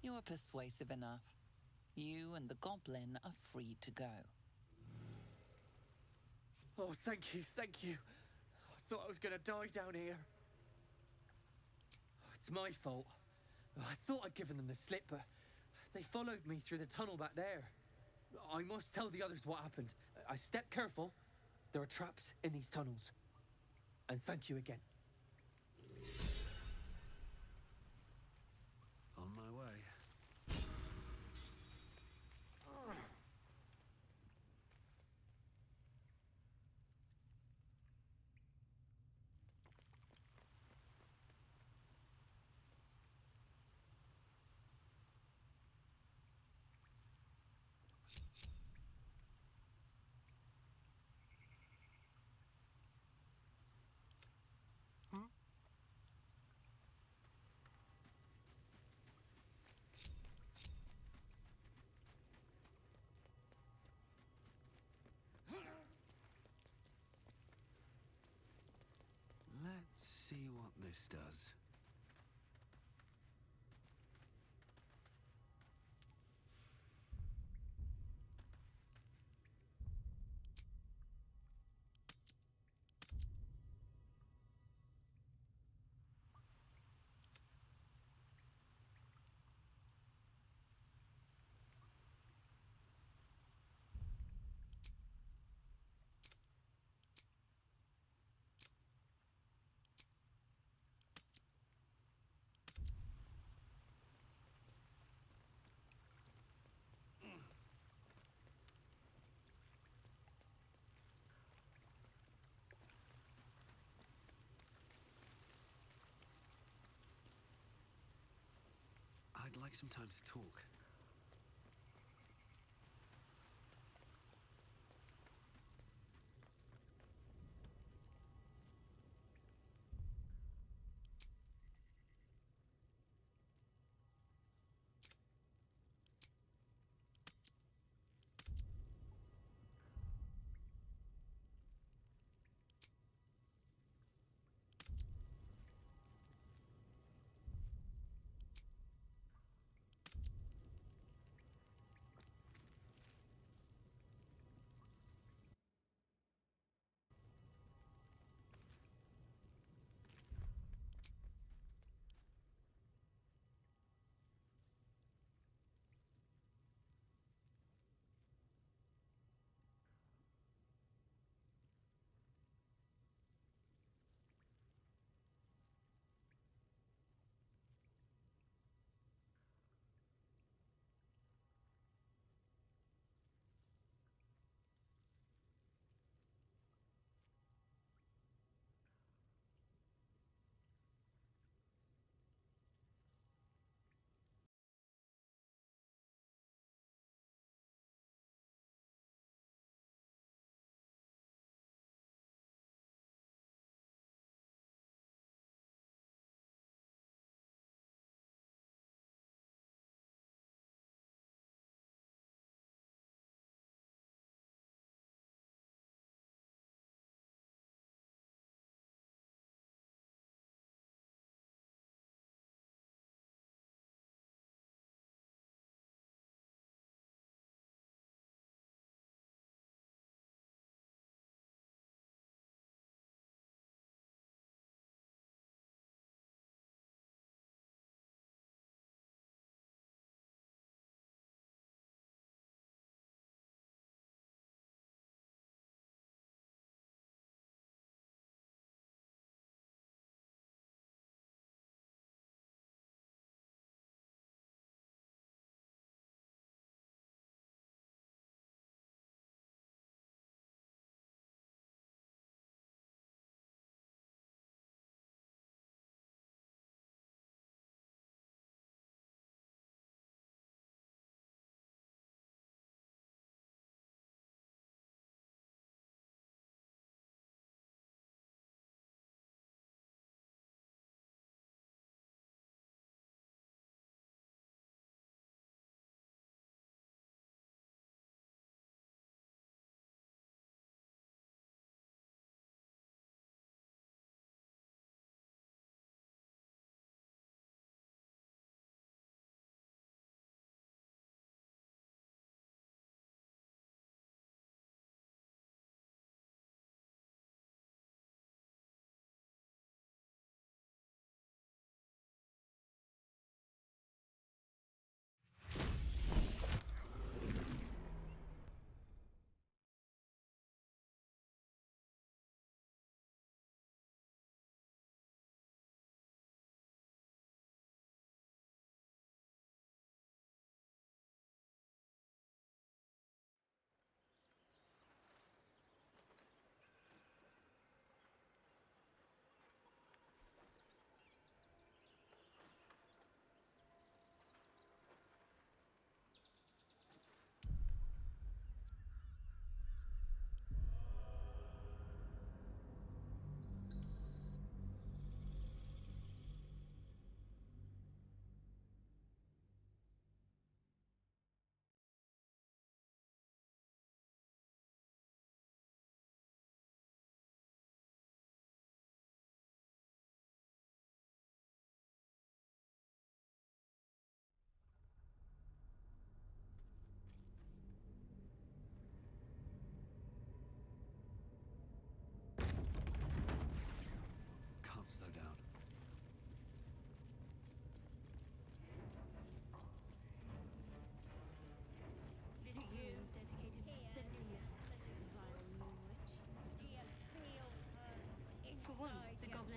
Speaker 7: You are persuasive enough. You and the goblin are free to go.
Speaker 5: Oh, thank you, thank you. I thought I was gonna die down here. It's my fault. I thought I'd given them the slip, but they followed me through the tunnel back there. I must tell the others what happened. I stepped careful. There are traps in these tunnels. And thank you again.
Speaker 3: On my way. Let's see what this does. I'd like some time to talk.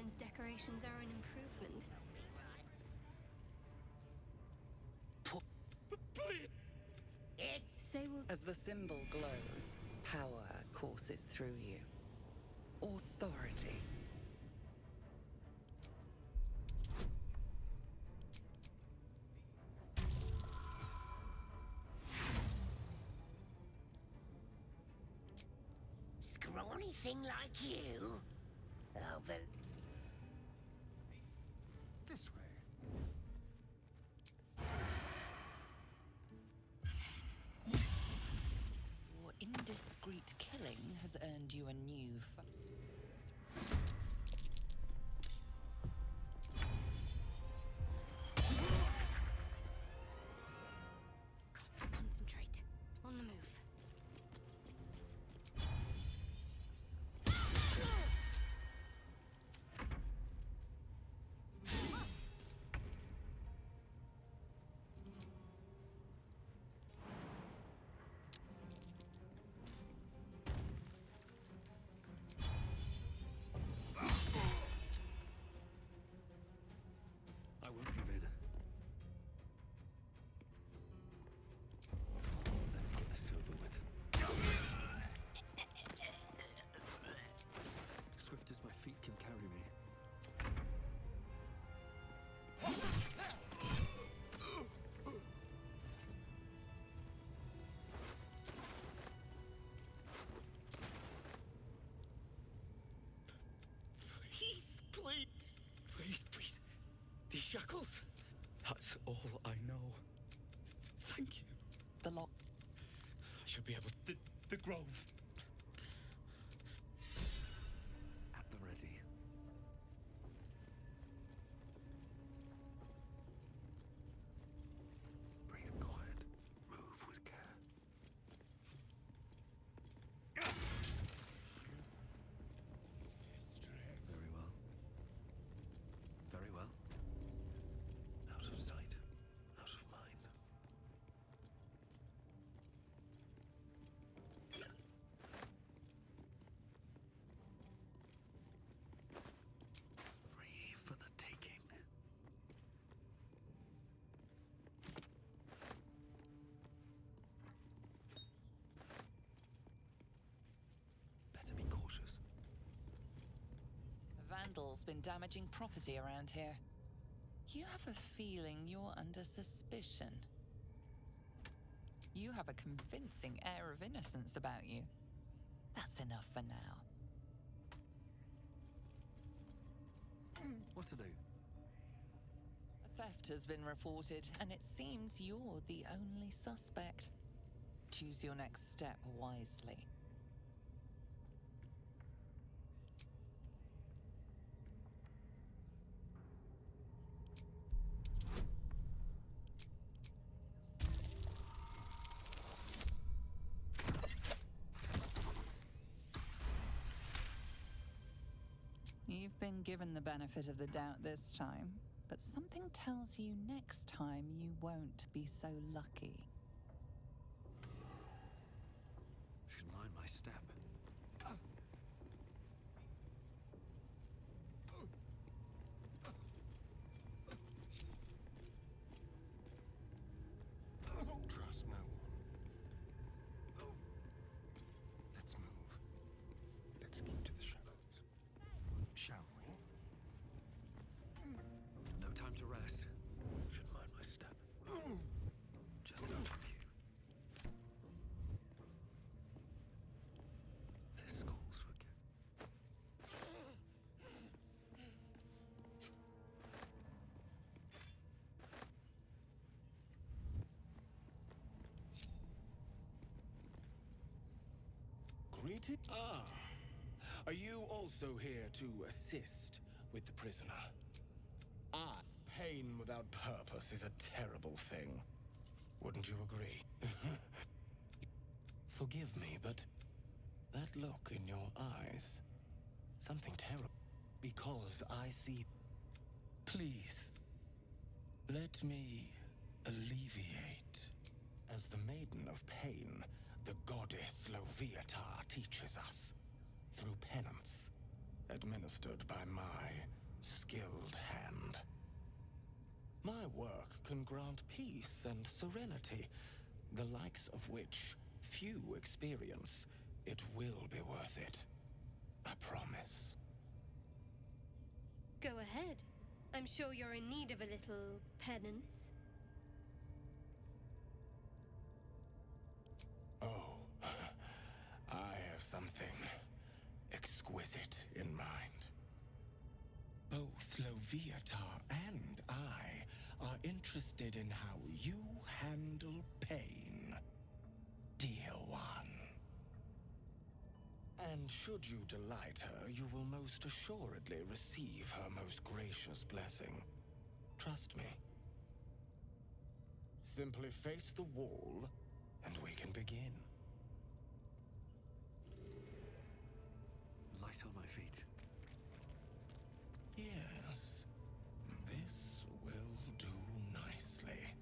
Speaker 20: Goblin's decorations are an improvement.
Speaker 7: As the symbol glows, power courses through you. Authority.
Speaker 8: Scrawny thing like you? Oh, well...
Speaker 12: This way.
Speaker 7: Your indiscreet killing has earned you a new
Speaker 20: Concentrate. On the move.
Speaker 3: I won't give in. Let's get this over with. Swift as my feet can carry me.
Speaker 21: Please, please, please, please. These shackles. That's all I know. Thank you.
Speaker 7: The lock.
Speaker 21: I should be able to. The grove.
Speaker 3: At the ready. Breathe quiet. Move with care. Very well. Very well. Out of sight. Out of mind. Free for the taking. Better be cautious.
Speaker 7: A vandal's been damaging property around here. You have a feeling you're under suspicion. You have a convincing air of innocence about you. That's enough for now.
Speaker 3: What to do?
Speaker 7: A theft has been reported, and it seems you're the only suspect. Choose your next step wisely. You've been given the benefit of the doubt this time, but something tells you next time you won't be so lucky.
Speaker 3: Should mind my step.
Speaker 12: Trust no one. Let's move. Let's keep to the shadows. Shall we?
Speaker 3: No time to rest. Should mind my step. Just out of view. This calls for
Speaker 11: Greeting? Ah. Are you also here to assist with the prisoner? Ah, pain without purpose is a terrible thing. Wouldn't you agree? Forgive me, but that look in your eyes, something terrible. Because I see... Please, let me alleviate. As the Maiden of Pain, the goddess Loviatar teaches us. Through penance, administration. administered by my skilled hand. My work can grant peace and serenity, the likes of which few experience. It will be worth it. I promise.
Speaker 20: Go ahead. I'm sure you're in need of a little penance.
Speaker 11: Oh, I have something exquisite in mind. Both Loviatar and I are interested in how you handle pain, dear one. And should you delight her, you will most assuredly receive her most gracious blessing. Trust me. Simply face the wall, and we can begin.
Speaker 3: Light on my feet.
Speaker 11: Yes, this will do nicely.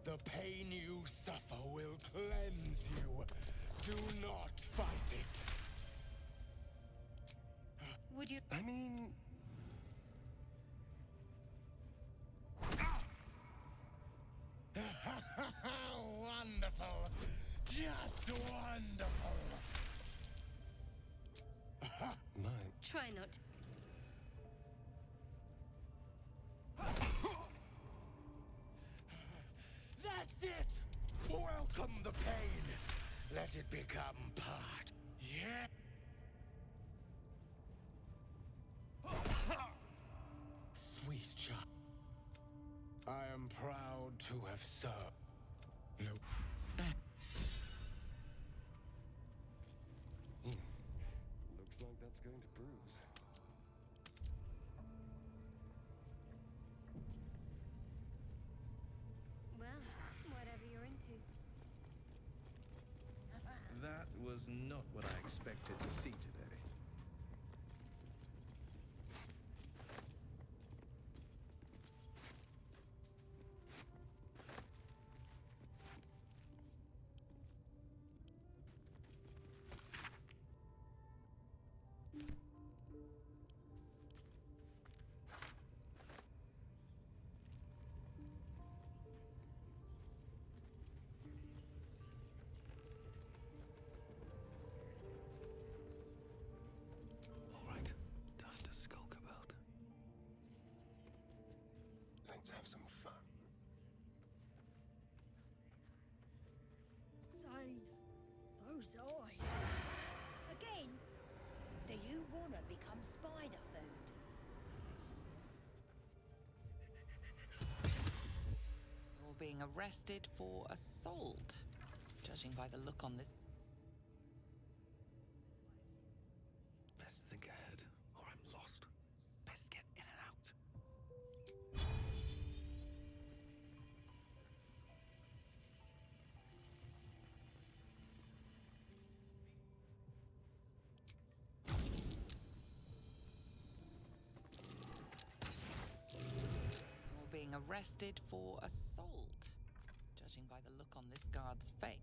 Speaker 11: The pain you suffer will cleanse you. Do not fight it.
Speaker 20: Would you...
Speaker 11: I mean... Wonderful. Just wonderful.
Speaker 20: Try not to...
Speaker 11: That's it! Welcome the pain. Let it become part. Yeah. Sweet child. I am proud to have served. No.
Speaker 9: Looks like that's going to bruise.
Speaker 20: Well, whatever you're into.
Speaker 13: That was not what I expected to see today.
Speaker 3: All right, time to skulk about.
Speaker 9: Let's have some fun.
Speaker 6: Those eyes. Again? Do you want to become spider food?
Speaker 7: You're being arrested for assault, judging by the look on the...
Speaker 3: Best think ahead, or I'm lost. Best get in and out.
Speaker 7: You're being arrested for assault, judging by the look on this guard's face.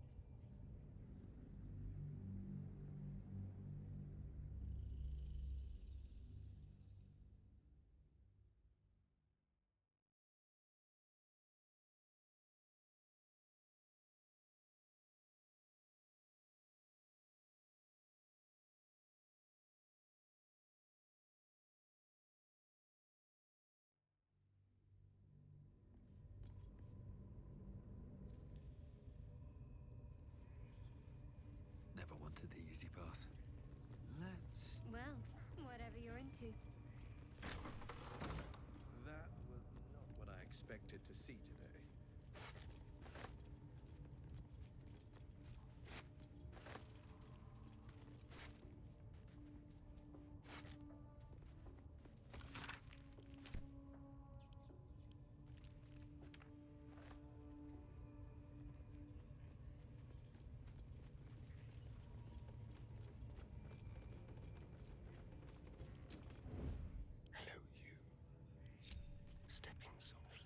Speaker 3: Never wanted the easy path. Let's...
Speaker 20: Well, whatever you're into.
Speaker 13: That was not what I expected to see today.
Speaker 9: Hello, you. Step in softly.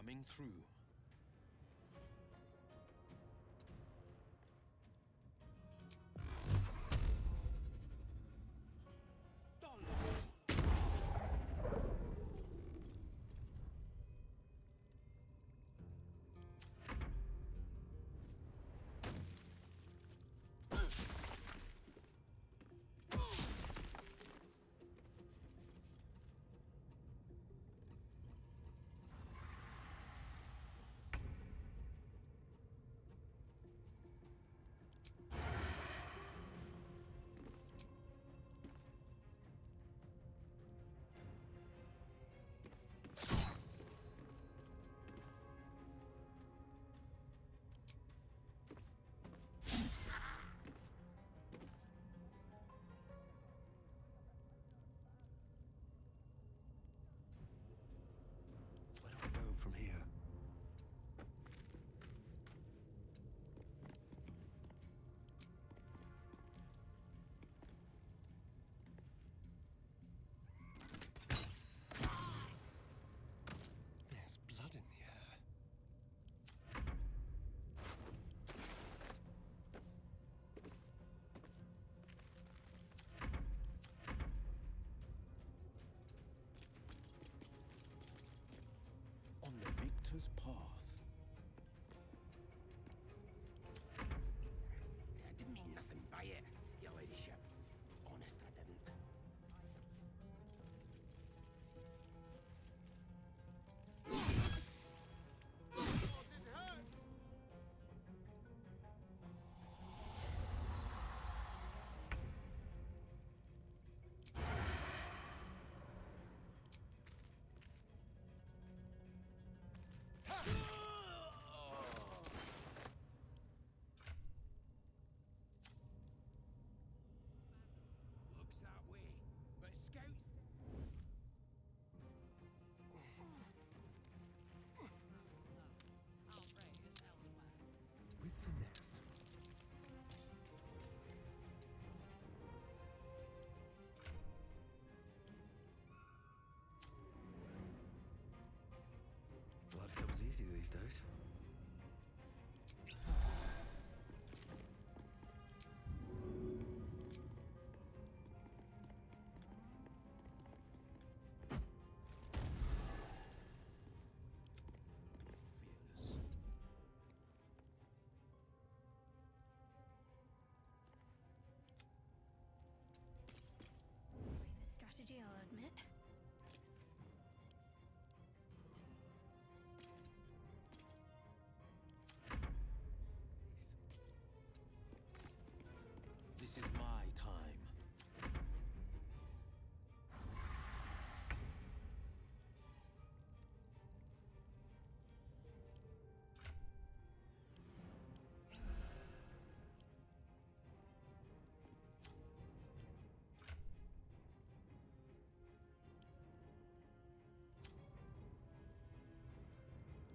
Speaker 9: coming through.
Speaker 3: Where do I go from here?
Speaker 9: There's blood in the air. On the victor's path.
Speaker 8: I didn't mean nothing by it, your ladyship. Honest, I didn't. Looks that way, but scout.
Speaker 9: With finesse.
Speaker 3: Blood comes easy these days.
Speaker 20: Bravest strategy, I'll admit.
Speaker 9: This is my time.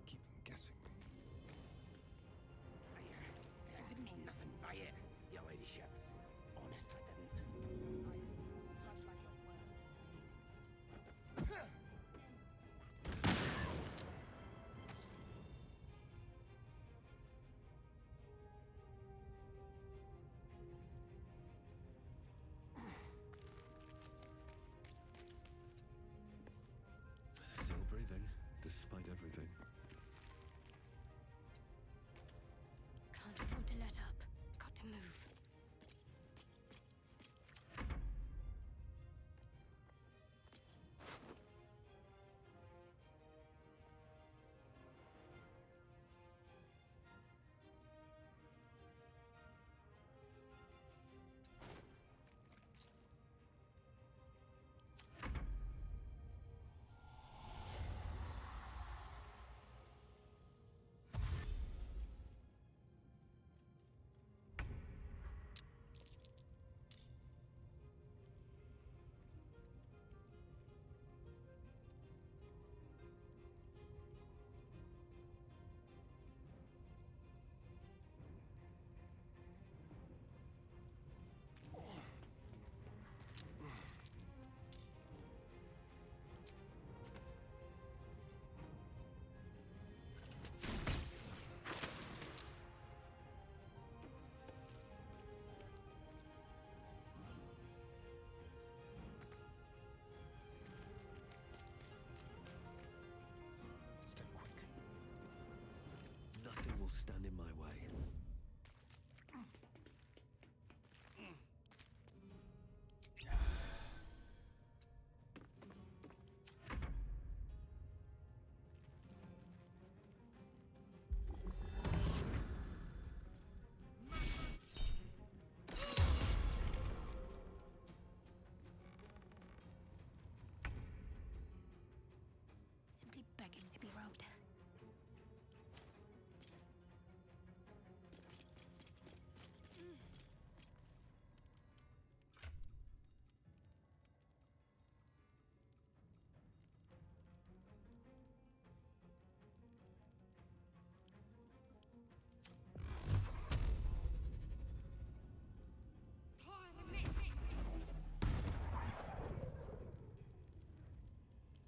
Speaker 9: Keep them guessing.
Speaker 8: I didn't mean nothing by it, your ladyship. Honest, I didn't.
Speaker 3: Still breathing, despite everything.
Speaker 20: Can't afford to let up. Got to move. asking to be robed.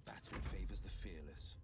Speaker 9: Battle favors the fearless.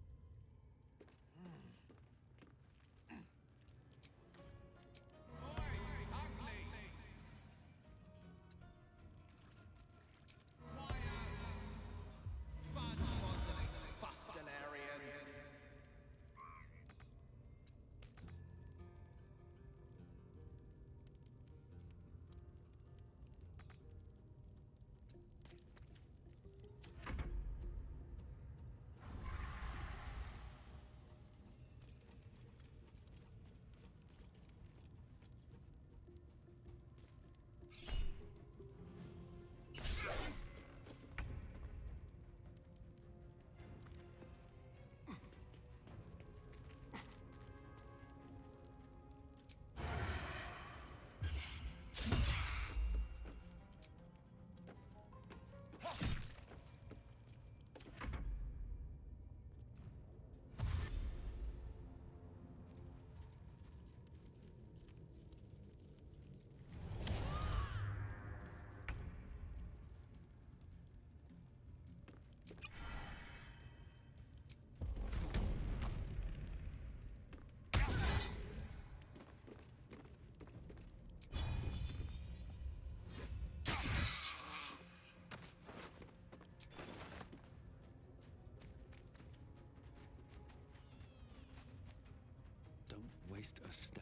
Speaker 3: Don't waste a step.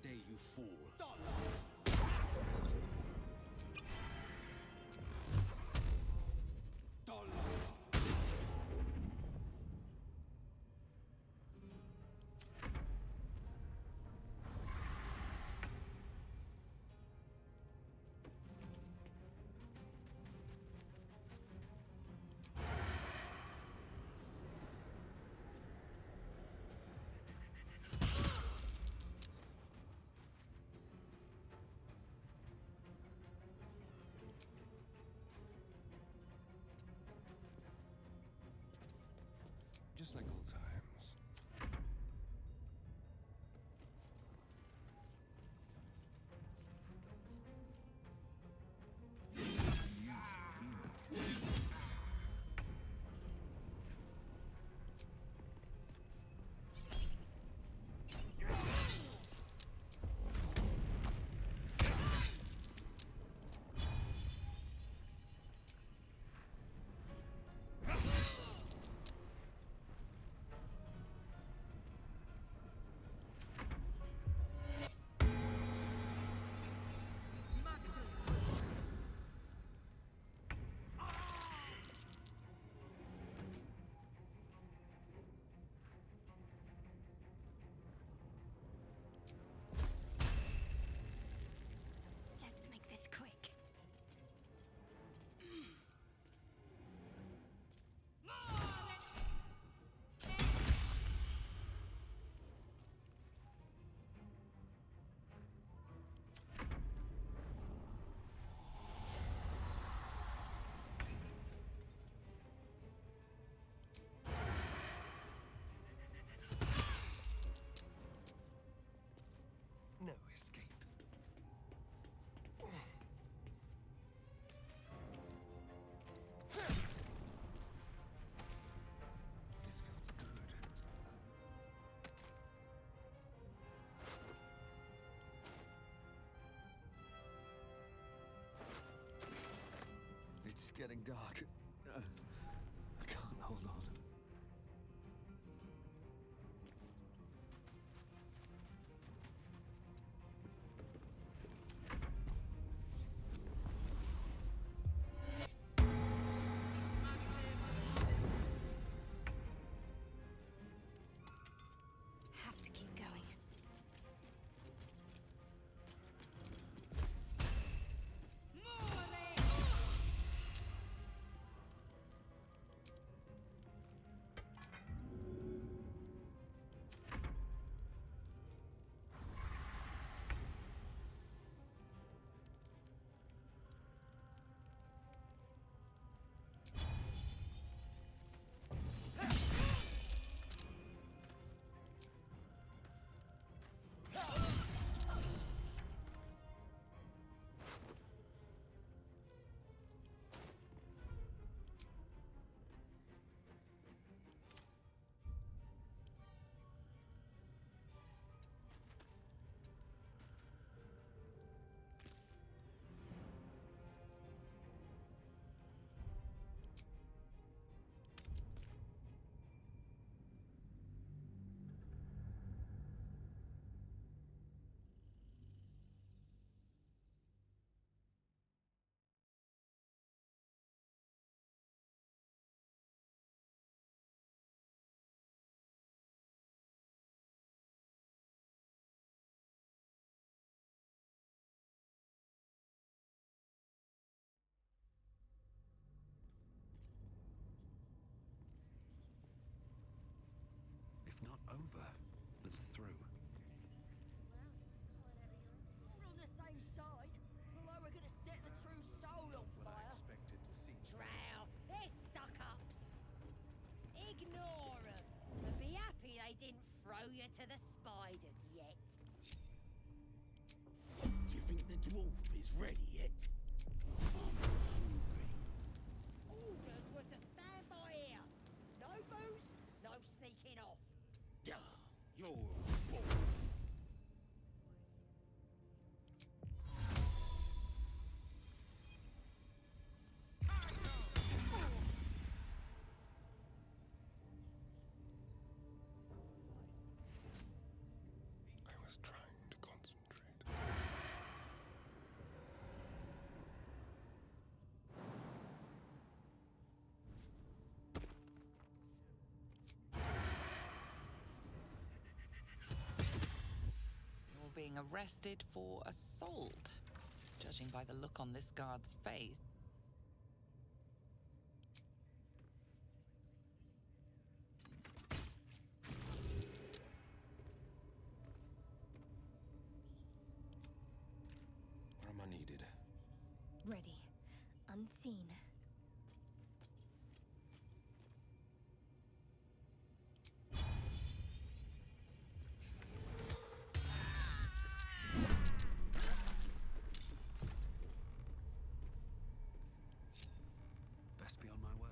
Speaker 3: day, you fool.
Speaker 9: Just like old times.
Speaker 20: Let's make this quick.
Speaker 12: No escape. This feels good.
Speaker 3: It's getting dark. I can't hold on.
Speaker 20: Have to keep going.
Speaker 3: If not over, then through.
Speaker 6: We're on the same side. Although we're gonna set the true soul on fire.
Speaker 11: Expected to see
Speaker 6: Drow, they're stuck-ups. Ignore them. And be happy they didn't throw you to the spiders yet.
Speaker 17: Do you think the dwarf is ready yet? I'm hungry.
Speaker 6: Orders were to stand by here. No booze, no sneaking off.
Speaker 17: Duh, you're a fool.
Speaker 9: I was trying to concentrate.
Speaker 7: being arrested for assault. Judging by the look on this guard's face.
Speaker 9: Where am I needed?
Speaker 20: Ready. Unseen.
Speaker 3: Best be on my way.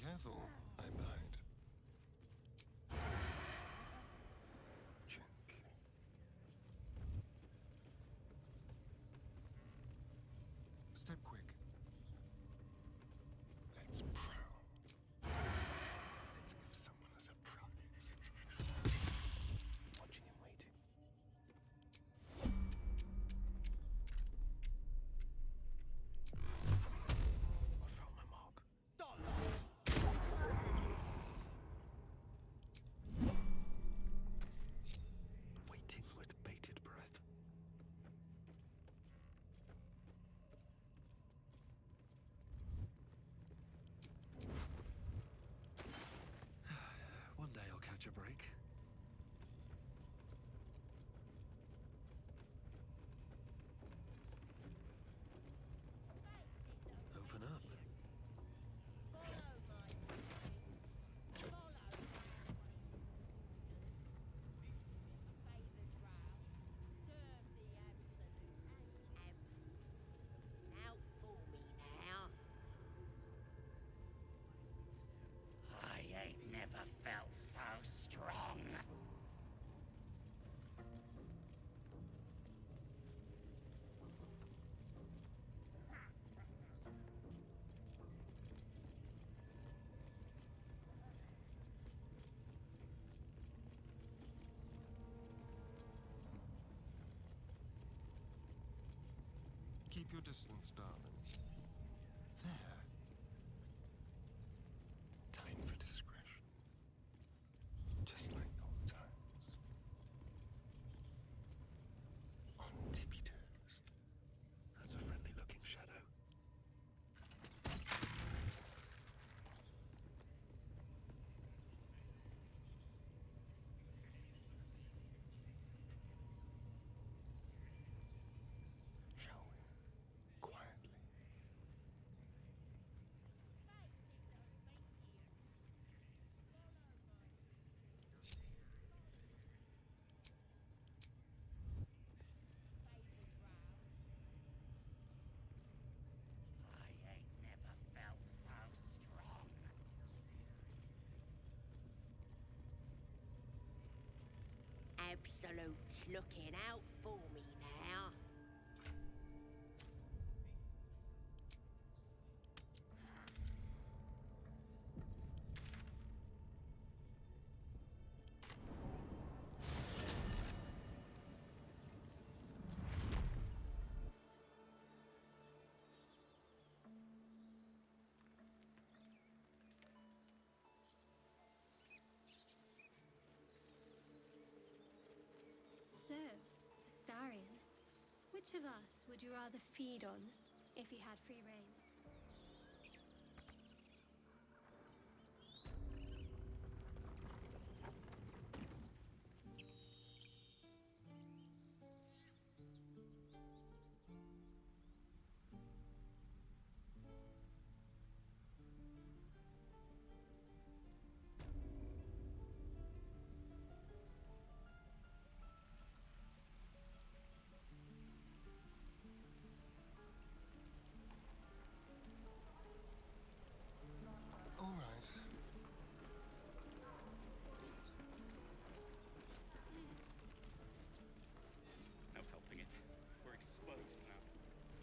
Speaker 12: Careful, I might. Gently. Step quick. Let's prowl. Let's give someone a surprise. Watching and waiting. I found my mark.
Speaker 3: Waiting with bated breath. One day I'll catch a break. Open up.
Speaker 6: Now for me now. I ain't never felt so strong.
Speaker 12: Keep your distance, darling. There. Time for discretion. Just like old times. On tippy toes.
Speaker 3: That's a friendly looking shadow.
Speaker 12: Shall we? Quietly.
Speaker 6: I ain't never felt so strong. Absolute's looking out for me now.
Speaker 20: So, Astarion, which of us would you rather feed on if you had free reign?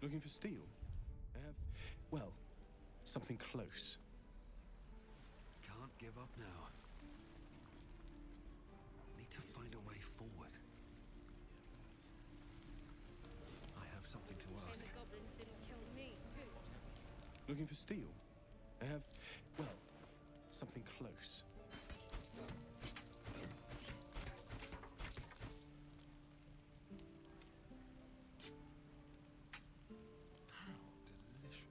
Speaker 9: Looking for steel? I have, well, something close.
Speaker 3: Can't give up now. Need to find a way forward. I have something to ask.
Speaker 16: The goblins didn't kill me, too.
Speaker 9: Looking for steel? I have, well, something close.
Speaker 12: How delicious.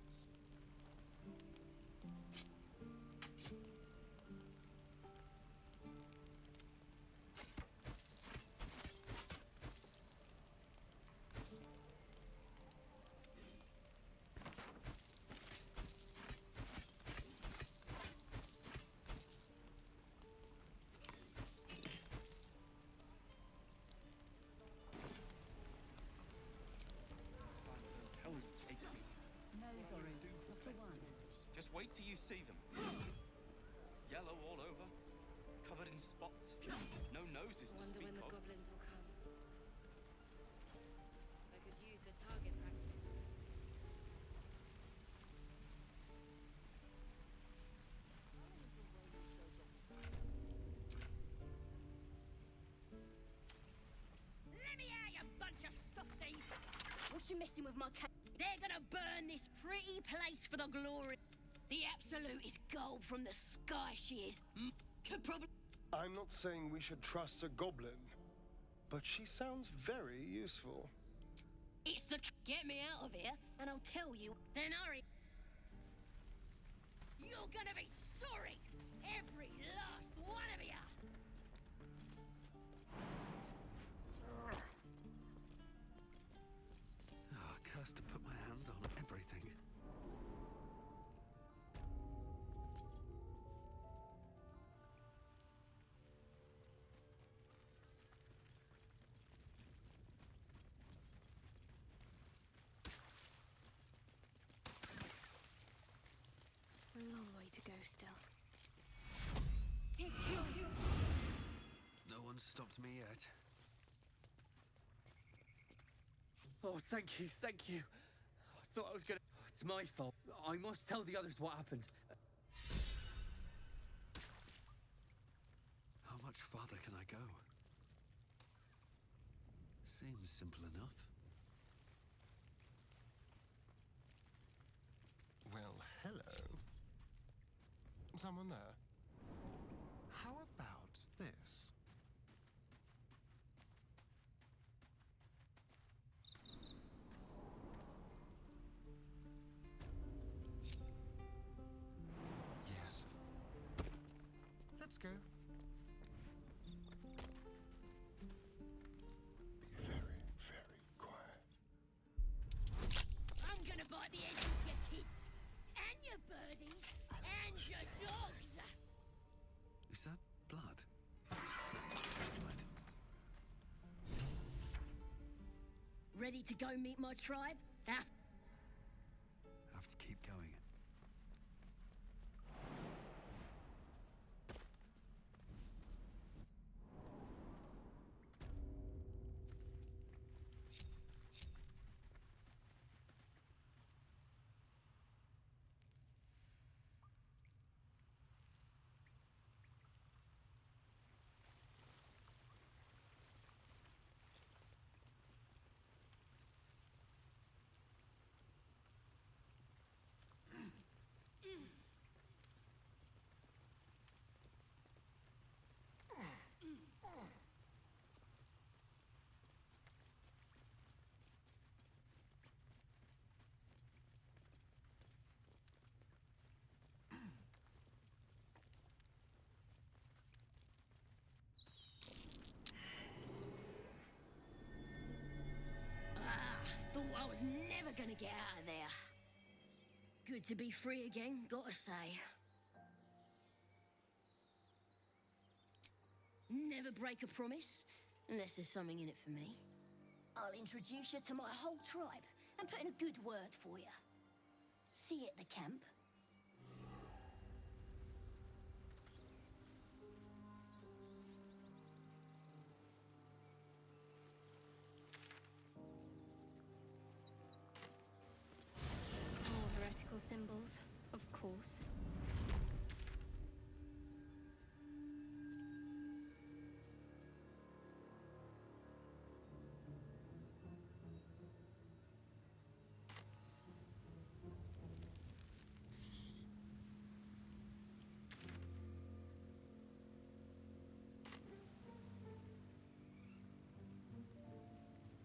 Speaker 19: Just wait till you see them. Yellow all over, covered in spots, no noses to
Speaker 16: Wonder
Speaker 19: speak
Speaker 16: when the
Speaker 19: of.
Speaker 16: goblins will come. I could use the target practice.
Speaker 6: Let me out, you bunch of softies! What you messing with my cat? They're gonna burn this pretty place for the glory. The Absolute is gold from the sky, she is. Could probably...
Speaker 12: I'm not saying we should trust a goblin, but she sounds very useful.
Speaker 6: It's the get me out of here, and I'll tell you. Then hurry. You're gonna be sorry, every last one of you.
Speaker 3: Ah, cursed to put my hands on everything.
Speaker 20: A long way to go still.
Speaker 3: No one's stopped me yet.
Speaker 5: Oh, thank you, thank you. I thought I was gonna... It's my fault. I must tell the others what happened.
Speaker 3: How much farther can I go? Seems simple enough.
Speaker 12: Well, hello. Someone there? How about this? Yes. Let's go. Be very, very quiet.
Speaker 6: I'm gonna bite the edge of your kids, and your birdies, and your dogs.
Speaker 3: Is that blood?
Speaker 6: Ready to go meet my tribe?
Speaker 3: Have to keep going.
Speaker 6: Thought I was never gonna get out of there. Good to be free again, gotta say. Never break a promise, unless there's something in it for me. I'll introduce you to my whole tribe and put in a good word for you. See you at the camp.
Speaker 14: symbols, of course.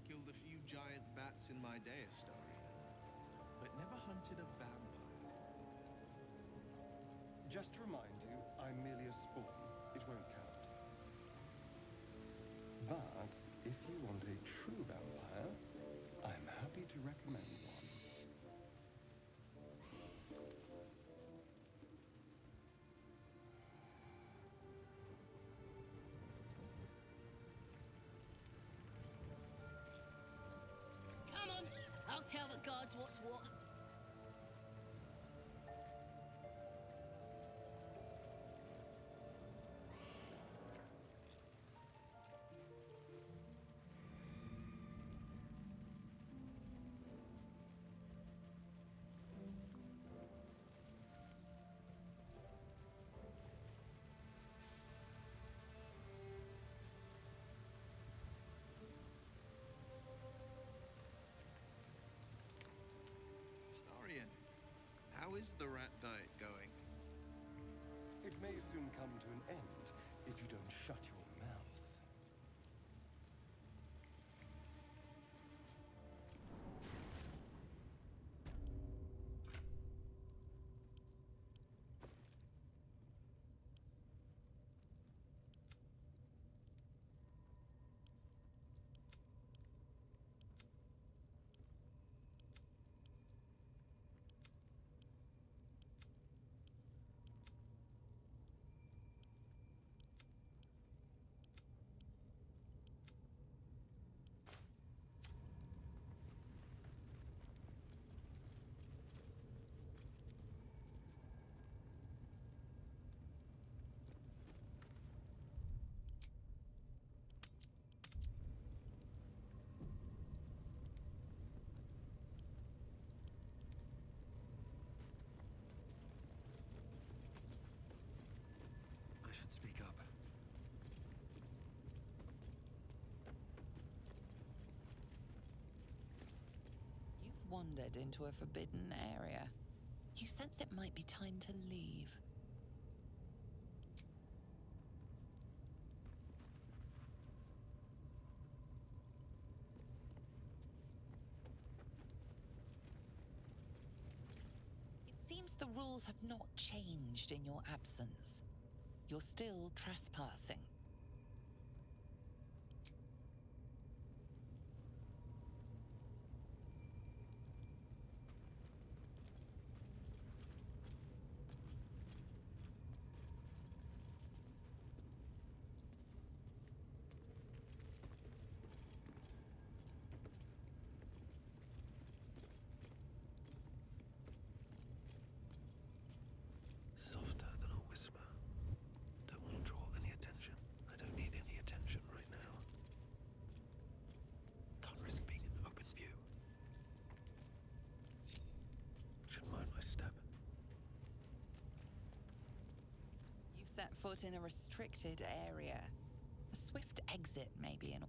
Speaker 13: Killed a few giant bats in my day, Astarion, but never hunted a vampire.
Speaker 12: Just to remind you, I'm merely a spawn. It won't count. But if you want a true vampire, I'm happy to recommend one.
Speaker 6: Come on, I'll tell the guards what's what.
Speaker 13: Astarion, how is the rat diet going?
Speaker 12: It may soon come to an end if you don't shut your mouth.
Speaker 3: I should speak up.
Speaker 7: You've wandered into a forbidden area. You sense it might be time to leave. It seems the rules have not changed in your absence. You're still trespassing.
Speaker 3: Softer than a whisper. Don't want to draw any attention. I don't need any attention right now. Can't risk being in open view. Should mind my step.
Speaker 7: You've set foot in a restricted area. A swift exit may be in.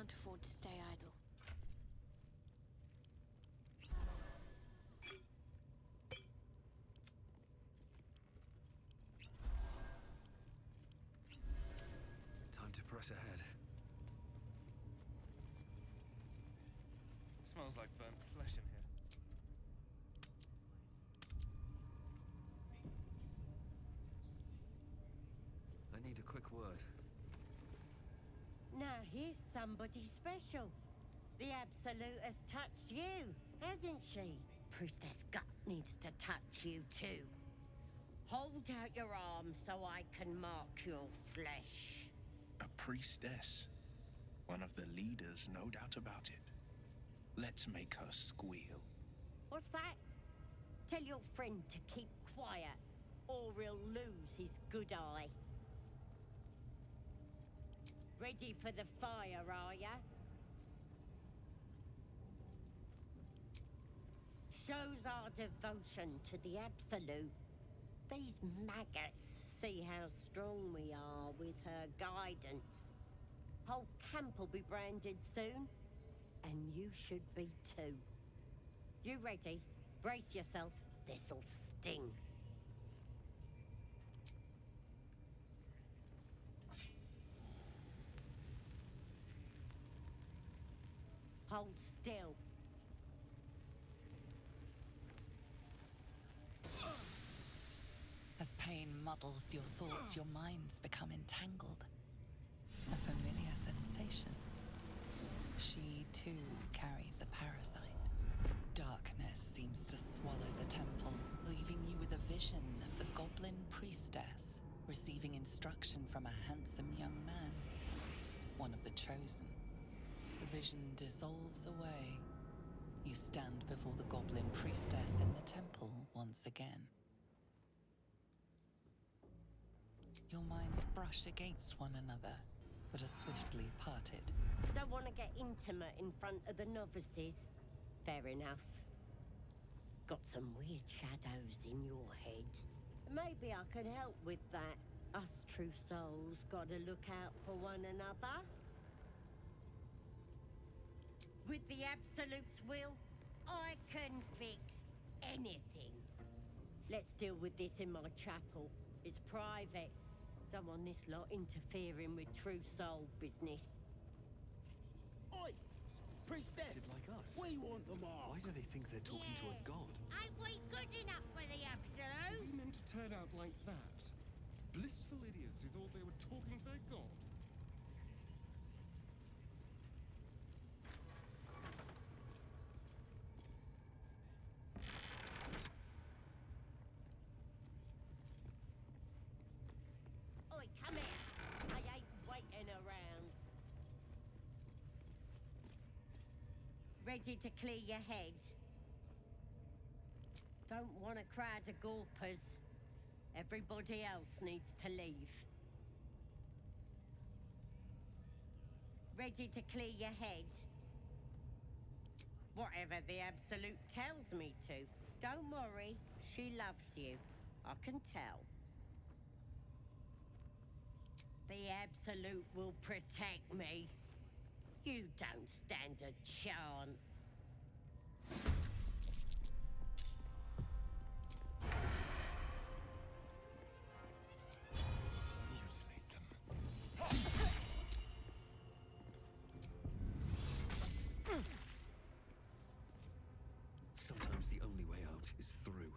Speaker 20: can't afford to stay idle.
Speaker 3: Time to press ahead.
Speaker 19: Smells like burnt flesh in here.
Speaker 3: I need a quick word.
Speaker 2: Now here's somebody special. The Absolute has touched you, hasn't she? Priestess Gut needs to touch you too. Hold out your arm so I can mark your flesh.
Speaker 11: A priestess. One of the leaders, no doubt about it. Let's make her squeal.
Speaker 2: What's that? Tell your friend to keep quiet, or he'll lose his good eye. Ready for the fire, are ya? Shows our devotion to the Absolute. These maggots see how strong we are with her guidance. Whole camp will be branded soon, and you should be too. You ready? Brace yourself. This'll sting. Hold still.
Speaker 7: As pain muddles your thoughts, your minds become entangled. A familiar sensation. She, too, carries a parasite. Darkness seems to swallow the temple, leaving you with a vision of the Goblin priestess, receiving instruction from a handsome young man, one of the chosen. The vision dissolves away. You stand before the Goblin priestess in the temple once again. Your minds brush against one another, but are swiftly parted.
Speaker 2: Don't want to get intimate in front of the novices. Fair enough. Got some weird shadows in your head. Maybe I could help with that. Us true souls gotta look out for one another. With the Absolute's will, I can fix anything. Let's deal with this in my chapel. It's private. Don't want this lot interfering with true soul business.
Speaker 8: Oi! Priestess!
Speaker 3: Did like us.
Speaker 8: We want them all!
Speaker 3: Why do they think they're talking to a god?
Speaker 6: Ain't we good enough for the Absolute?
Speaker 12: We meant to turn out like that. Blissful idiots who thought they were talking to their god.
Speaker 2: Oi, come here. I ain't waiting around. Ready to clear your head? Don't want a crowd of gawpers. Everybody else needs to leave. Ready to clear your head? Whatever the Absolute tells me to. Don't worry, she loves you. I can tell. The Absolute will protect me. You don't stand a chance.
Speaker 11: Mutilate them.
Speaker 3: Sometimes the only way out is through.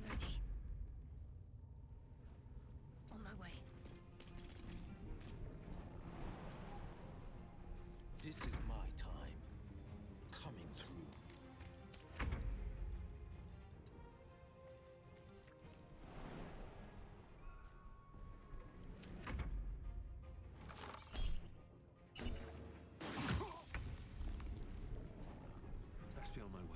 Speaker 14: I'm ready. On my way.
Speaker 11: This is my time. Coming through.
Speaker 3: Best be on my way.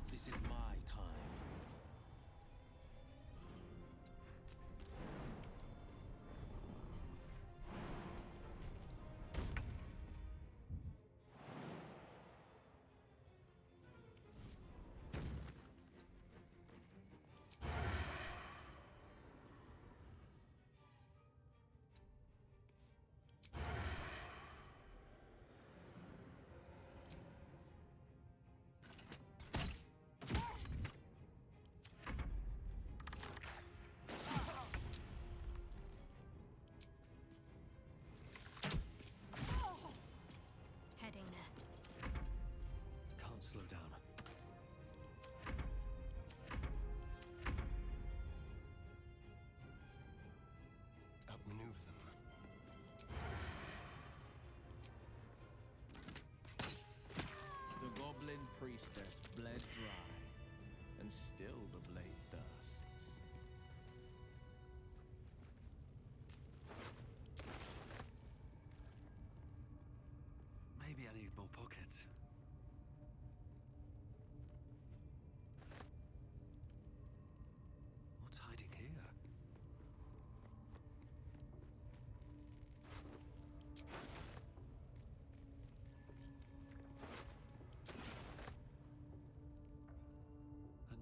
Speaker 11: This is my time.
Speaker 14: Heading there.
Speaker 3: Can't slow down.
Speaker 12: Outmaneuver them.
Speaker 13: The Goblin priestess bled dry, and still the blade thirsts.
Speaker 3: Maybe I need more pockets. What's hiding here?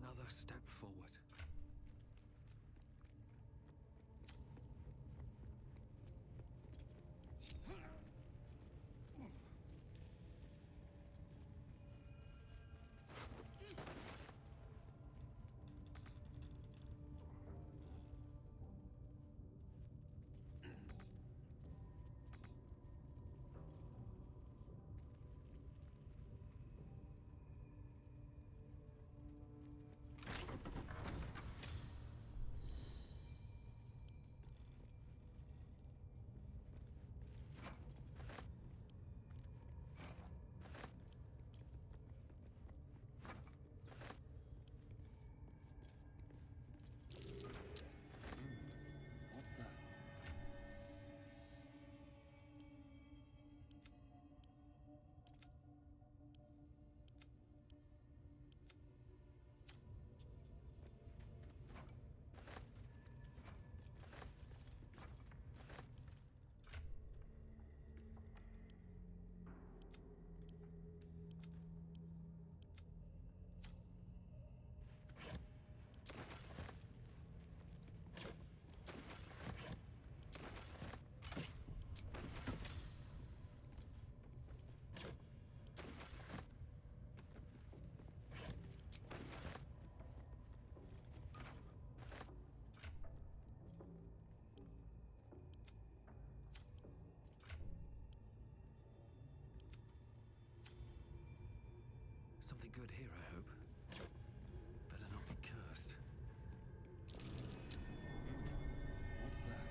Speaker 3: Another step forward. What's that? Something good here, I hope. Better not be cursed. What's that?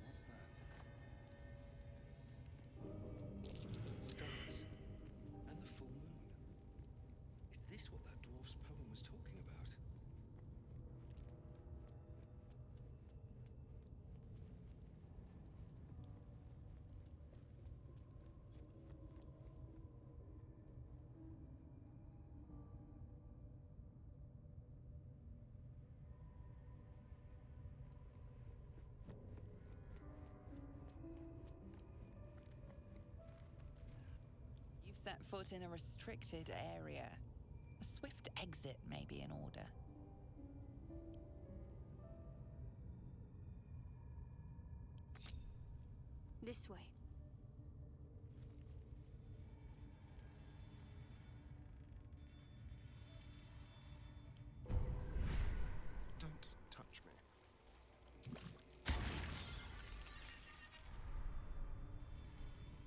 Speaker 3: What's that?
Speaker 7: You've set foot in a restricted area. A swift exit may be in order.
Speaker 20: This way.
Speaker 12: Don't touch me.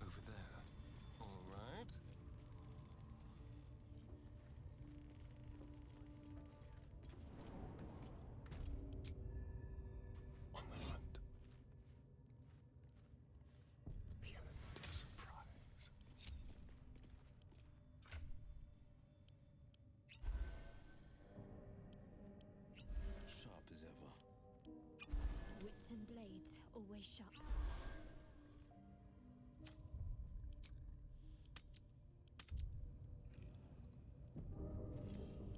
Speaker 12: Over there. All right. On the hunt. The element of surprise.
Speaker 9: Sharp as ever.
Speaker 14: Wits and blades, always sharp.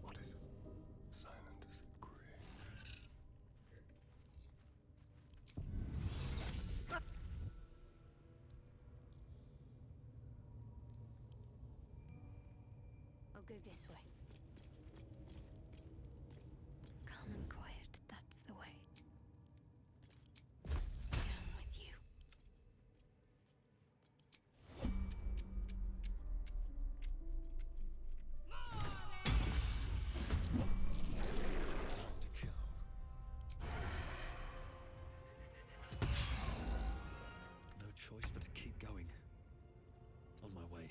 Speaker 12: What is it? Silent as the grave.
Speaker 20: I'll go this way. Calm and quiet, that's the way. Down with you.
Speaker 12: To kill.
Speaker 3: No choice but to keep going. On my way.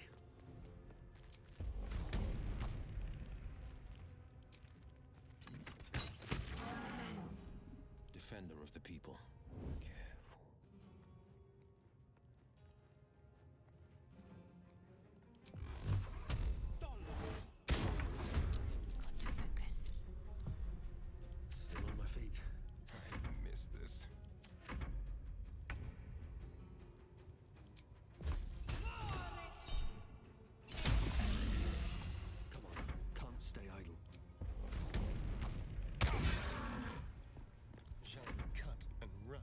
Speaker 9: Defender of the people. Careful.
Speaker 20: Got to focus.
Speaker 3: Still on my feet.
Speaker 12: I miss this.
Speaker 3: Come on, can't stay idle.
Speaker 12: Shall we cut and run?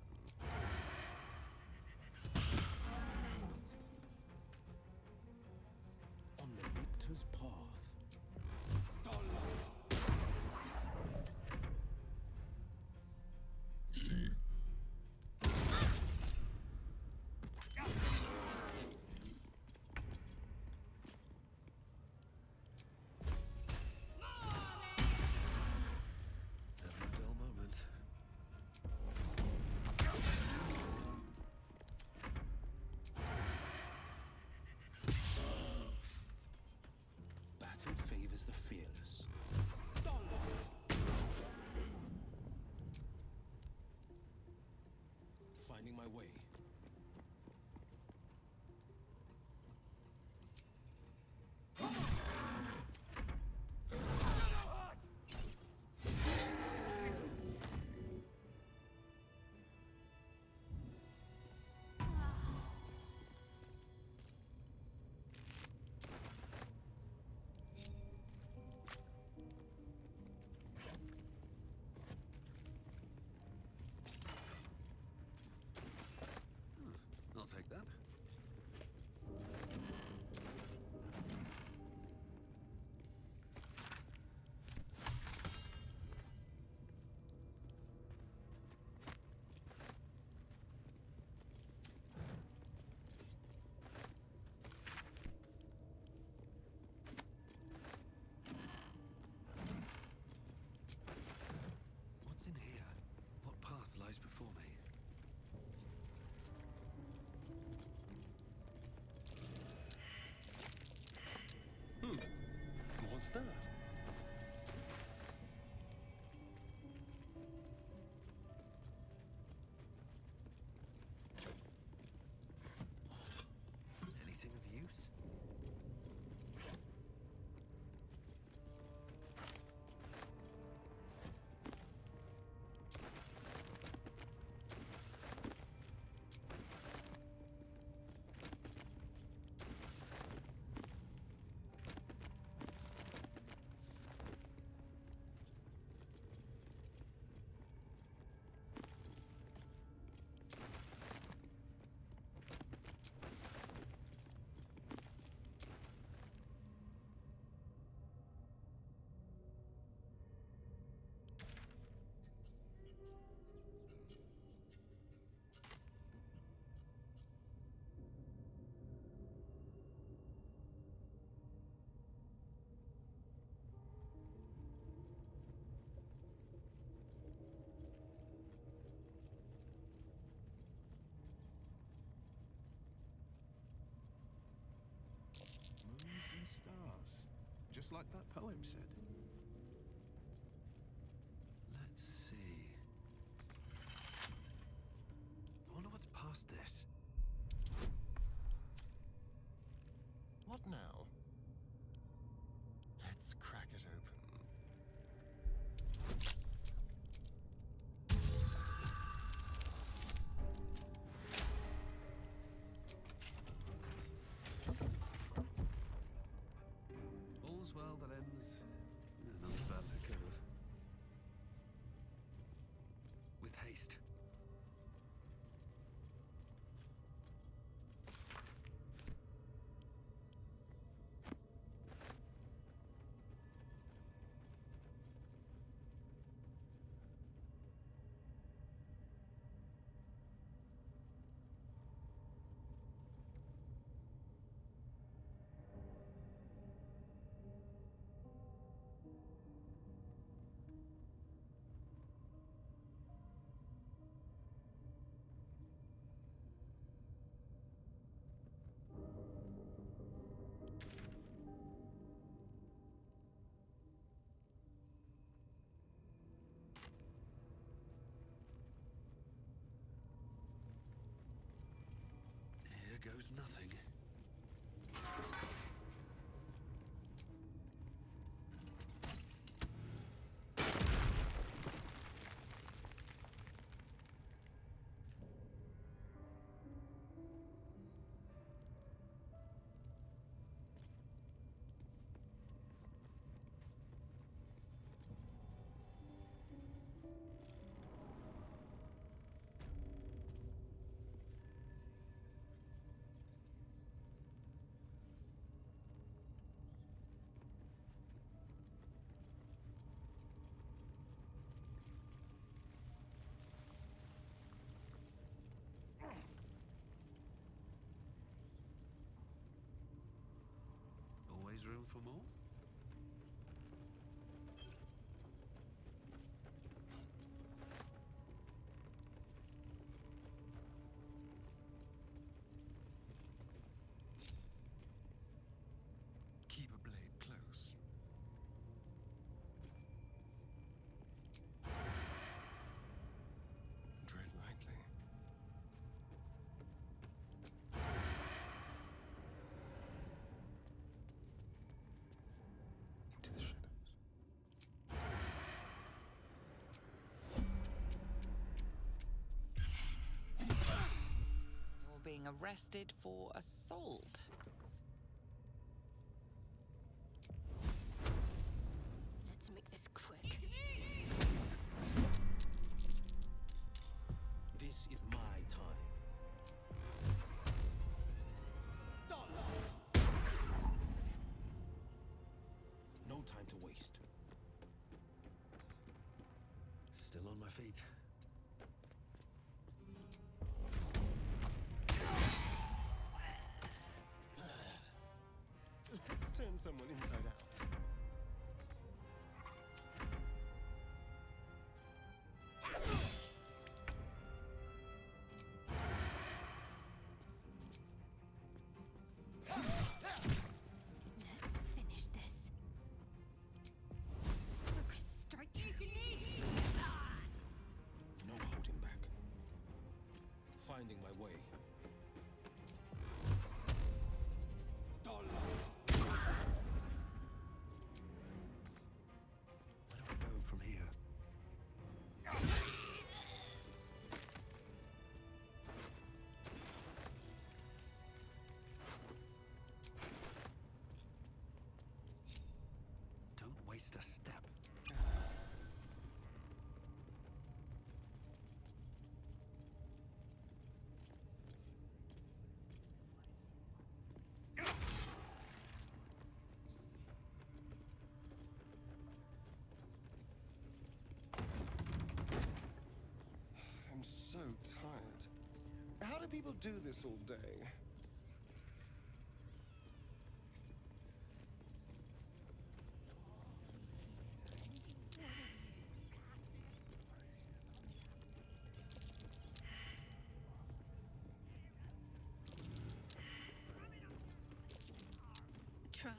Speaker 9: On the victor's path.
Speaker 3: Never a dull moment.
Speaker 9: Battle favors the fearless. Finding my way.
Speaker 3: I'll take that. What's in here? What path lies before me?
Speaker 12: What's that?
Speaker 3: Anything of use?
Speaker 13: and stars, just like that poem said.
Speaker 3: Let's see. I wonder what's past this.
Speaker 12: What now? Let's crack it open.
Speaker 3: All's well that ends not as bad as it could have. With haste. Here goes nothing. Always room for more?
Speaker 12: Keep a blade close. Tread lightly. Into the shadows.
Speaker 7: You're being arrested for assault.
Speaker 20: Let's make this quick.
Speaker 9: This is my time. No time to waste.
Speaker 3: Still on my feet.
Speaker 12: Let's turn someone inside out.
Speaker 20: Let's finish this. Focus straight.
Speaker 9: No holding back. Finding my way.
Speaker 3: Where do I go from here? Don't waste a step.
Speaker 12: I'm so tired. How do people do this all day?
Speaker 14: Trap.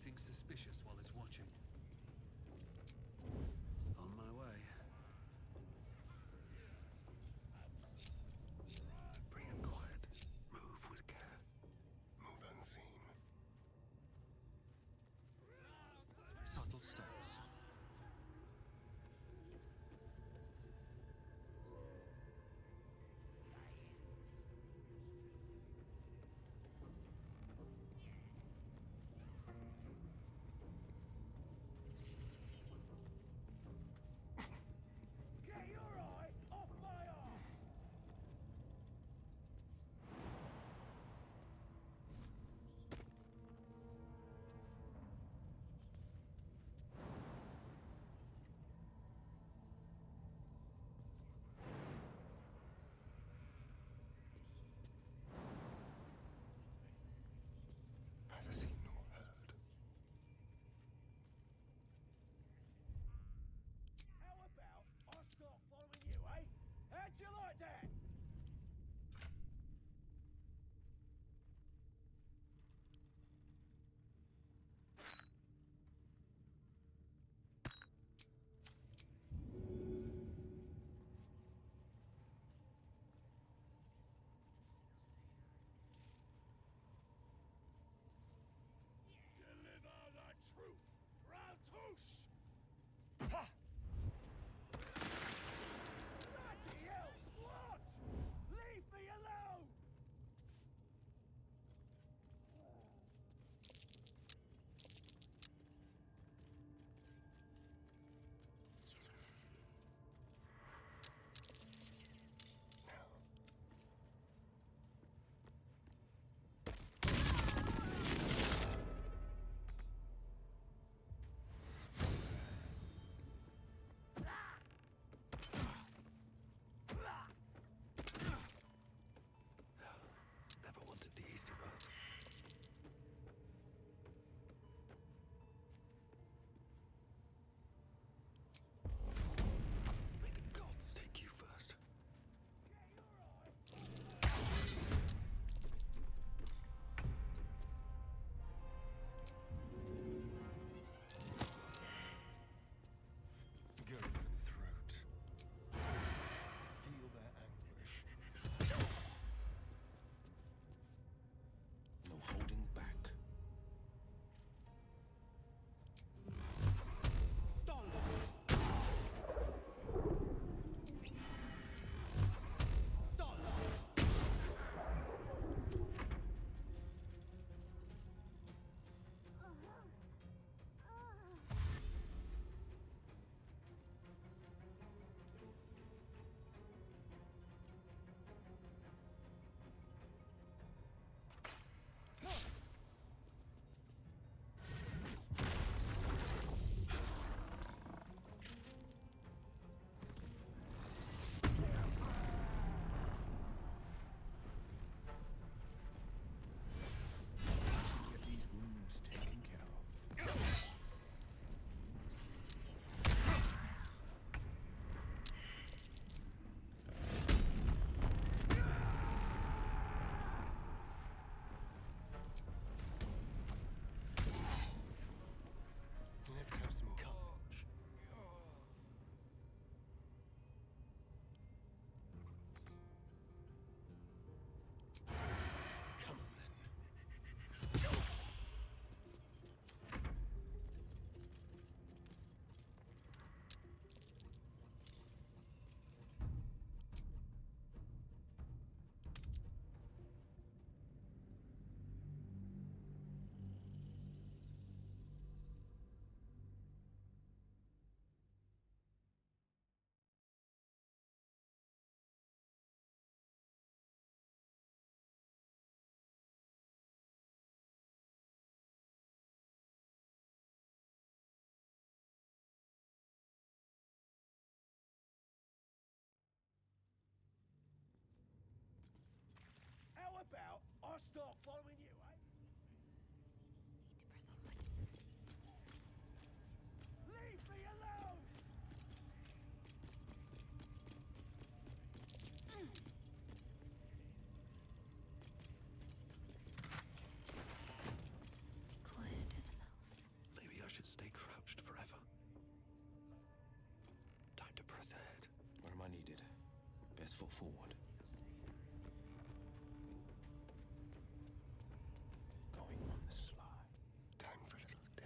Speaker 3: anything suspicious while it's watching. On my way.
Speaker 12: Bring it quiet. Move with care. Move unseen. Subtle steps.
Speaker 8: Get your eye off my arm!
Speaker 12: Neither seen nor heard.
Speaker 8: How about I start following you, eh? How'd you like that? Deliver the truth, Raltush! Bloody hell! What? Leave me alone!
Speaker 3: Never wanted the easy path. May the gods take you first.
Speaker 12: Go for the throat. Feel their anguish.
Speaker 13: No holding back.
Speaker 9: Get these wounds taken care of.
Speaker 12: Let's have some carnage.
Speaker 9: Come on then.
Speaker 8: How about I start following you, eh? Leave me alone!
Speaker 20: Quiet as a mouse.
Speaker 9: best foot forward. Going on the sly.
Speaker 12: Time for a little death.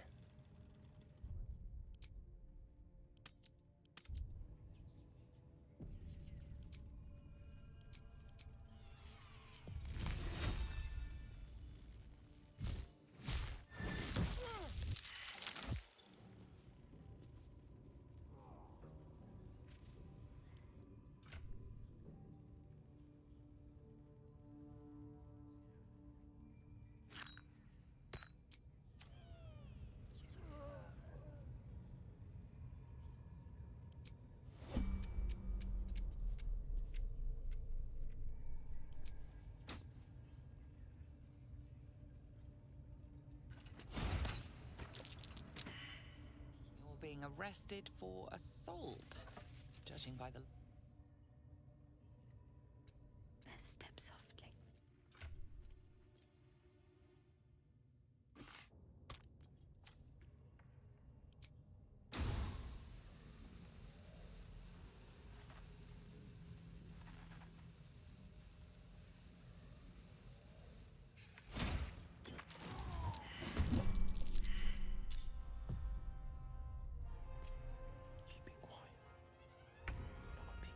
Speaker 7: You're being arrested for assault, judging by the...
Speaker 20: Let's step softly.
Speaker 9: Keeping quiet. Not a peep.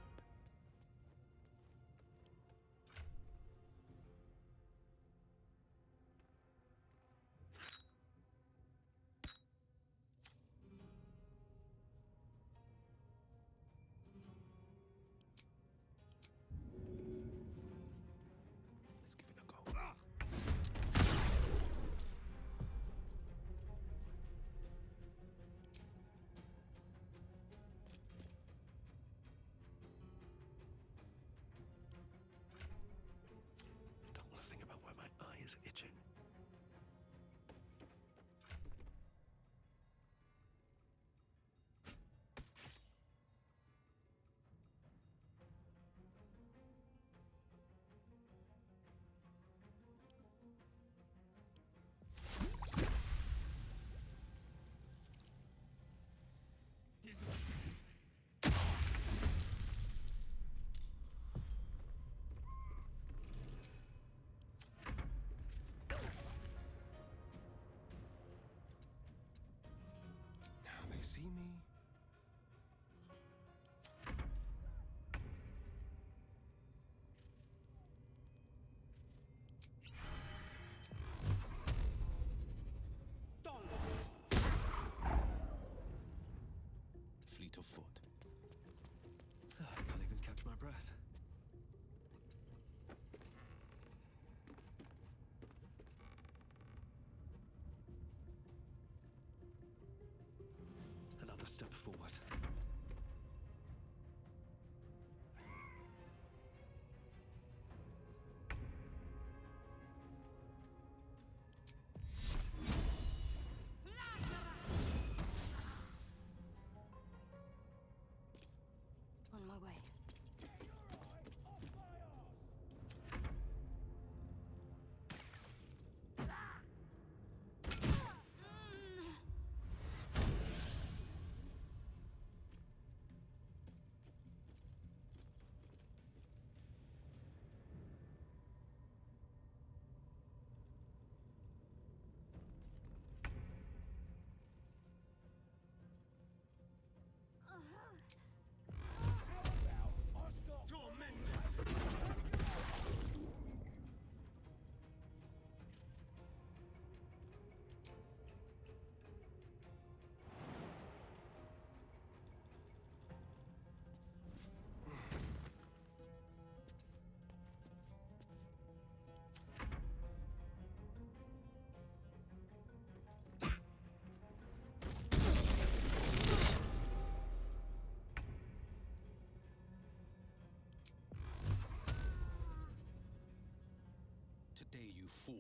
Speaker 9: Let's give it a go. Don't want to think about where my eye is itching. Now they see me. Fleet of foot.
Speaker 3: I can't even catch my breath. Another step forward.
Speaker 20: On my way.
Speaker 9: Today you fool.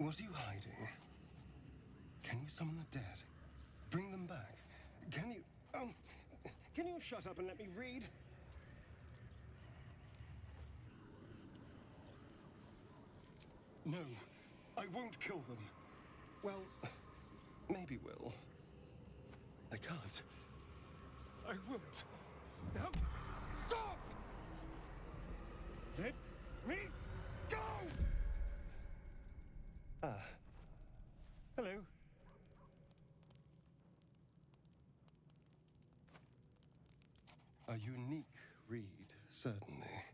Speaker 12: What are you hiding? Can you summon the dead? Bring them back? Can you... can you shut up and let me read? No, I won't kill them. Well, maybe will. I can't. I won't. No! Stop! Let me go! Ah. Hello. A unique read, certainly.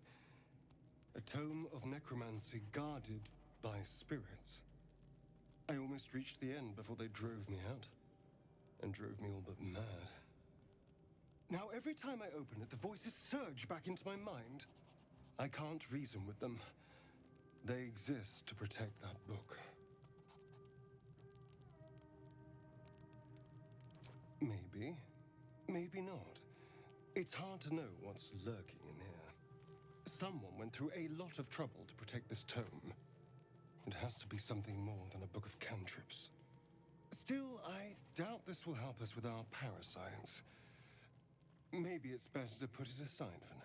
Speaker 12: A tome of necromancy guarded by spirits. I almost reached the end before they drove me out. And drove me all but mad. Now, every time I open it, the voices surge back into my mind. I can't reason with them. They exist to protect that book. Maybe. Maybe not. It's hard to know what's lurking in here. Someone went through a lot of trouble to protect this tome. It has to be something more than a book of cantrips. Still, I doubt this will help us with our parascience. Maybe it's better to put it aside for now.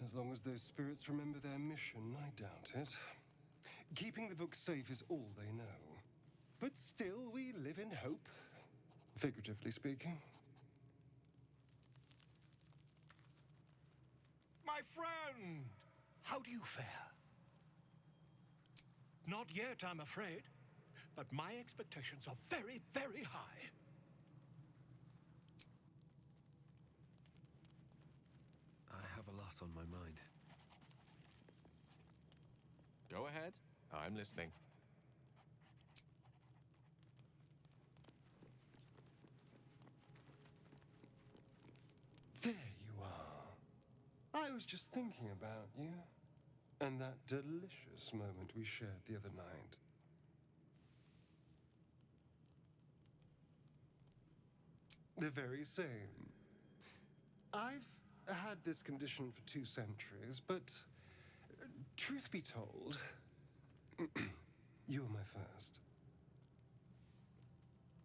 Speaker 12: As long as those spirits remember their mission, I doubt it. Keeping the book safe is all they know. But still, we live in hope, figuratively speaking.
Speaker 15: My friend! How do you fare? Not yet, I'm afraid. But my expectations are very, very high.
Speaker 3: I have a lot on my mind.
Speaker 1: Go ahead. I'm listening.
Speaker 12: There you are. I was just thinking about you. And that delicious moment we shared the other night. The very same. I've had this condition for 2 centuries, but truth be told, you were my first.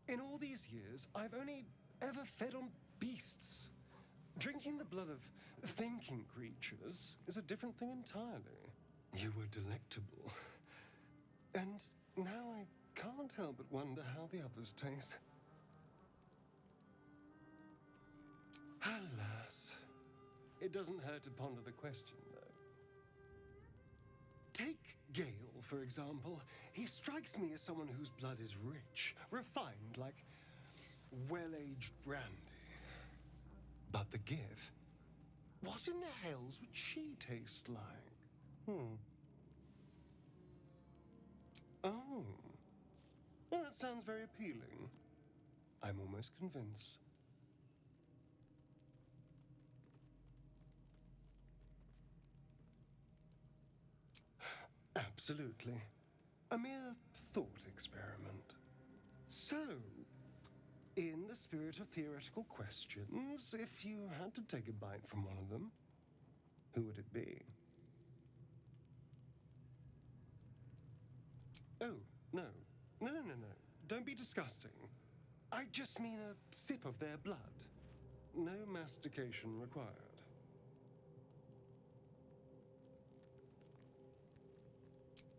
Speaker 12: In all these years, I've only ever fed on beasts. Drinking the blood of thinking creatures is a different thing entirely. You were delectable. And now I can't help but wonder how the others taste. Alas. It doesn't hurt to ponder the question, though. Take Gale, for example. He strikes me as someone whose blood is rich, refined, like well-aged brandy. But the Gith? What in the hells would she taste like? Oh. Well, that sounds very appealing. I'm almost convinced. Absolutely. A mere thought experiment. So, in the spirit of theoretical questions, if you had to take a bite from one of them, who would it be? Oh, no. No. Don't be disgusting. I just mean a sip of their blood. No mastication required.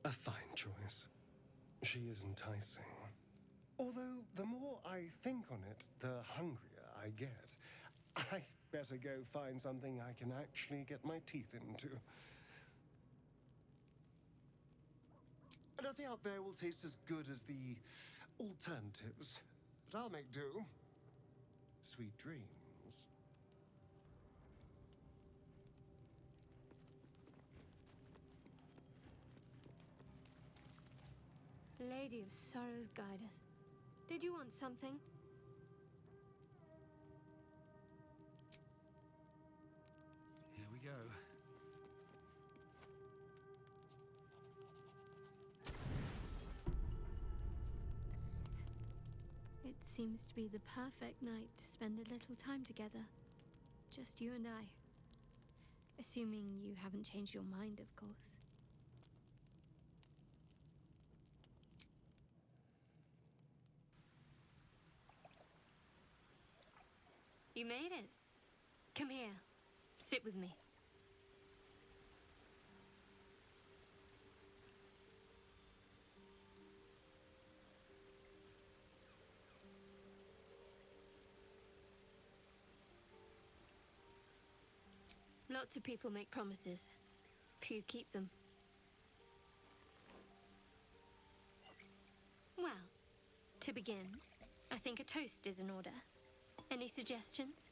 Speaker 12: A fine choice. She is enticing. Although, the more I think on it, the hungrier I get. I better go find something I can actually get my teeth into. Nothing out there will taste as good as the alternatives. But I'll make do. Sweet dreams.
Speaker 20: Lady of Sorrows, guide us. Did you want something?
Speaker 3: Here we go.
Speaker 20: It seems to be the perfect night to spend a little time together. Just you and I. Assuming you haven't changed your mind, of course. You made it. Come here. Sit with me. Lots of people make promises. Few keep them. Well, to begin, I think a toast is in order. Any suggestions?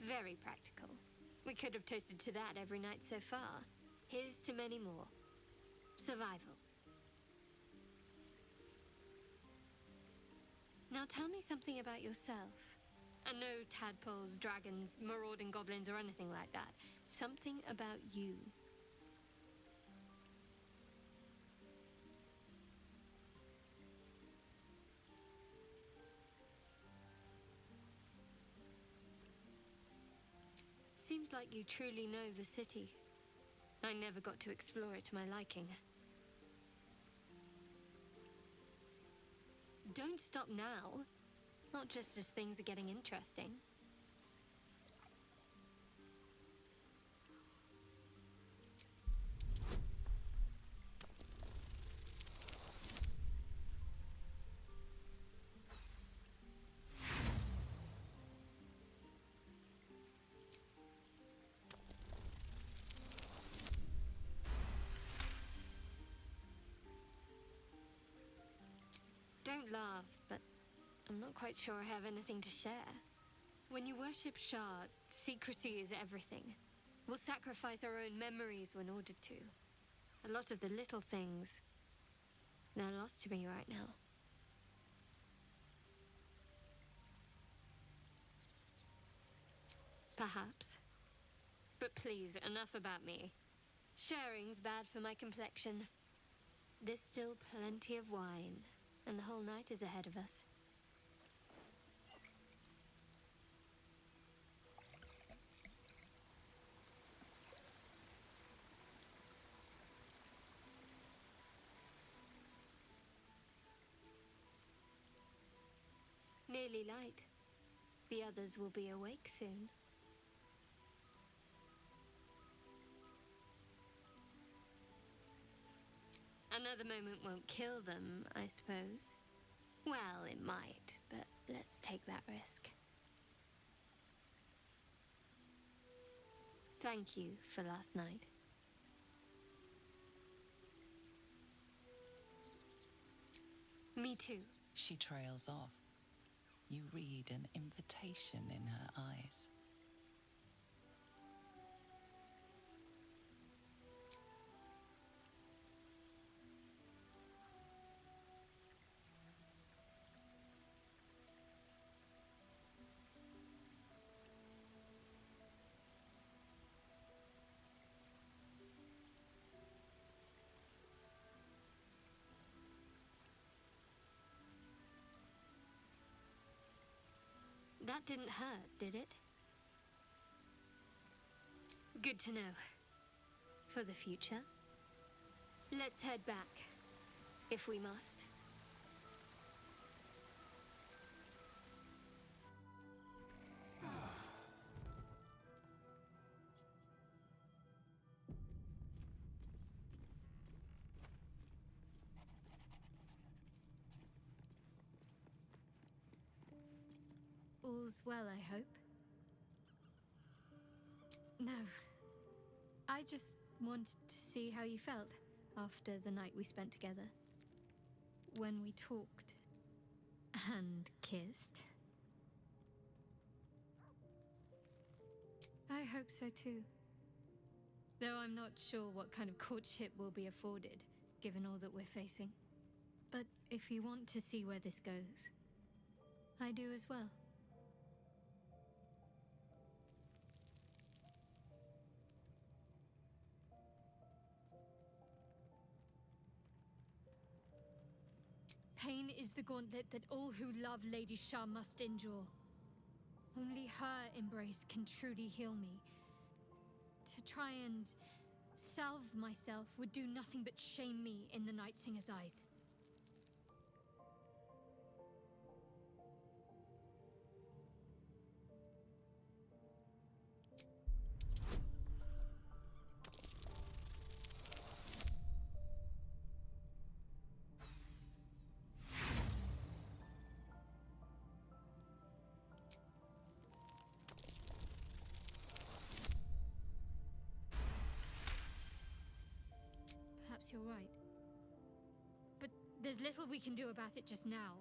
Speaker 20: Very practical. We could have toasted to that every night so far. Here's to many more. Survival. Now tell me something about yourself. And no tadpoles, dragons, marauding goblins, or anything like that. Something about you. Seems like you truly know the city. I never got to explore it to my liking. Don't stop now. Not just as things are getting interesting. Don't laugh, but I'm not quite sure I have anything to share. When you worship Shard, secrecy is everything. We'll sacrifice our own memories when ordered to. A lot of the little things, they're lost to me right now. Perhaps. But please, enough about me. Sharing's bad for my complexion. There's still plenty of wine, and the whole night is ahead of us. Nearly light. The others will be awake soon. Another moment won't kill them, I suppose. Well, it might, but let's take that risk. Thank you for last night. Me too.
Speaker 7: She trails off. You read an invitation in her eyes.
Speaker 20: That didn't hurt, did it? Good to know. For the future. Let's head back, if we must. All's well, I hope. No. I just wanted to see how you felt after the night we spent together. When we talked and kissed. I hope so too. Though I'm not sure what kind of courtship will be afforded, given all that we're facing. But if you want to see where this goes, I do as well.
Speaker 14: the gauntlet that all who love Lady Shah must endure. Only her embrace can truly heal me. To try and salve myself would do nothing but shame me in the Night Singer's eyes. Perhaps you're right. But there's little we can do about it just now.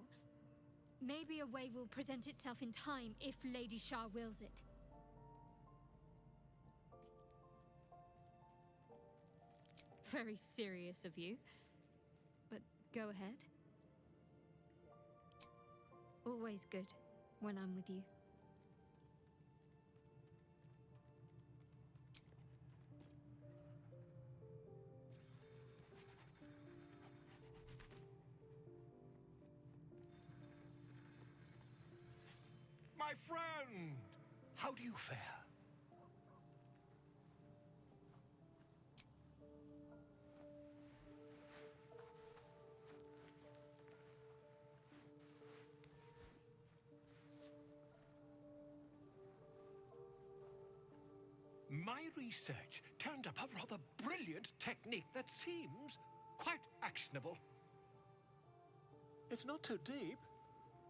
Speaker 14: Maybe a way will present itself in time if Lady Shah wills it. Very serious of you. But go ahead. Always good when I'm with you.
Speaker 11: My friend! How do you fare? My research turned up a rather brilliant technique that seems quite actionable.
Speaker 15: It's not too deep.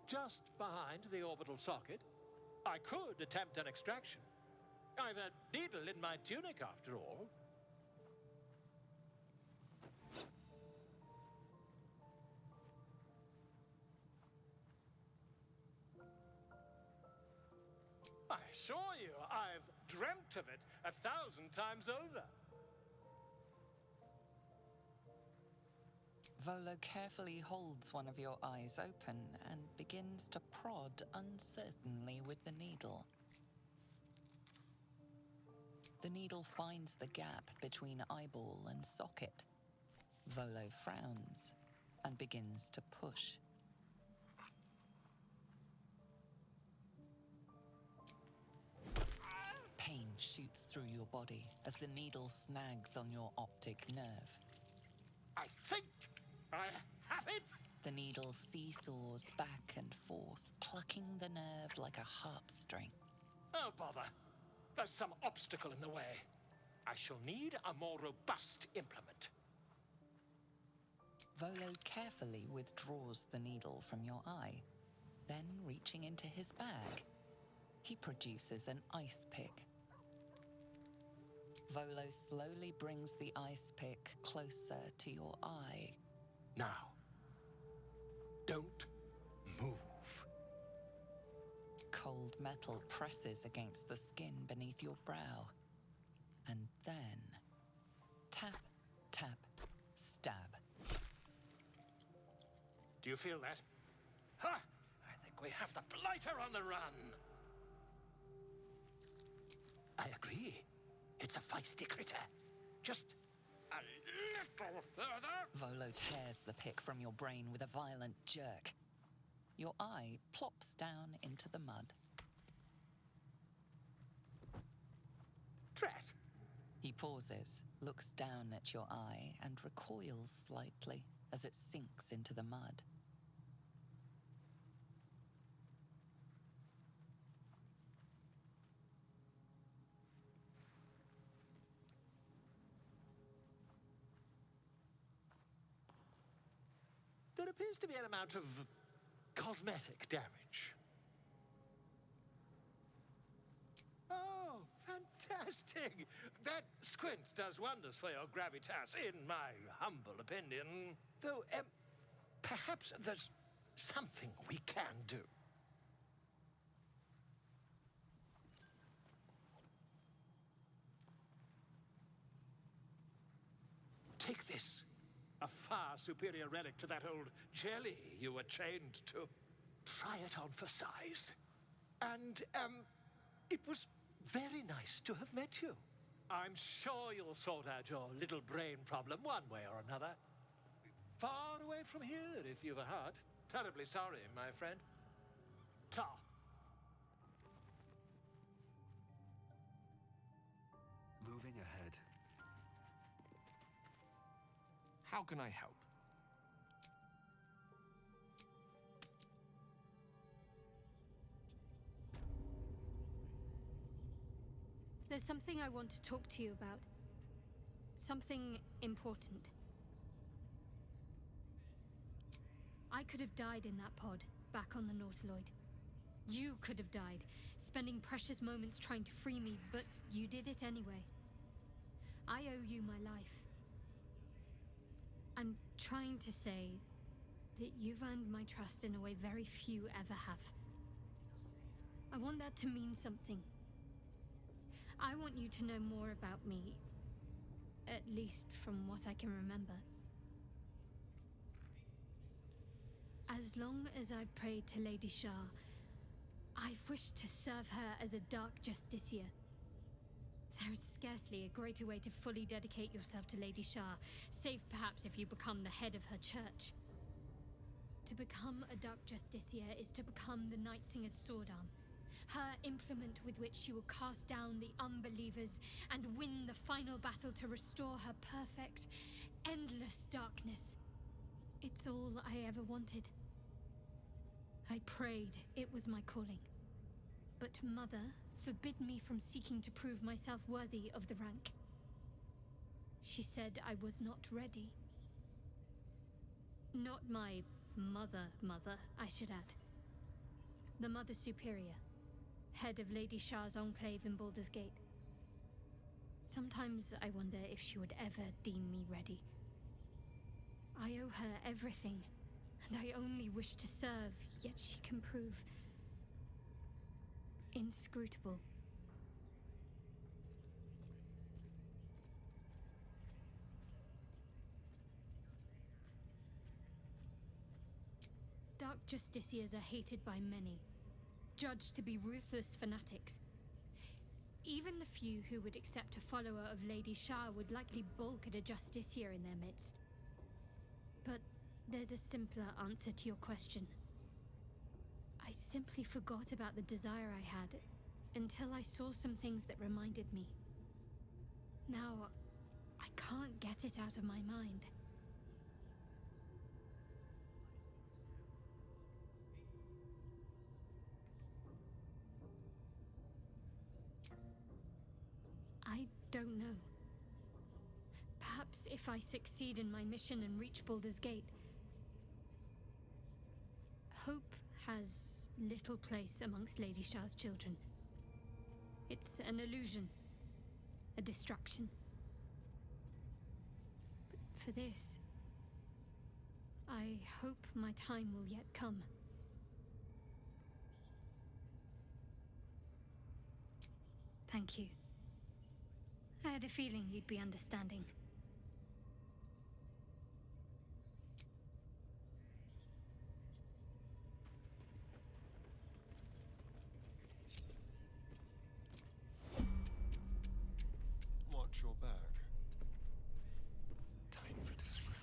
Speaker 15: Just behind the orbital socket. I could attempt an extraction. I've a needle in my tunic, after all. I assure you, I've dreamt of it 1,000 times over.
Speaker 7: Volo carefully holds one of your eyes open and begins to prod uncertainly with the needle. The needle finds the gap between eyeball and socket. Volo frowns and begins to push. Pain shoots through your body as the needle snags on your optic nerve.
Speaker 15: I think I have it!
Speaker 7: The needle seesaws back and forth, plucking the nerve like a harp string.
Speaker 15: Oh, bother. There's some obstacle in the way. I shall need a more robust implement.
Speaker 7: Volo carefully withdraws the needle from your eye. Then, reaching into his bag, he produces an ice pick. Volo slowly brings the ice pick closer to your eye.
Speaker 11: Now, don't move.
Speaker 7: Cold metal presses against the skin beneath your brow. And then, tap, tap, stab.
Speaker 15: Do you feel that? Ha! I think we have the blighter on the run. I agree. It's a feisty critter. Just a little further.
Speaker 7: Volo tears the pick from your brain with a violent jerk. Your eye plops down into the mud.
Speaker 15: Drat!
Speaker 7: He pauses, looks down at your eye, and recoils slightly as it sinks into the mud.
Speaker 15: There appears to be an amount of cosmetic damage. Oh, fantastic! That squint does wonders for your gravitas, in my humble opinion. Though, perhaps there's something we can do. Take this. A far superior relic to that old jelly you were chained to. Try it on for size. And, it was very nice to have met you. I'm sure you'll sort out your little brain problem one way or another. Far away from here, if you've a heart.
Speaker 10: Terribly sorry, my friend. Ta!
Speaker 3: Moving ahead.
Speaker 1: How can I help?
Speaker 14: There's something I want to talk to you about. Something important. I could have died in that pod, back on the Nautiloid. You could have died, spending precious moments trying to free me, but you did it anyway. I owe you my life. I'm trying to say that you've earned my trust in a way very few ever have. I want that to mean something. I want you to know more about me, at least from what I can remember. As long as I've prayed to Lady Shah, I've wished to serve her as a Dark Justiciar. There is scarcely a greater way to fully dedicate yourself to Lady Shah, save perhaps if you become the head of her church. To become a Dark Justiciar is to become the Night Singer's sword arm, her implement with which she will cast down the unbelievers and win the final battle to restore her perfect, endless darkness. It's all I ever wanted. I prayed it was my calling. But Mother forbid me from seeking to prove myself worthy of the rank. She said I was not ready. Not my mother, I should add. The Mother Superior, head of Lady Shah's enclave in Baldur's Gate. Sometimes I wonder if she would ever deem me ready. I owe her everything, and I only wish to serve, yet she can prove inscrutable. Dark Justiciars are hated by many, judged to be ruthless fanatics. Even the few who would accept a follower of Lady Shah would likely balk at a Justiciar in their midst. But there's a simpler answer to your question. I simply forgot about the desire I had until I saw some things that reminded me. Now, I can't get it out of my mind. I don't know. Perhaps if I succeed in my mission and reach Baldur's Gate. Hope has little place amongst Lady Shah's children. It's an illusion, a distraction. But for this, I hope my time will yet come. Thank you. I had a feeling you'd be understanding.
Speaker 12: Watch your back.
Speaker 9: Time for discretion.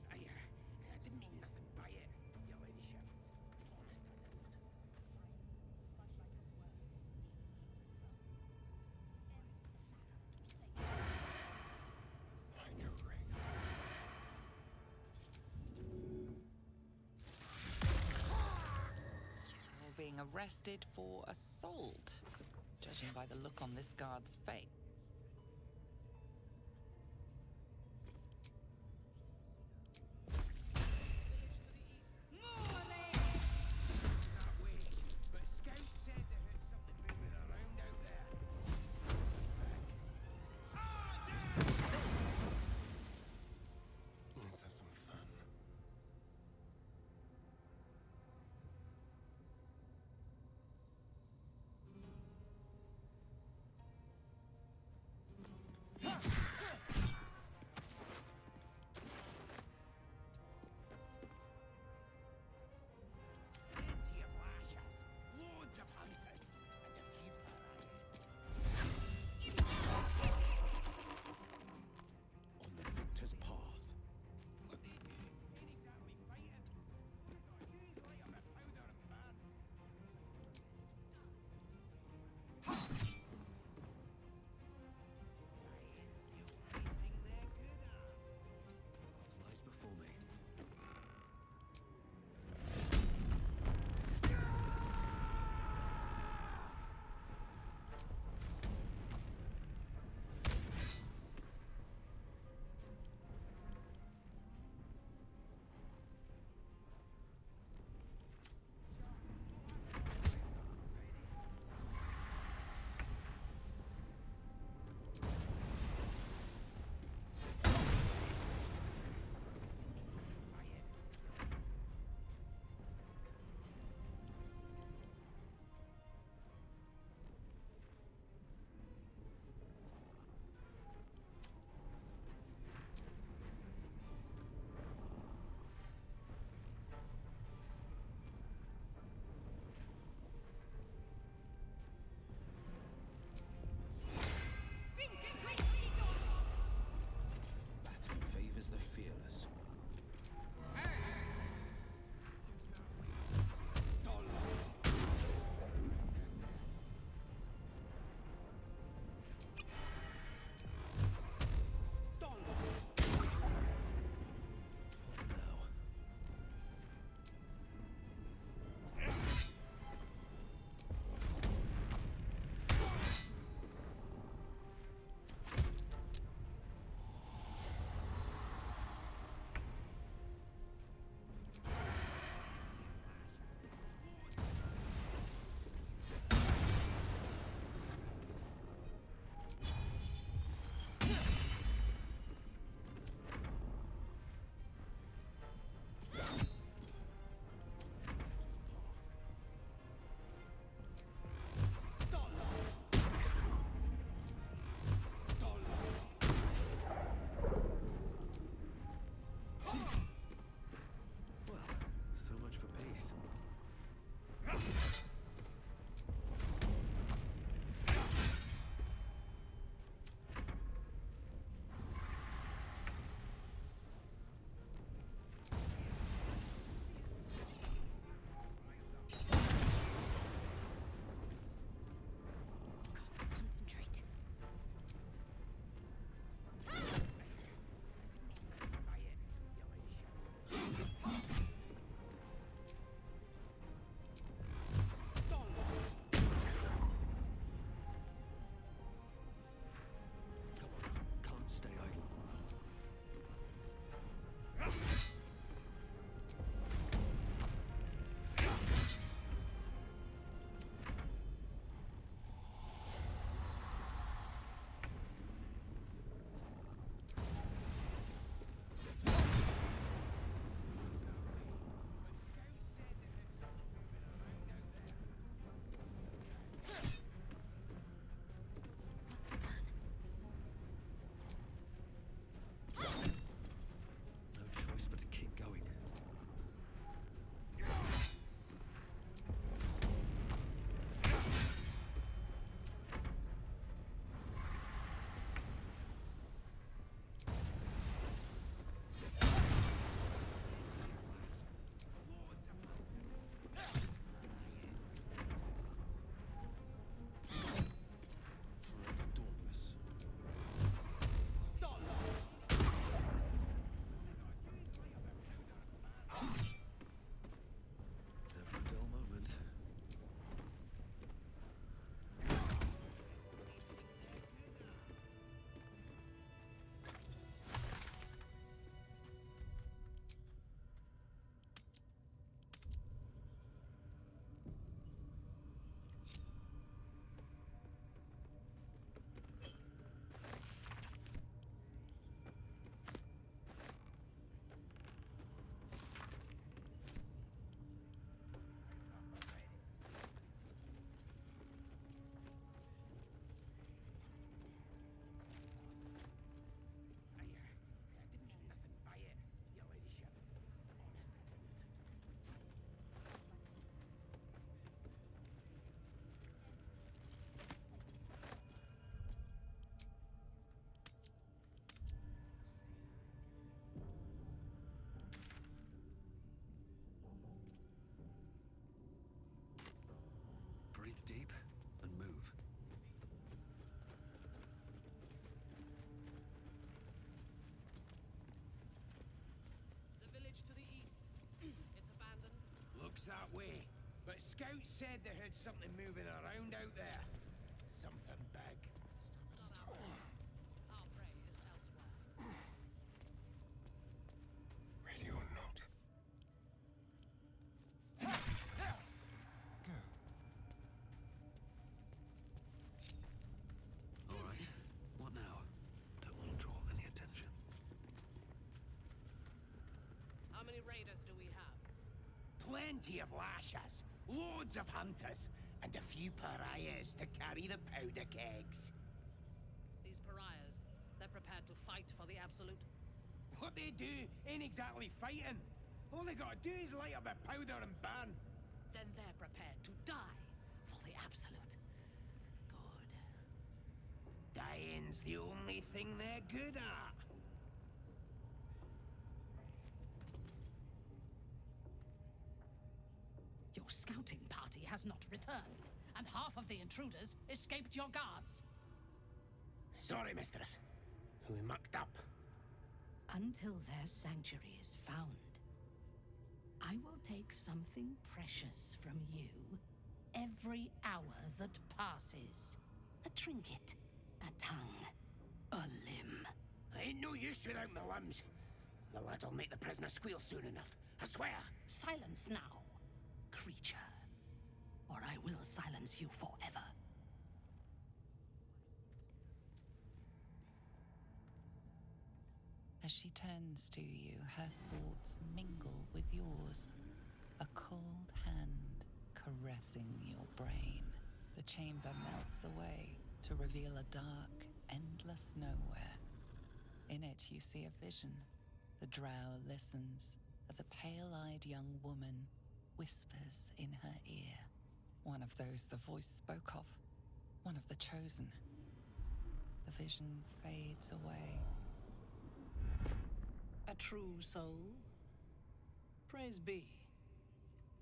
Speaker 8: I didn't mean nothing by it, your ladyship.
Speaker 7: You're being arrested for assault, judging by the look on this guard's face.
Speaker 12: Let's have some fun.
Speaker 18: scouts said they heard something moving around out there. Something big.
Speaker 9: Ready or not.
Speaker 3: All right. What now? Don't want to draw any attention.
Speaker 22: How many raiders do we have?
Speaker 18: Plenty of lashes, loads of hunters, and a few pariahs to carry the powder kegs.
Speaker 22: These pariahs, they're prepared to fight for the Absolute?
Speaker 18: What they do ain't exactly fighting. All they gotta do is light up their powder and burn.
Speaker 22: Then they're prepared to die for the Absolute. Good.
Speaker 18: Dying's the only thing they're good at.
Speaker 22: Your scouting party has not returned, and half of the intruders escaped your guards.
Speaker 18: Sorry, mistress. We mucked up.
Speaker 22: Until their sanctuary is found, I will take something precious from you every hour that passes. A trinket, a tongue, a limb.
Speaker 18: Ain't no use without my limbs. The lad'll make the prisoner squeal soon enough, I swear.
Speaker 22: Silence now, creature, or I will silence you forever.
Speaker 7: As she turns to you, her thoughts mingle with yours. A cold hand caressing your brain. The chamber melts away to reveal a dark, endless nowhere. In it, you see a vision. The drow listens as a pale-eyed young woman whispers in her ear. One of those the voice spoke of. One of the chosen. The vision fades away.
Speaker 22: A true soul? Praise be.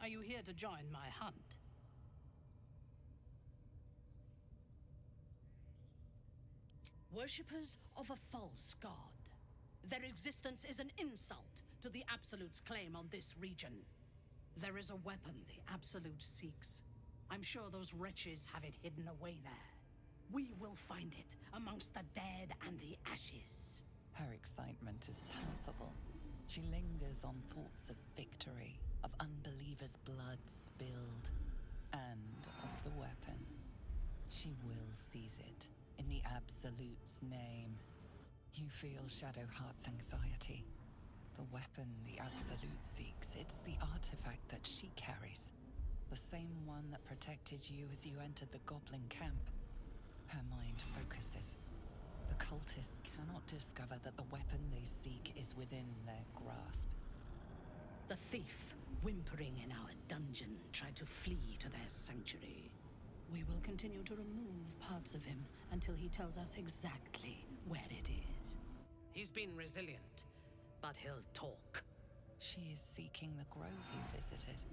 Speaker 22: Are you here to join my hunt? Worshippers of a false god. Their existence is an insult to the Absolute's claim on this region. There is a weapon the Absolute seeks. I'm sure those wretches have it hidden away there. We will find it amongst the dead and the ashes.
Speaker 7: Her excitement is palpable. She lingers on thoughts of victory, of unbelievers' blood spilled, and of the weapon. She will seize it, in the Absolute's name. You feel Shadowheart's anxiety. The weapon the Absolute seeks, it's the artifact that she carries. The same one that protected you as you entered the Goblin camp. Her mind focuses. The cultists cannot discover that the weapon they seek is within their grasp.
Speaker 22: The thief, whimpering in our dungeon, tried to flee to their sanctuary. We will continue to remove parts of him until he tells us exactly where it is. He's been resilient, but he'll talk.
Speaker 7: She is seeking the grove you visited.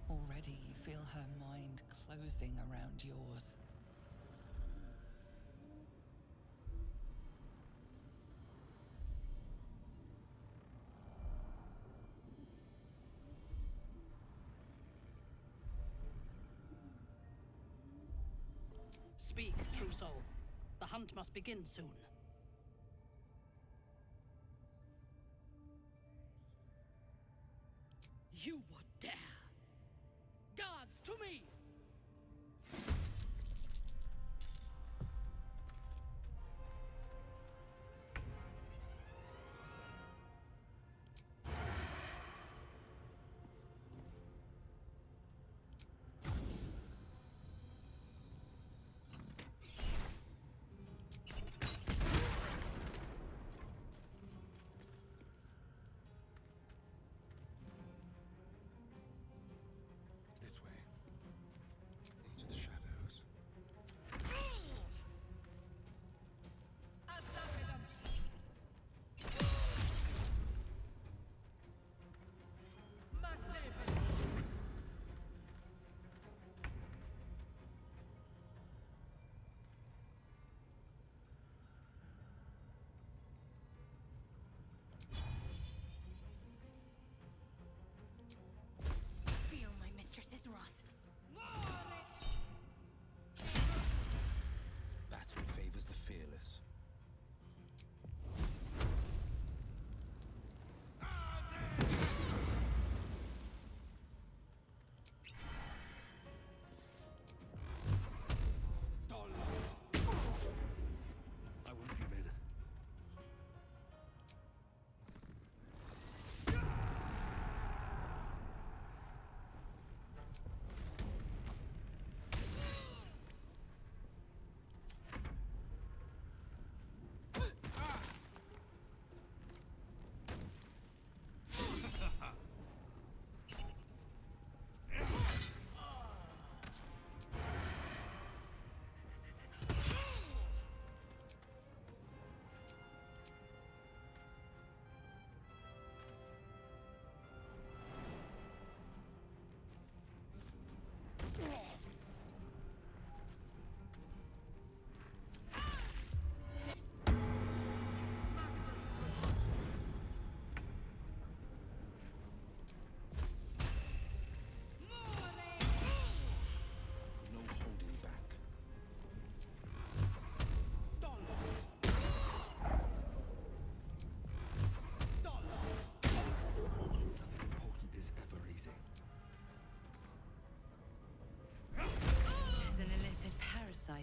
Speaker 7: Already you feel her mind closing around yours.
Speaker 22: Speak, true soul. The hunt must begin soon. You would dare! Guards, to me!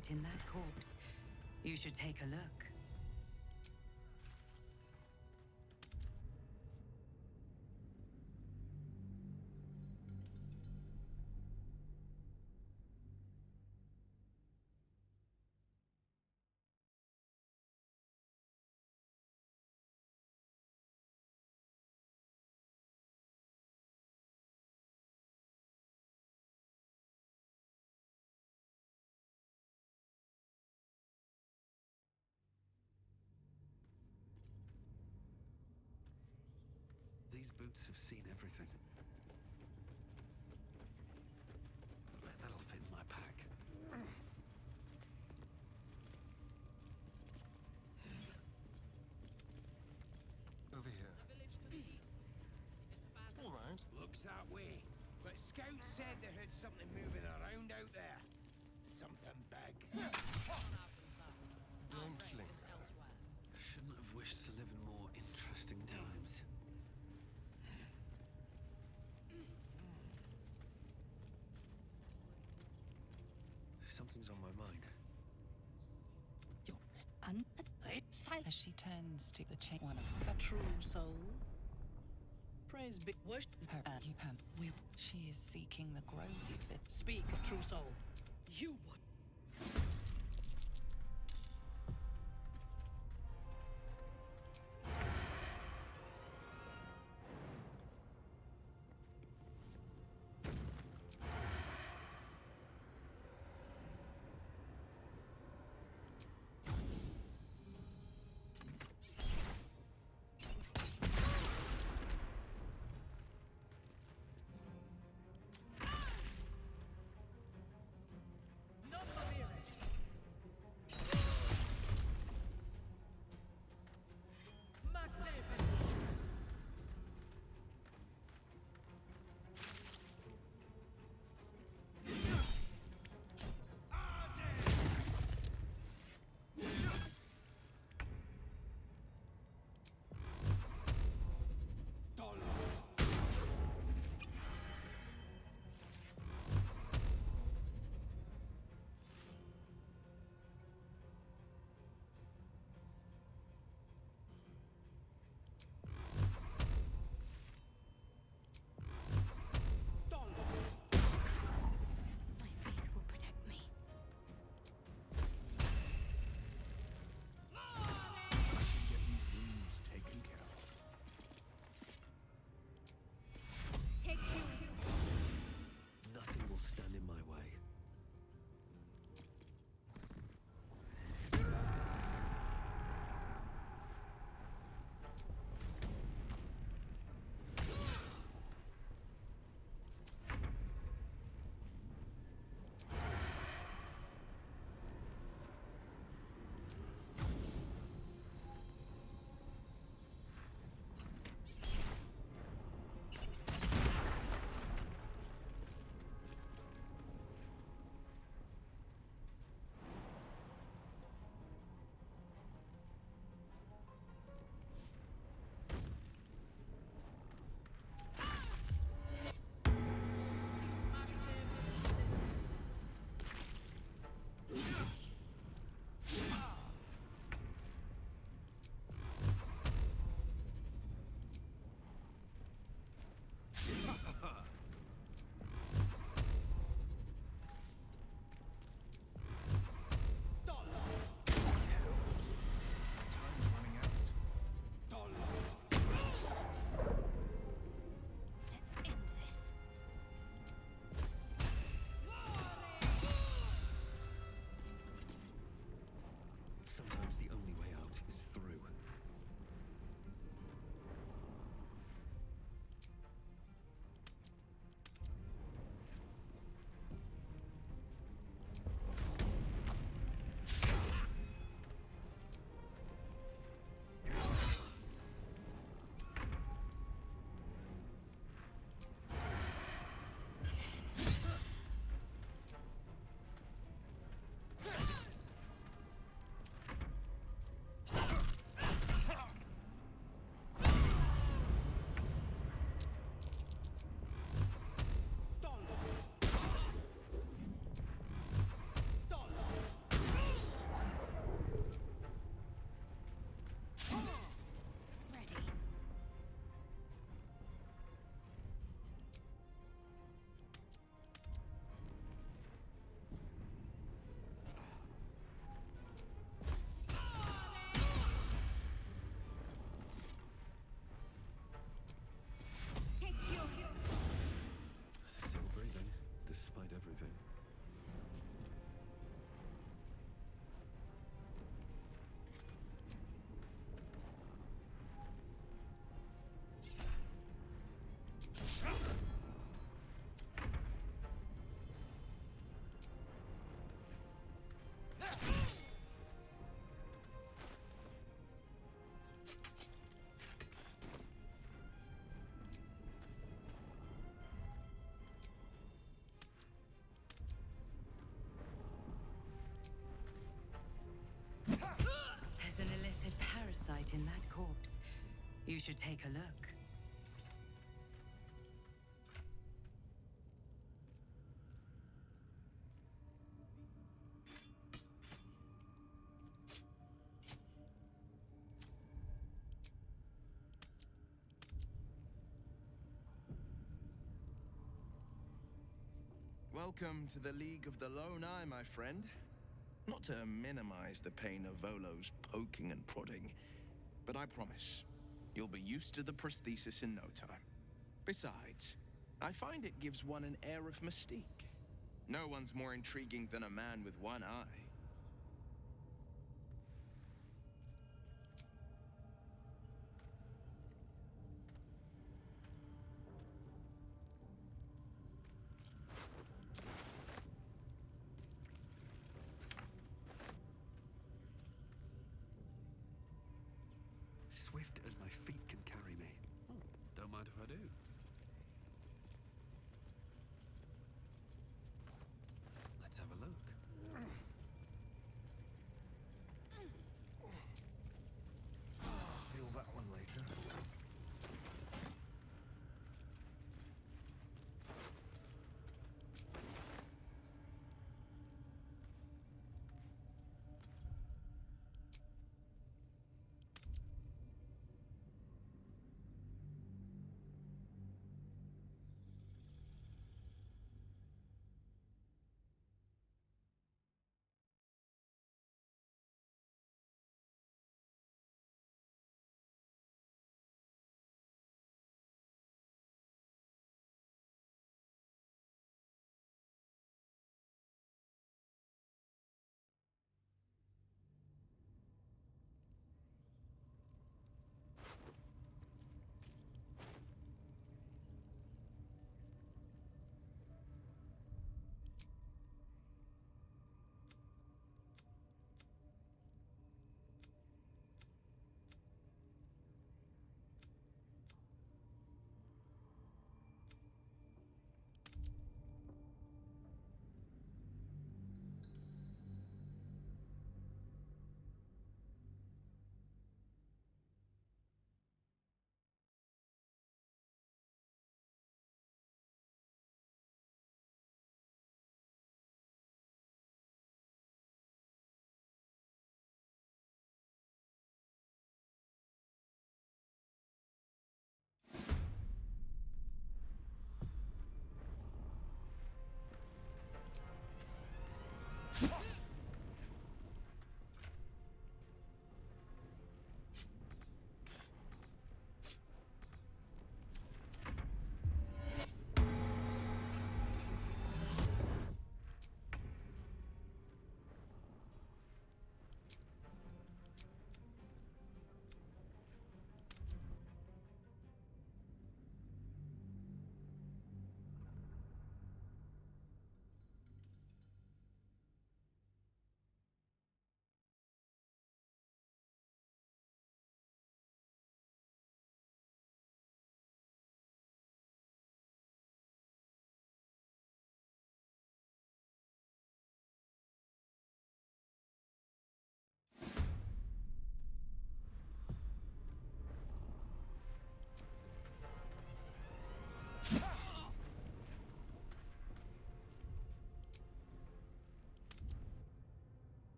Speaker 4: insight in that corpse. You should take a look.
Speaker 3: These boots have seen everything. I bet that'll fit in my pack.
Speaker 12: Over here. All right.
Speaker 18: Looks that way. But scouts said they heard something moving around out there. Something big.
Speaker 12: Don't linger.
Speaker 3: Shouldn't have wished to live in more interesting times. Something's on my mind.
Speaker 7: As she turns to the chain, one of
Speaker 22: A true soul. Praise be. Worship
Speaker 7: her, she is seeking the grove of it.
Speaker 22: Speak, true soul. You would. No
Speaker 4: You should take a look.
Speaker 13: Welcome to the League of the Lone Eye, my friend. Not to minimize the pain of Volo's poking and prodding, but I promise, you'll be used to the prosthesis in no time. Besides, I find it gives one an air of mystique. No one's more intriguing than a man with one eye.
Speaker 3: Swift as my feet can carry me. Don't mind if I do. Let's have a look. Feel that one later.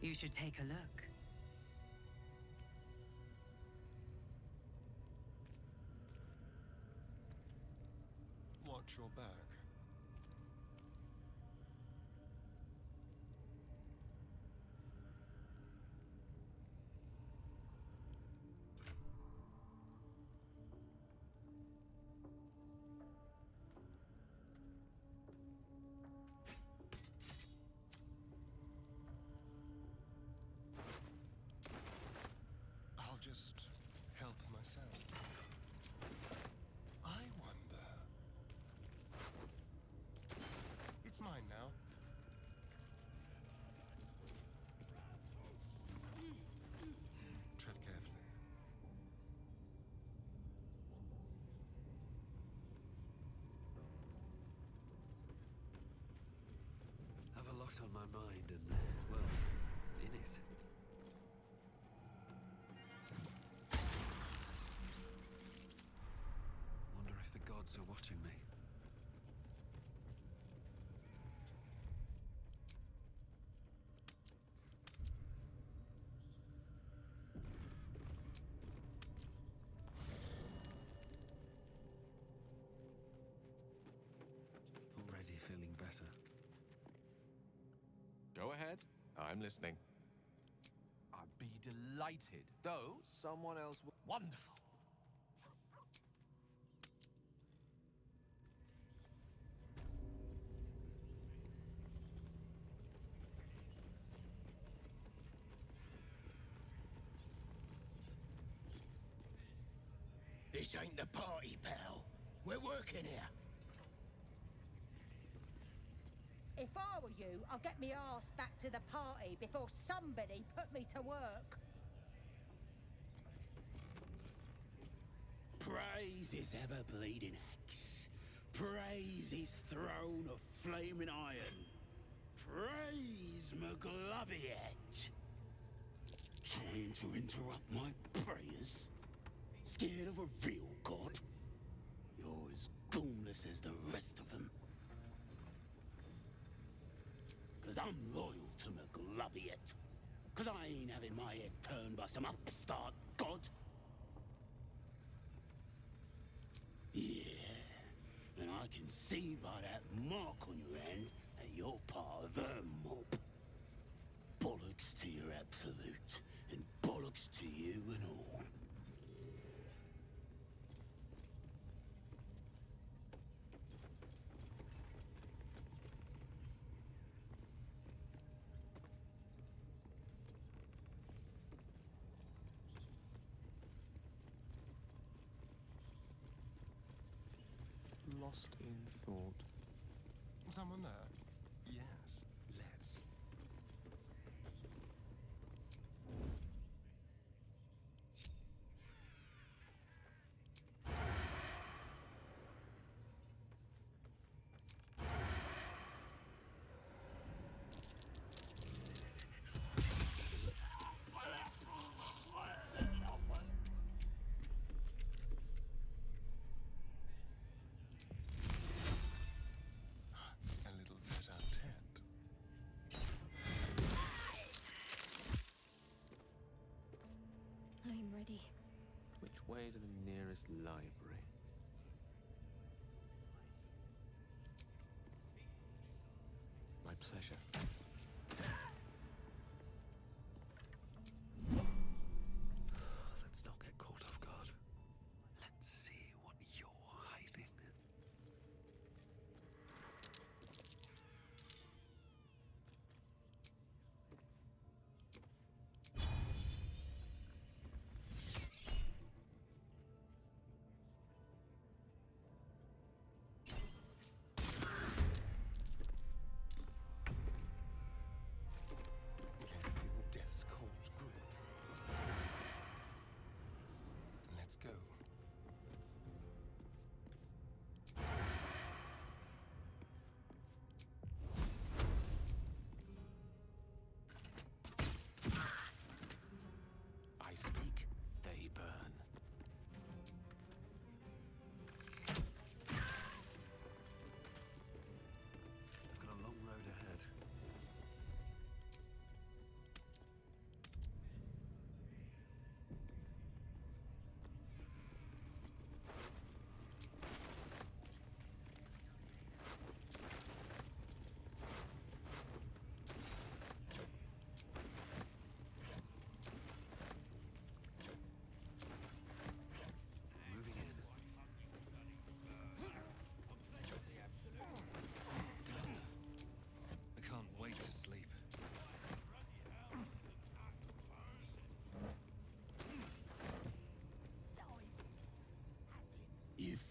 Speaker 4: You should take a look.
Speaker 12: Watch your back. I'll just help myself. I wonder. It's mine now. Tread carefully.
Speaker 3: Have a lot on my mind and, well, in it. Wonder if the gods are watching me. Already feeling better.
Speaker 1: Go ahead. I'm listening.
Speaker 10: I'd be delighted, though someone else would. Wonderful.
Speaker 18: This ain't the party, pal. We're working here.
Speaker 6: If I were you, I'd get me arse back to the party before somebody put me to work.
Speaker 8: Praise his ever-bleeding axe. Praise his throne of flaming iron. Praise McGlubbiet. Trying to interrupt my prayers? Scared of a real god? You're as goonless as the rest of them. 'Cause I'm loyal to McGlubbiet. 'Cause I ain't having my head turned by some upstart god. Yeah, and I can see by that mark on your hand that you're part of her mob. Bollocks to your absolute, and bollocks to you and all.
Speaker 1: Lost in thought.
Speaker 12: Someone there? Yes, let's. A little tete-a-tete.
Speaker 14: I'm ready.
Speaker 1: Which way to the nearest library? My pleasure.
Speaker 3: Let's not get caught off guard. Let's see what you're hiding.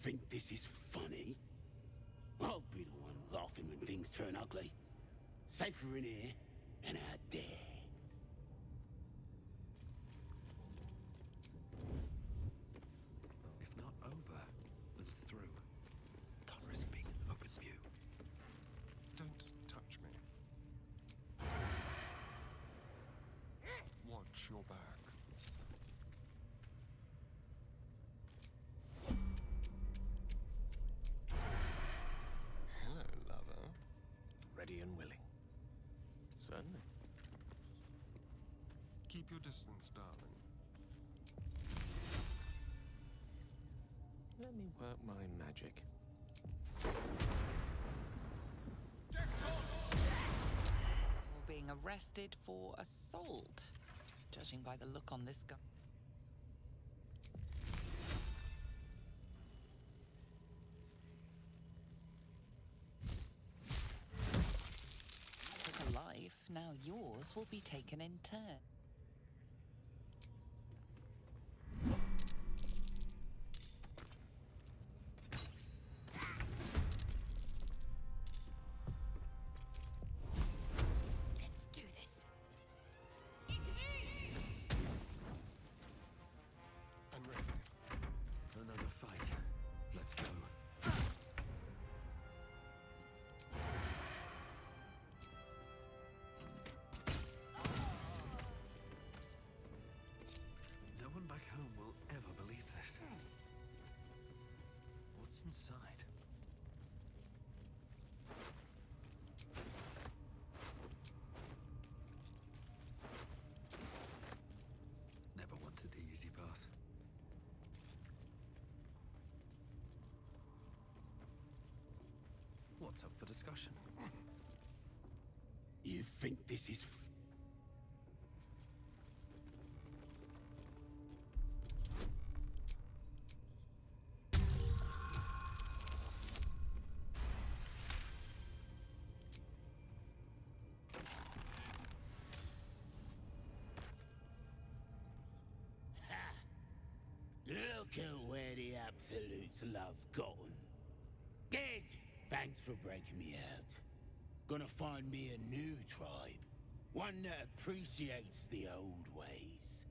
Speaker 8: think this is funny? I'll be the one laughing when things turn ugly. Safer in here than out there.
Speaker 3: If not over, then through. Can't risk being in open view.
Speaker 12: Don't touch me. Watch your back. Hello, lover.
Speaker 1: Ready and willing. Certainly.
Speaker 12: Keep your distance, darling.
Speaker 1: Let me work my magic.
Speaker 7: You're being arrested for assault, judging by the look on this guy. Took a life, now yours will be taken in turn.
Speaker 2: Let's do this.
Speaker 12: I'm ready.
Speaker 3: Another fight. Let's go. No one back home will ever believe this. What's inside? Never wanted the easy path. What's up for discussion?
Speaker 8: You think this is Look at where the Absolute's love gotten. Dead! Thanks for breaking me out. Gonna find me a new tribe. One that appreciates the old ways.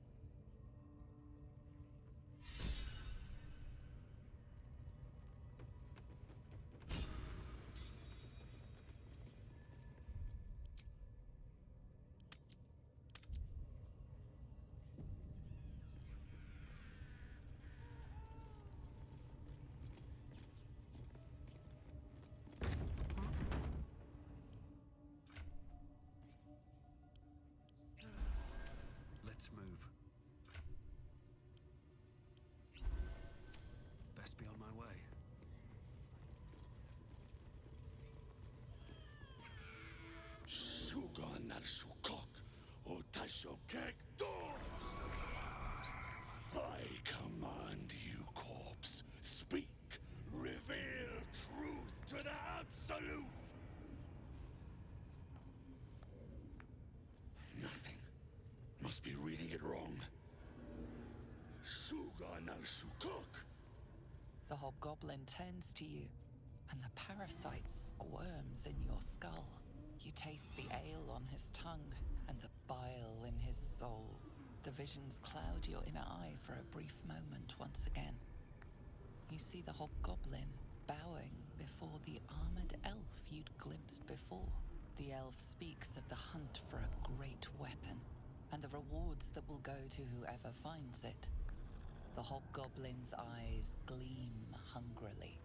Speaker 3: Let's move. Best be on my way.
Speaker 8: Shugan al Shukok, Otashokek Doors! I command you, corpse. Speak. Reveal truth to the Absolute! Nothing. Must be reading it wrong. Shugan al Shukok.
Speaker 7: The hobgoblin turns to you, and the parasite squirms in your skull. You taste the ale on his tongue and the bile in his soul. The visions cloud your inner eye for a brief moment once again. You see the hobgoblin bowing before the armored elf you'd glimpsed before. The elf speaks of the hunt for a great weapon and the rewards that will go to whoever finds it. The hobgoblin's eyes gleam hungrily.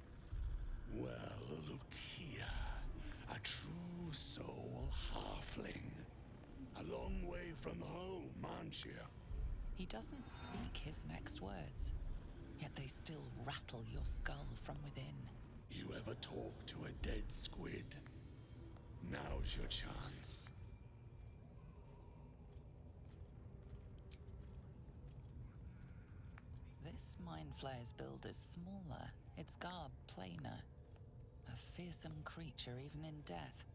Speaker 8: Well, look here. A true soul halfling. A long way from home, aren't you?
Speaker 7: He doesn't speak his next words, yet they still rattle your skull from within.
Speaker 8: You ever talk to a dead squid? Now's your chance.
Speaker 7: This mind flayer's build is smaller, its garb plainer. A fearsome creature even in death,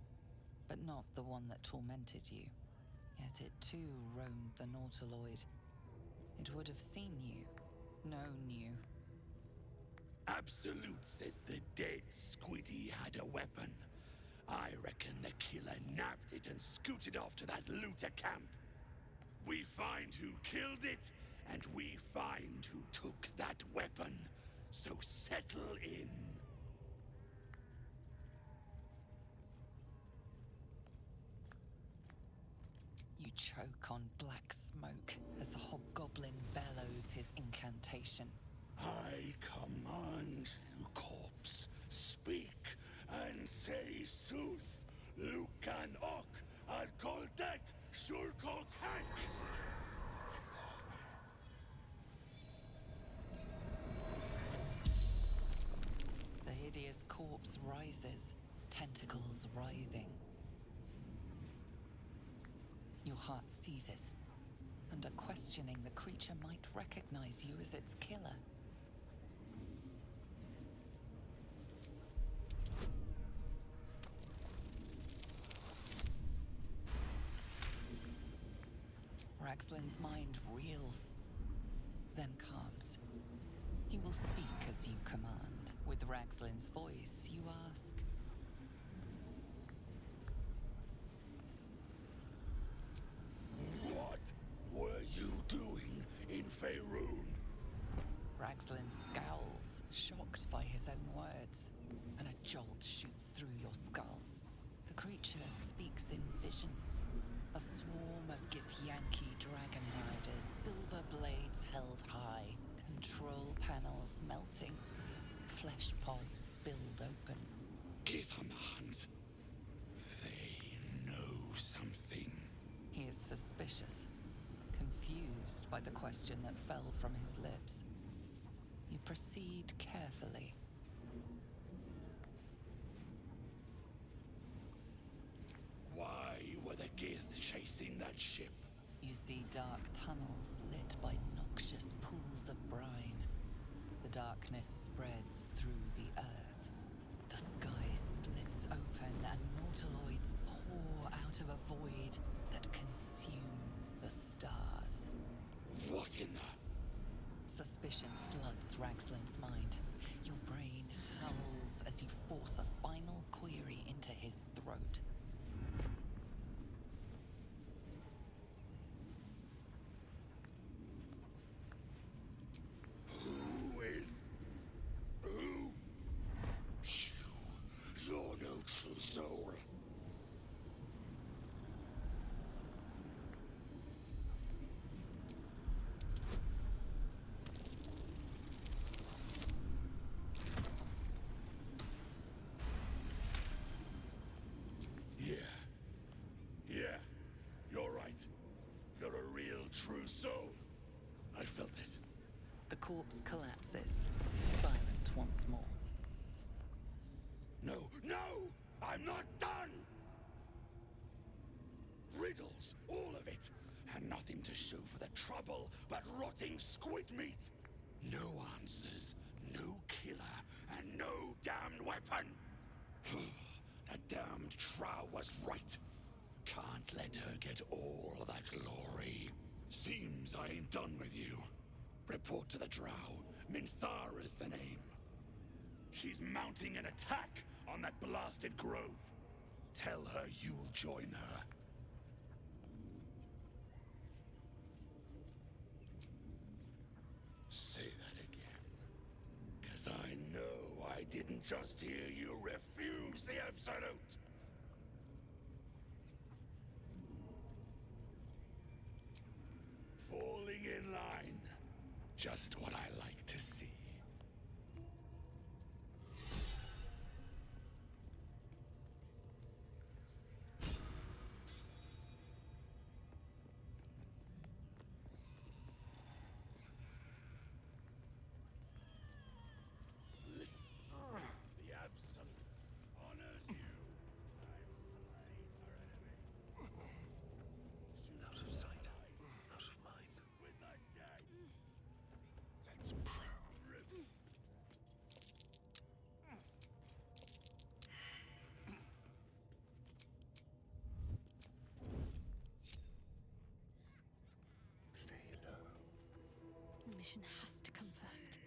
Speaker 7: but not the one that tormented you. Yet it too roamed the Nautiloid. It would have seen you, known you.
Speaker 8: Absolute says the dead Squiddy had a weapon. I reckon the killer nabbed it and scooted off to that looter camp. We find who killed it, and we find who took that weapon. So settle in.
Speaker 7: You choke on black smoke as the hobgoblin bellows his incantation.
Speaker 8: I command you, corpse, speak and say sooth. Lucan ok al koldek shulkol kank.
Speaker 7: The hideous corpse rises, tentacles writhing. Your heart seizes. Under questioning, the creature might recognize you as its killer. Raxlin's mind reels, then calms. He will speak as you command. With Raxlin's voice, you ask.
Speaker 8: What were you doing in Faerun?
Speaker 7: Raxlin scowls, shocked by his own words, and a jolt shoots through your skull. The creature speaks in visions. A swarm of Githyanki dragon riders, silver blades held high, control panels melting, flesh pods spilled open.
Speaker 8: Githyanki. They know something.
Speaker 7: He is suspicious, confused by the question that fell from his lips. You proceed carefully.
Speaker 8: Why were the Gith chasing that ship?
Speaker 7: You see dark tunnels lit by noxious pools of brine. The darkness spreads through the earth. The sky splits open and nautiloids pour out of a void that consumes the stars.
Speaker 8: What in the...
Speaker 7: Suspicion floods Raxlin's mind. Your brain howls as you force a final query into his throat.
Speaker 8: Who? You're no true soul. Yeah, you're right. You're a real true soul. I felt it.
Speaker 7: The corpse collapses, silent once more.
Speaker 8: No, I'm not done! Riddles, all of it, and nothing to show for the trouble but rotting squid meat. No answers, no killer, and no damned weapon. That damned Trow was right. Can't let her get all of that glory. Seems I ain't done with you. Report to the Drow. Minthara's the name. She's mounting an attack on that blasted grove. Tell her you'll join her. Say that again. 'Cause I know I didn't just hear you refuse the Absolute. Falling in line. Just what I like to see. The Absolute honors you.
Speaker 3: Out of sight, out of mind.
Speaker 8: With the dead.
Speaker 3: Let's prowl.
Speaker 14: The mission has to come first.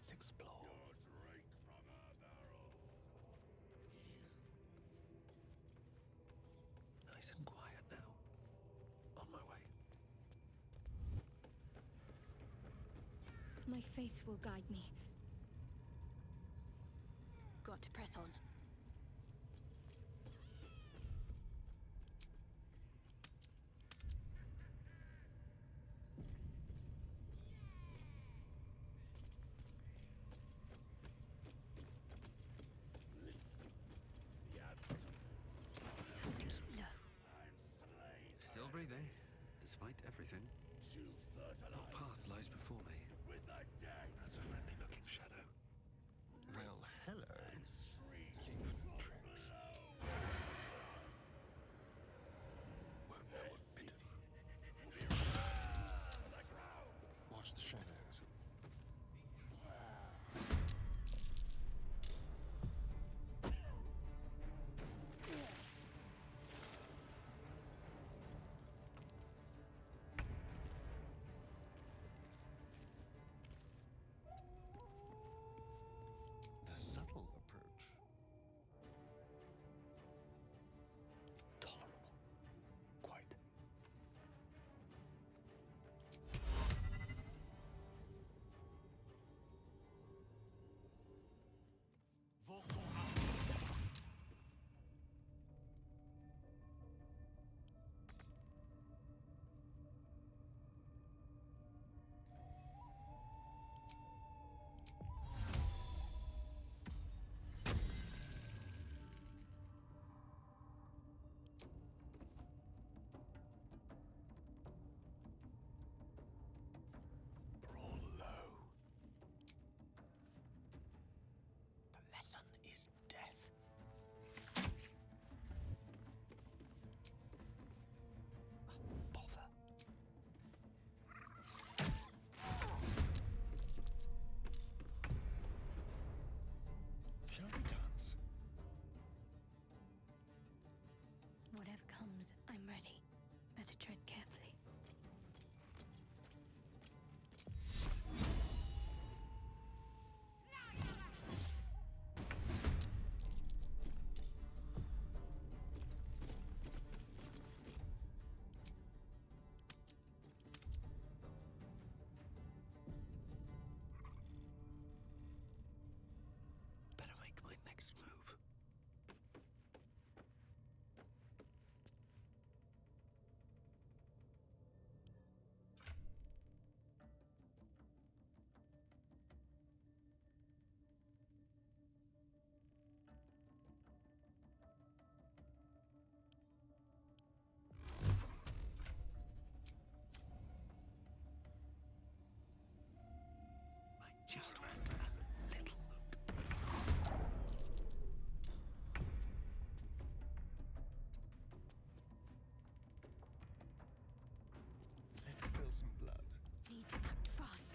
Speaker 1: Let's explore.
Speaker 3: Nice and quiet now. On my way.
Speaker 14: My faith will guide me.
Speaker 20: Got to press on.
Speaker 3: Still breathing, despite everything. What path lies before me? That's a friendly-looking shadow.
Speaker 12: Well, hello.
Speaker 3: Leave tricks. Won't know what pity.
Speaker 12: Watch the shadows. The subtle approach.
Speaker 1: Tolerable. Quite. Brawl low. The lesson is death. Bother.
Speaker 12: Shall we dance?
Speaker 14: Whatever comes, I'm ready. Better tread carefully.
Speaker 3: Better make my next move. I just went a little look.
Speaker 12: Let's spill some blood.
Speaker 14: Need to act fast.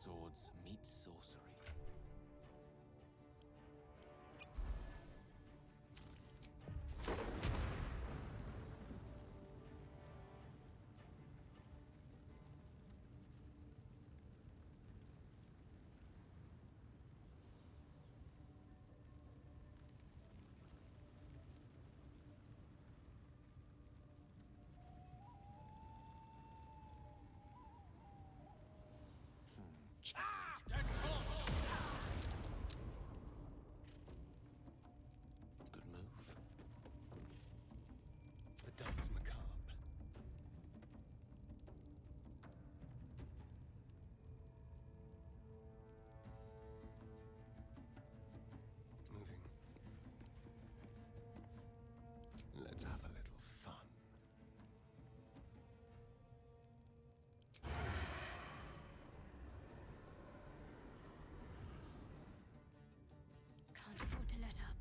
Speaker 1: Swords meet sorcery. Good move.
Speaker 9: The dance macabre. Moving. Let's have a little fun.
Speaker 14: Can't afford to let up.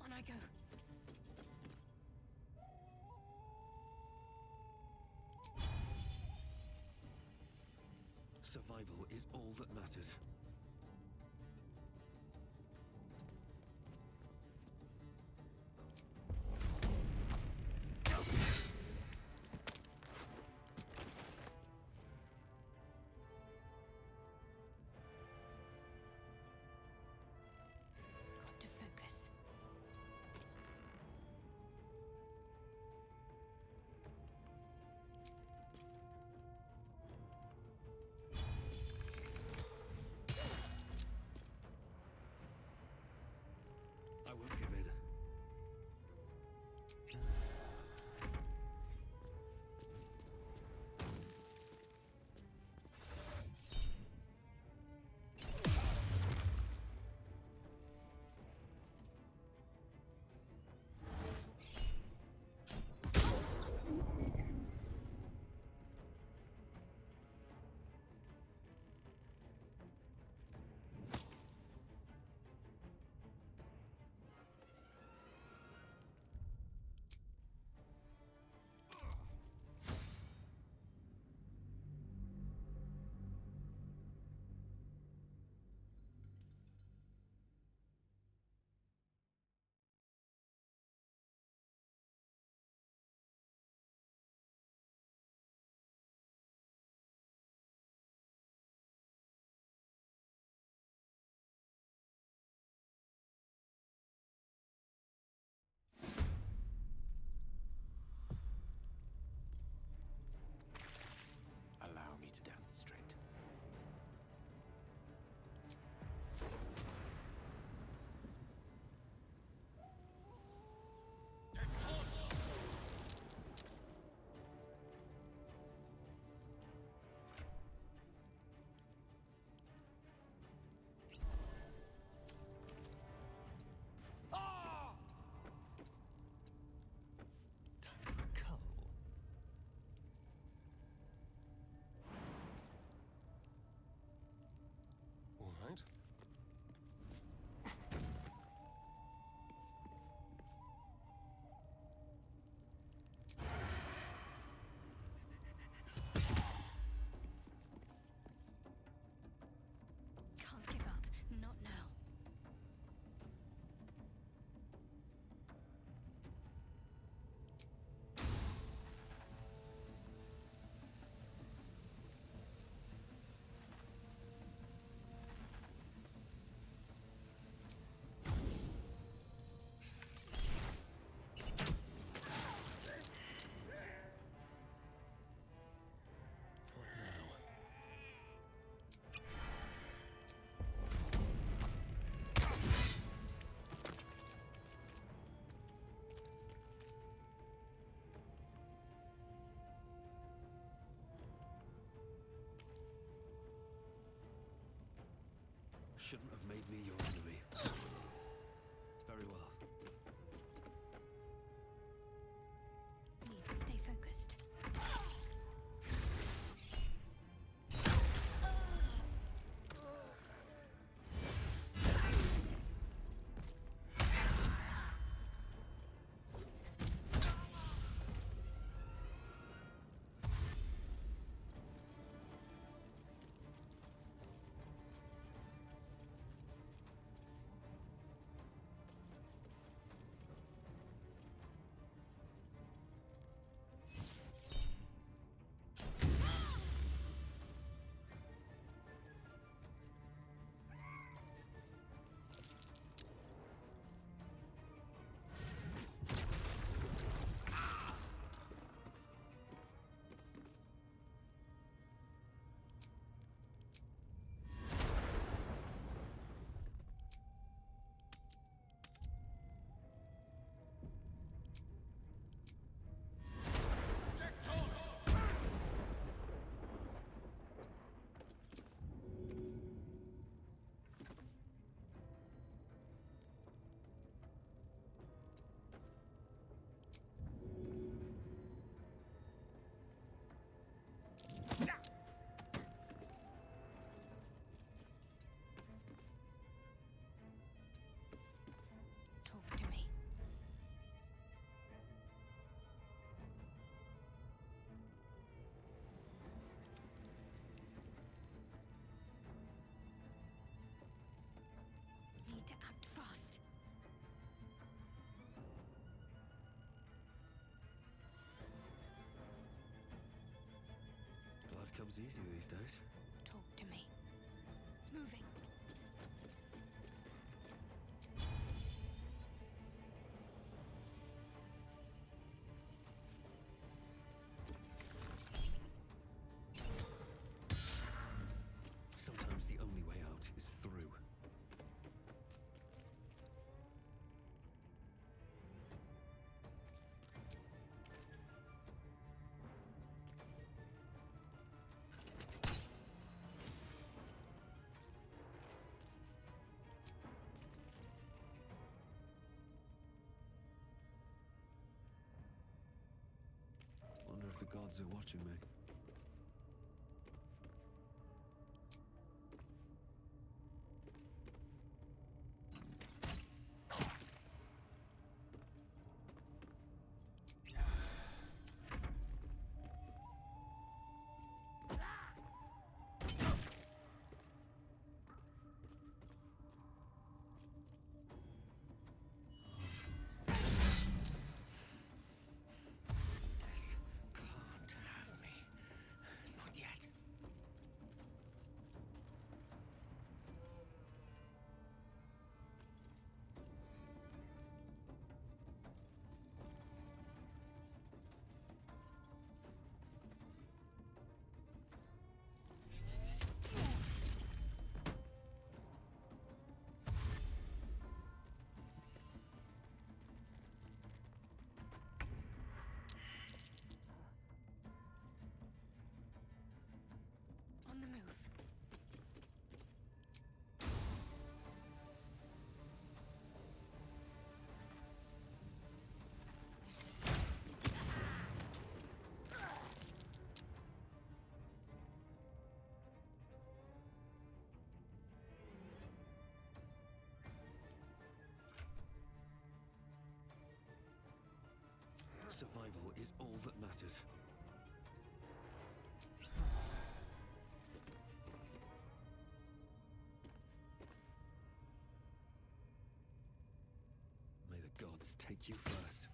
Speaker 14: On I go.
Speaker 3: Survival is all that matters.
Speaker 14: Got to focus.
Speaker 3: I won't give in.
Speaker 1: Allow me to demonstrate.
Speaker 9: Time for a cull. All right.
Speaker 14: Can't give up. Not now.
Speaker 3: What now? Shouldn't have made me your enemy. Very well.
Speaker 14: Need to stay focused.
Speaker 3: comes easy these days.
Speaker 14: Talk to me. Moving.
Speaker 3: Sometimes the only way out is through. Wonder if the gods are watching me.
Speaker 11: Can't have me. Not yet.
Speaker 14: On the move.
Speaker 3: Survival is all that matters. May the gods take you first.